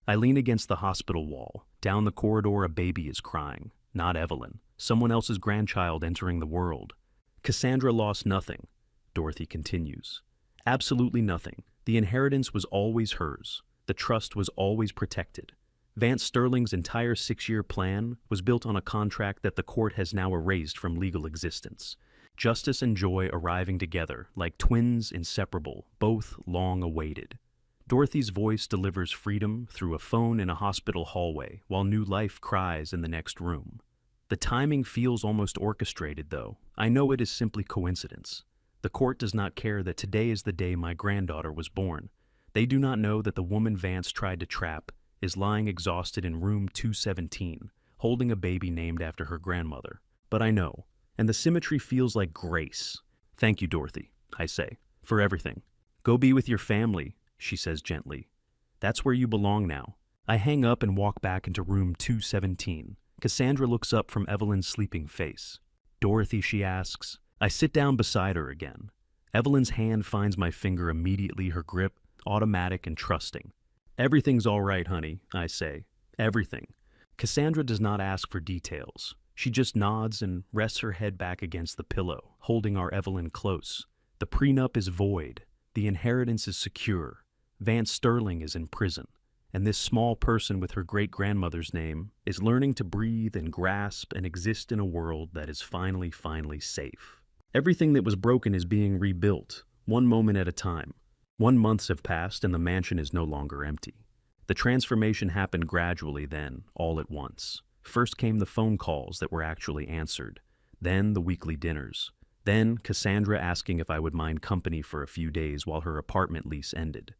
Speaker 1: I lean against the hospital wall. Down the corridor, a baby is crying. Not Evelyn. Someone else's grandchild entering the world. "Cassandra lost nothing," Dorothy continues. "Absolutely nothing. The inheritance was always hers. The trust was always protected. Vance Sterling's entire 6-year plan was built on a contract that the court has now erased from legal existence. Justice and joy arriving together, like twins inseparable, both long awaited. Dorothy's voice delivers freedom through a phone in a hospital hallway, while new life cries in the next room. The timing feels almost orchestrated, though. I know it is simply coincidence. The court does not care that today is the day my granddaughter was born. They do not know that the woman Vance tried to trap is lying exhausted in room 217, holding a baby named after her grandmother. But I know, and the symmetry feels like grace. "Thank you, Dorothy," I say, "for everything. Go be with your family," she says gently. "That's where you belong now." I hang up and walk back into room 217. Cassandra looks up from Evelyn's sleeping face. "Dorothy," she asks. I sit down beside her again. Evelyn's hand finds my finger immediately, her grip automatic and trusting. "Everything's all right, honey," I say. "Everything." Cassandra does not ask for details. She just nods and rests her head back against the pillow, holding our Evelyn close. The prenup is void. The inheritance is secure. Vance Sterling is in prison. And this small person with her great-grandmother's name is learning to breathe and grasp and exist in a world that is finally safe. Everything that was broken is being rebuilt, one moment at a time. 1 months have passed and the mansion is no longer empty. The transformation happened gradually then, all at once. First came the phone calls that were actually answered. Then the weekly dinners. Then Cassandra asking if I would mind company for a few days while her apartment lease ended.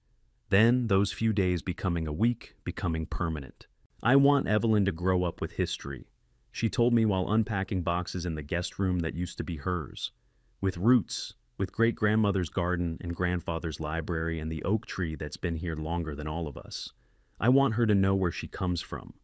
Speaker 1: Then those few days becoming a week, becoming permanent. I want Evelyn to grow up with history. She told me while unpacking boxes in the guest room that used to be hers. With roots, with great-grandmother's garden and grandfather's library and the oak tree that's been here longer than all of us. I want her to know where she comes from.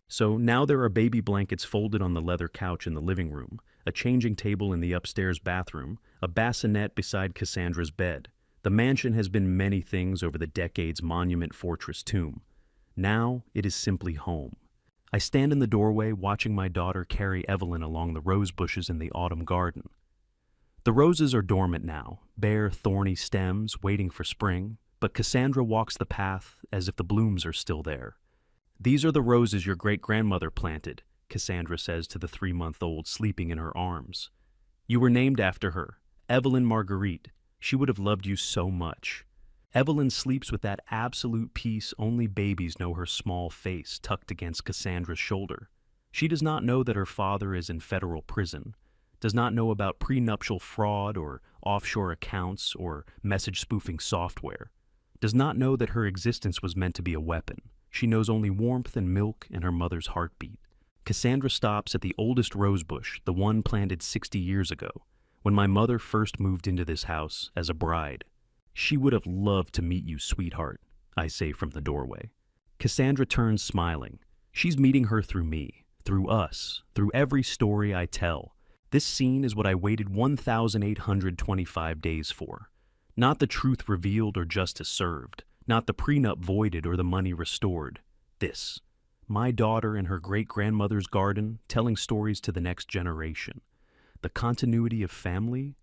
Speaker 1: So now there are baby blankets folded on the leather couch in the living room, a changing table in the upstairs bathroom, a bassinet beside Cassandra's bed. The mansion has been many things over the decades' monument fortress tomb. Now it is simply home. I stand in the doorway watching my daughter carry Evelyn along the rose bushes in the autumn garden. The roses are dormant now, bare, thorny stems waiting for spring, but Cassandra walks the path as if the blooms are still there. "These are the roses your great-grandmother planted," Cassandra says to the 3-month-old sleeping in her arms. "You were named after her, Evelyn Marguerite. She would have loved you so much." Evelyn sleeps with that absolute peace only babies know, her small face tucked against Cassandra's shoulder. She does not know that her father is in federal prison, does not know about prenuptial fraud or offshore accounts or message-spoofing software, does not know that her existence was meant to be a weapon. She knows only warmth and milk and her mother's heartbeat. Cassandra stops at the oldest rosebush, the one planted 60 years ago, when my mother first moved into this house as a bride. "She would have loved to meet you, sweetheart," I say from the doorway. Cassandra turns smiling. She's meeting her through me, through us, through every story I tell. This scene is what I waited 1,825 days for. Not the truth revealed or justice served, not the prenup voided or the money restored. This, my daughter in her great-grandmother's garden telling stories to the next generation. The continuity of family,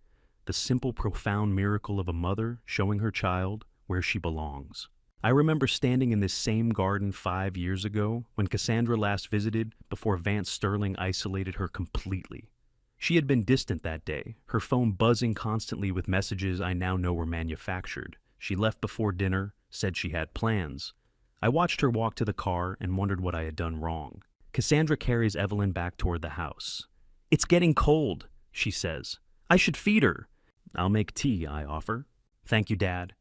Speaker 1: the simple, profound miracle of a mother showing her child where she belongs. I remember standing in this same garden 5 years ago when Cassandra last visited before Vance Sterling isolated her completely. She had been distant that day, her phone buzzing constantly with messages I now know were manufactured. She left before dinner, said she had plans. I watched her walk to the car and wondered what I had done wrong. Cassandra carries Evelyn back toward the house. "It's getting cold," she says. "I should feed her." "I'll make tea," I offer. "Thank you, Dad."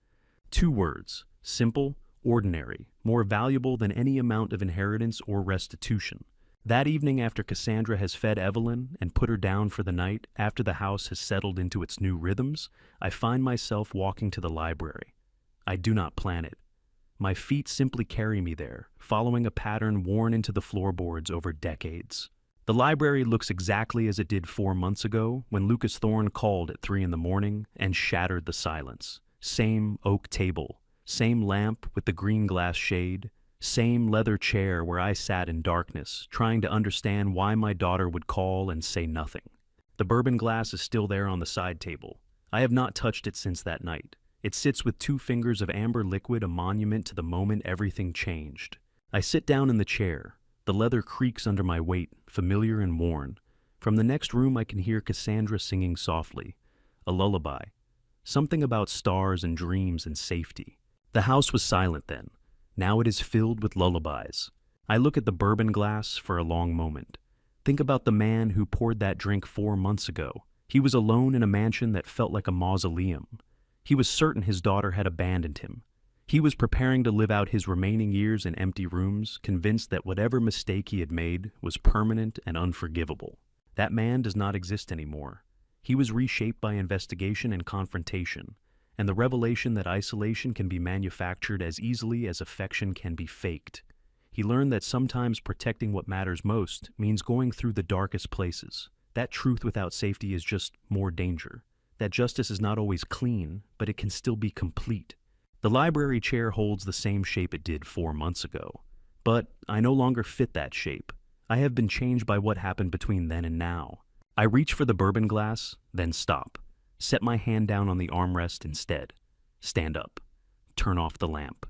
Speaker 1: 2 words, simple, ordinary, more valuable than any amount of inheritance or restitution. That evening, after Cassandra has fed Evelyn and put her down for the night, after the house has settled into its new rhythms, I find myself walking to the library. I do not plan it. My feet simply carry me there, following a pattern worn into the floorboards over decades. The library looks exactly as it did 4 months ago when Lucas Thorne called at 3 in the morning and shattered the silence. Same oak table, same lamp with the green glass shade, same leather chair where I sat in darkness, trying to understand why my daughter would call and say nothing. The bourbon glass is still there on the side table. I have not touched it since that night. It sits with 2 fingers of amber liquid, a monument to the moment everything changed. I sit down in the chair. The leather creaks under my weight, familiar and worn. From the next room I can hear Cassandra singing softly. A lullaby. Something about stars and dreams and safety. The house was silent then. Now it is filled with lullabies. I look at the bourbon glass for a long moment. Think about the man who poured that drink 4 months ago. He was alone in a mansion that felt like a mausoleum. He was certain his daughter had abandoned him. He was preparing to live out his remaining years in empty rooms, convinced that whatever mistake he had made was permanent and unforgivable. That man does not exist anymore. He was reshaped by investigation and confrontation, and the revelation that isolation can be manufactured as easily as affection can be faked. He learned that sometimes protecting what matters most means going through the darkest places. That truth without safety is just more danger. That justice is not always clean, but it can still be complete. The library chair holds the same shape it did 4 months ago. But I no longer fit that shape. I have been changed by what happened between then and now. I reach for the bourbon glass, then stop. Set my hand down on the armrest instead. Stand up. Turn off the lamp.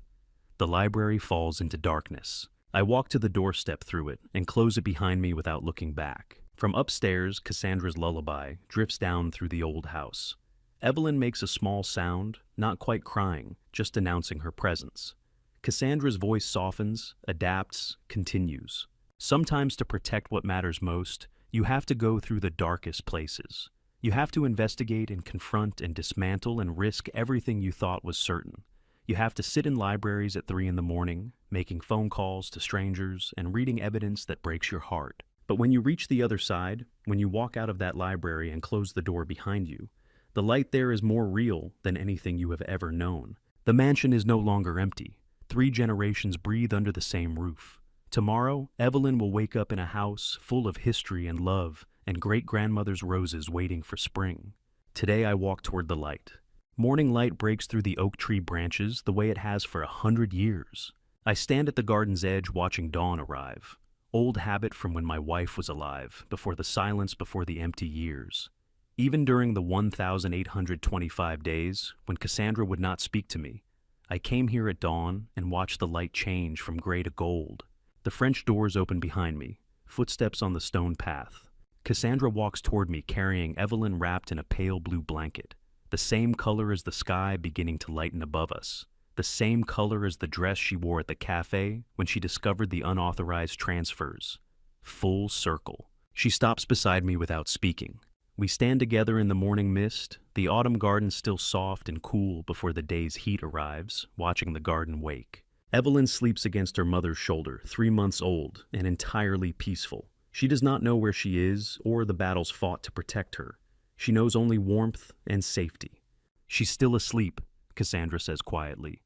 Speaker 1: The library falls into darkness. I walk to the doorstep through it and close it behind me without looking back. From upstairs, Cassandra's lullaby drifts down through the old house. Evelyn makes a small sound, not quite crying, just announcing her presence. Cassandra's voice softens, adapts, continues. Sometimes to protect what matters most, you have to go through the darkest places. You have to investigate and confront and dismantle and risk everything you thought was certain. You have to sit in libraries at 3 in the morning, making phone calls to strangers and reading evidence that breaks your heart. But when you reach the other side, when you walk out of that library and close the door behind you, The light there is more real than anything you have ever known. The mansion is no longer empty. 3 generations breathe under the same roof. Tomorrow, Evelyn will wake up in a house full of history and love and great-grandmother's roses waiting for spring. Today I walk toward the light. Morning light breaks through the oak tree branches the way it has for 100 years. I stand at the garden's edge watching dawn arrive. Old habit from when my wife was alive, before the silence, before the empty years. Even during the 1,825 days, when Cassandra would not speak to me, I came here at dawn and watched the light change from gray to gold. The French doors open behind me, footsteps on the stone path. Cassandra walks toward me carrying Evelyn wrapped in a pale blue blanket, the same color as the sky beginning to lighten above us, the same color as the dress she wore at the cafe when she discovered the unauthorized transfers. Full circle. She stops beside me without speaking. We stand together in the morning mist, the autumn garden still soft and cool before the day's heat arrives, watching the garden wake. Evelyn sleeps against her mother's shoulder, 3 months old and entirely peaceful. She does not know where she is or the battles fought to protect her. She knows only warmth and safety. She's still asleep, Cassandra says quietly.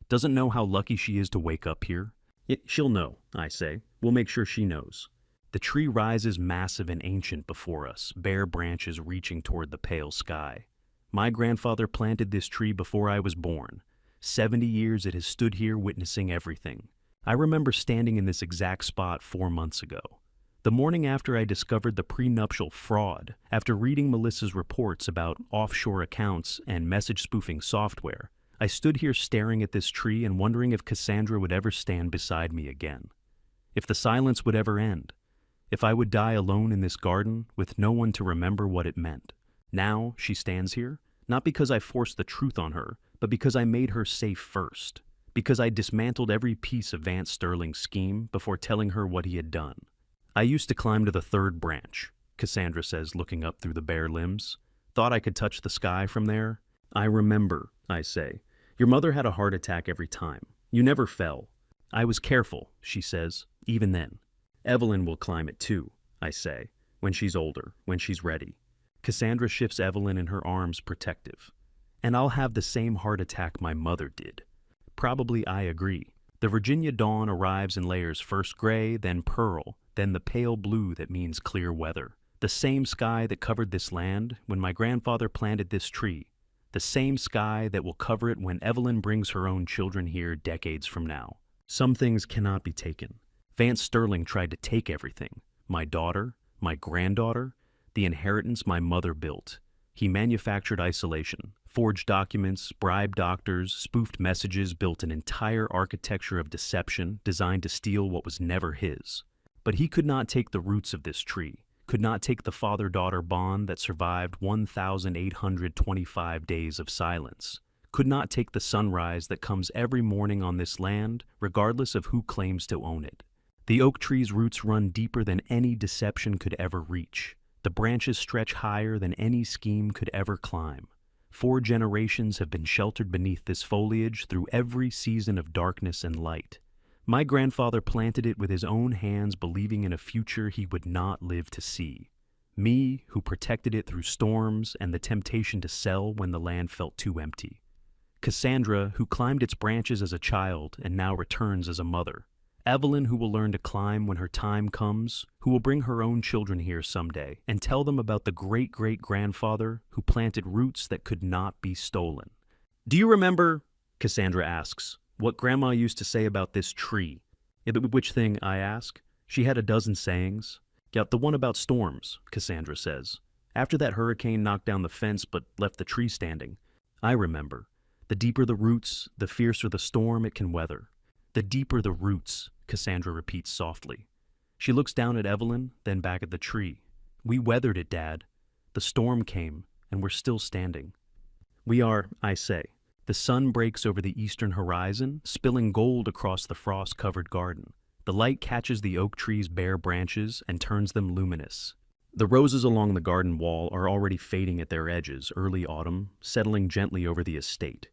Speaker 1: Doesn't know how lucky she is to wake up here. She'll know, I say. We'll make sure she knows. The tree rises massive and ancient before us, bare branches reaching toward the pale sky. My grandfather planted this tree before I was born. 70 years it has stood here witnessing everything. I remember standing in this exact spot 4 months ago. The morning after I discovered the prenuptial fraud, after reading Melissa's reports about offshore accounts and message spoofing software, I stood here staring at this tree and wondering if Cassandra would ever stand beside me again. If the silence would ever end. If I would die alone in this garden with no one to remember what it meant. Now she stands here, not because I forced the truth on her, but because I made her safe first. Because I dismantled every piece of Vance Sterling's scheme before telling her what he had done. I used to climb to the 3rd branch, Cassandra says, looking up through the bare limbs. Thought I could touch the sky from there. I remember, I say. Your mother had a heart attack every time. You never fell. I was careful, she says, even then. Evelyn will climb it too, I say, when she's older, when she's ready. Cassandra shifts Evelyn in her arms protective. And I'll have the same heart attack my mother did. Probably I agree. The Virginia dawn arrives in layers, first gray, then pearl, then the pale blue that means clear weather. The same sky that covered this land when my grandfather planted this tree. The same sky that will cover it when Evelyn brings her own children here decades from now. Some things cannot be taken. Vance Sterling tried to take everything. My daughter, my granddaughter, the inheritance my mother built. He manufactured isolation, forged documents, bribed doctors, spoofed messages, built an entire architecture of deception designed to steal what was never his. But he could not take the roots of this tree, could not take the father-daughter bond that survived 1,825 days of silence, could not take the sunrise that comes every morning on this land, regardless of who claims to own it. The oak tree's roots run deeper than any deception could ever reach. The branches stretch higher than any scheme could ever climb. 4 generations have been sheltered beneath this foliage through every season of darkness and light. My grandfather planted it with his own hands, believing in a future he would not live to see. Me, who protected it through storms and the temptation to sell when the land felt too empty. Cassandra, who climbed its branches as a child and now returns as a mother. Evelyn, who will learn to climb when her time comes, who will bring her own children here someday and tell them about the great-great-grandfather who planted roots that could not be stolen. Do you remember, Cassandra asks, what Grandma used to say about this tree? Which thing, I ask. She had a dozen sayings. Yeah, the one about storms, Cassandra says. After that hurricane knocked down the fence but left the tree standing. I remember. The deeper the roots, the fiercer the storm it can weather. The deeper the roots, Cassandra repeats softly. She looks down at Evelyn, then back at the tree. We weathered it, Dad. The storm came, and we're still standing. We are, I say. The sun breaks over the eastern horizon, spilling gold across the frost-covered garden. The light catches the oak tree's bare branches and turns them luminous. The roses along the garden wall are already fading at their edges, early autumn, settling gently over the estate.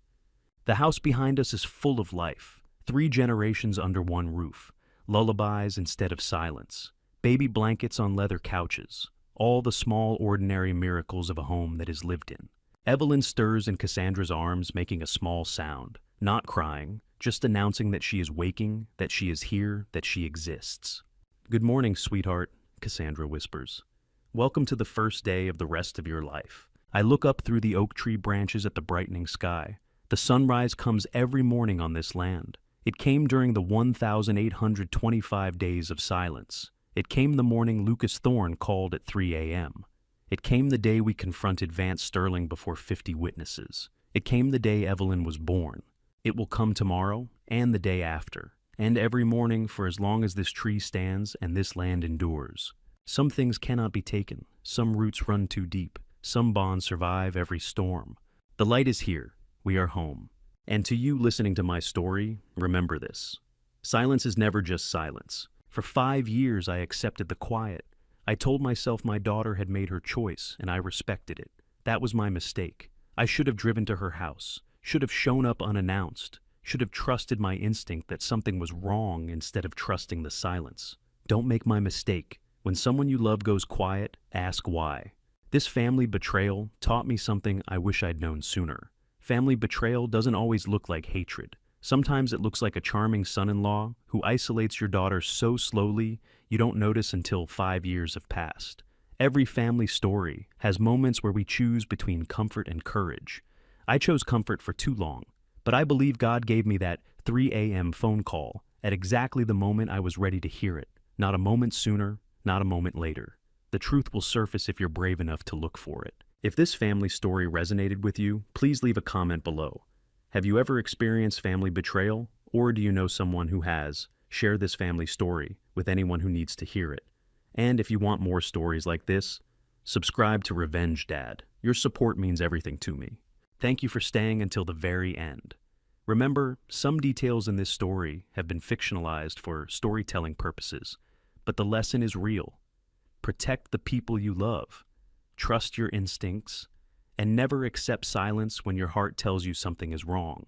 Speaker 1: The house behind us is full of life. 3 generations under one roof, lullabies instead of silence, baby blankets on leather couches, all the small ordinary miracles of a home that is lived in. Evelyn stirs in Cassandra's arms, making a small sound, not crying, just announcing that she is waking, that she is here, that she exists. "Good morning, sweetheart," Cassandra whispers. "Welcome to the first day of the rest of your life." I look up through the oak tree branches at the brightening sky. The sunrise comes every morning on this land. It came during the 1,825 days of silence. It came the morning Lucas Thorne called at 3 a.m. It came the day we confronted Vance Sterling before 50 witnesses. It came the day Evelyn was born. It will come tomorrow and the day after, and every morning for as long as this tree stands and this land endures. Some things cannot be taken. Some roots run too deep. Some bonds survive every storm. The light is here. We are home. And to you listening to my story, remember this. Silence is never just silence. For 5 years I accepted the quiet. I told myself my daughter had made her choice, and I respected it. That was my mistake. I should have driven to her house, should have shown up unannounced, should have trusted my instinct that something was wrong instead of trusting the silence. Don't make my mistake. When someone you love goes quiet, ask why. This family betrayal taught me something I wish I'd known sooner. Family betrayal doesn't always look like hatred. Sometimes it looks like a charming son-in-law who isolates your daughter so slowly you don't notice until 5 years have passed. Every family story has moments where we choose between comfort and courage. I chose comfort for too long, but I believe God gave me that 3 a.m. phone call at exactly the moment I was ready to hear it. Not a moment sooner, not a moment later. The truth will surface if you're brave enough to look for it. If this family story resonated with you, please leave a comment below. Have you ever experienced family betrayal, or do you know someone who has? Share this family story with anyone who needs to hear it. And if you want more stories like this, subscribe to Revenge Dad. Your support means everything to me. Thank you for staying until the very end. Remember, some details in this story have been fictionalized for storytelling purposes, but the lesson is real. Protect the people you love. Trust your instincts, and never accept silence when your heart tells you something is wrong.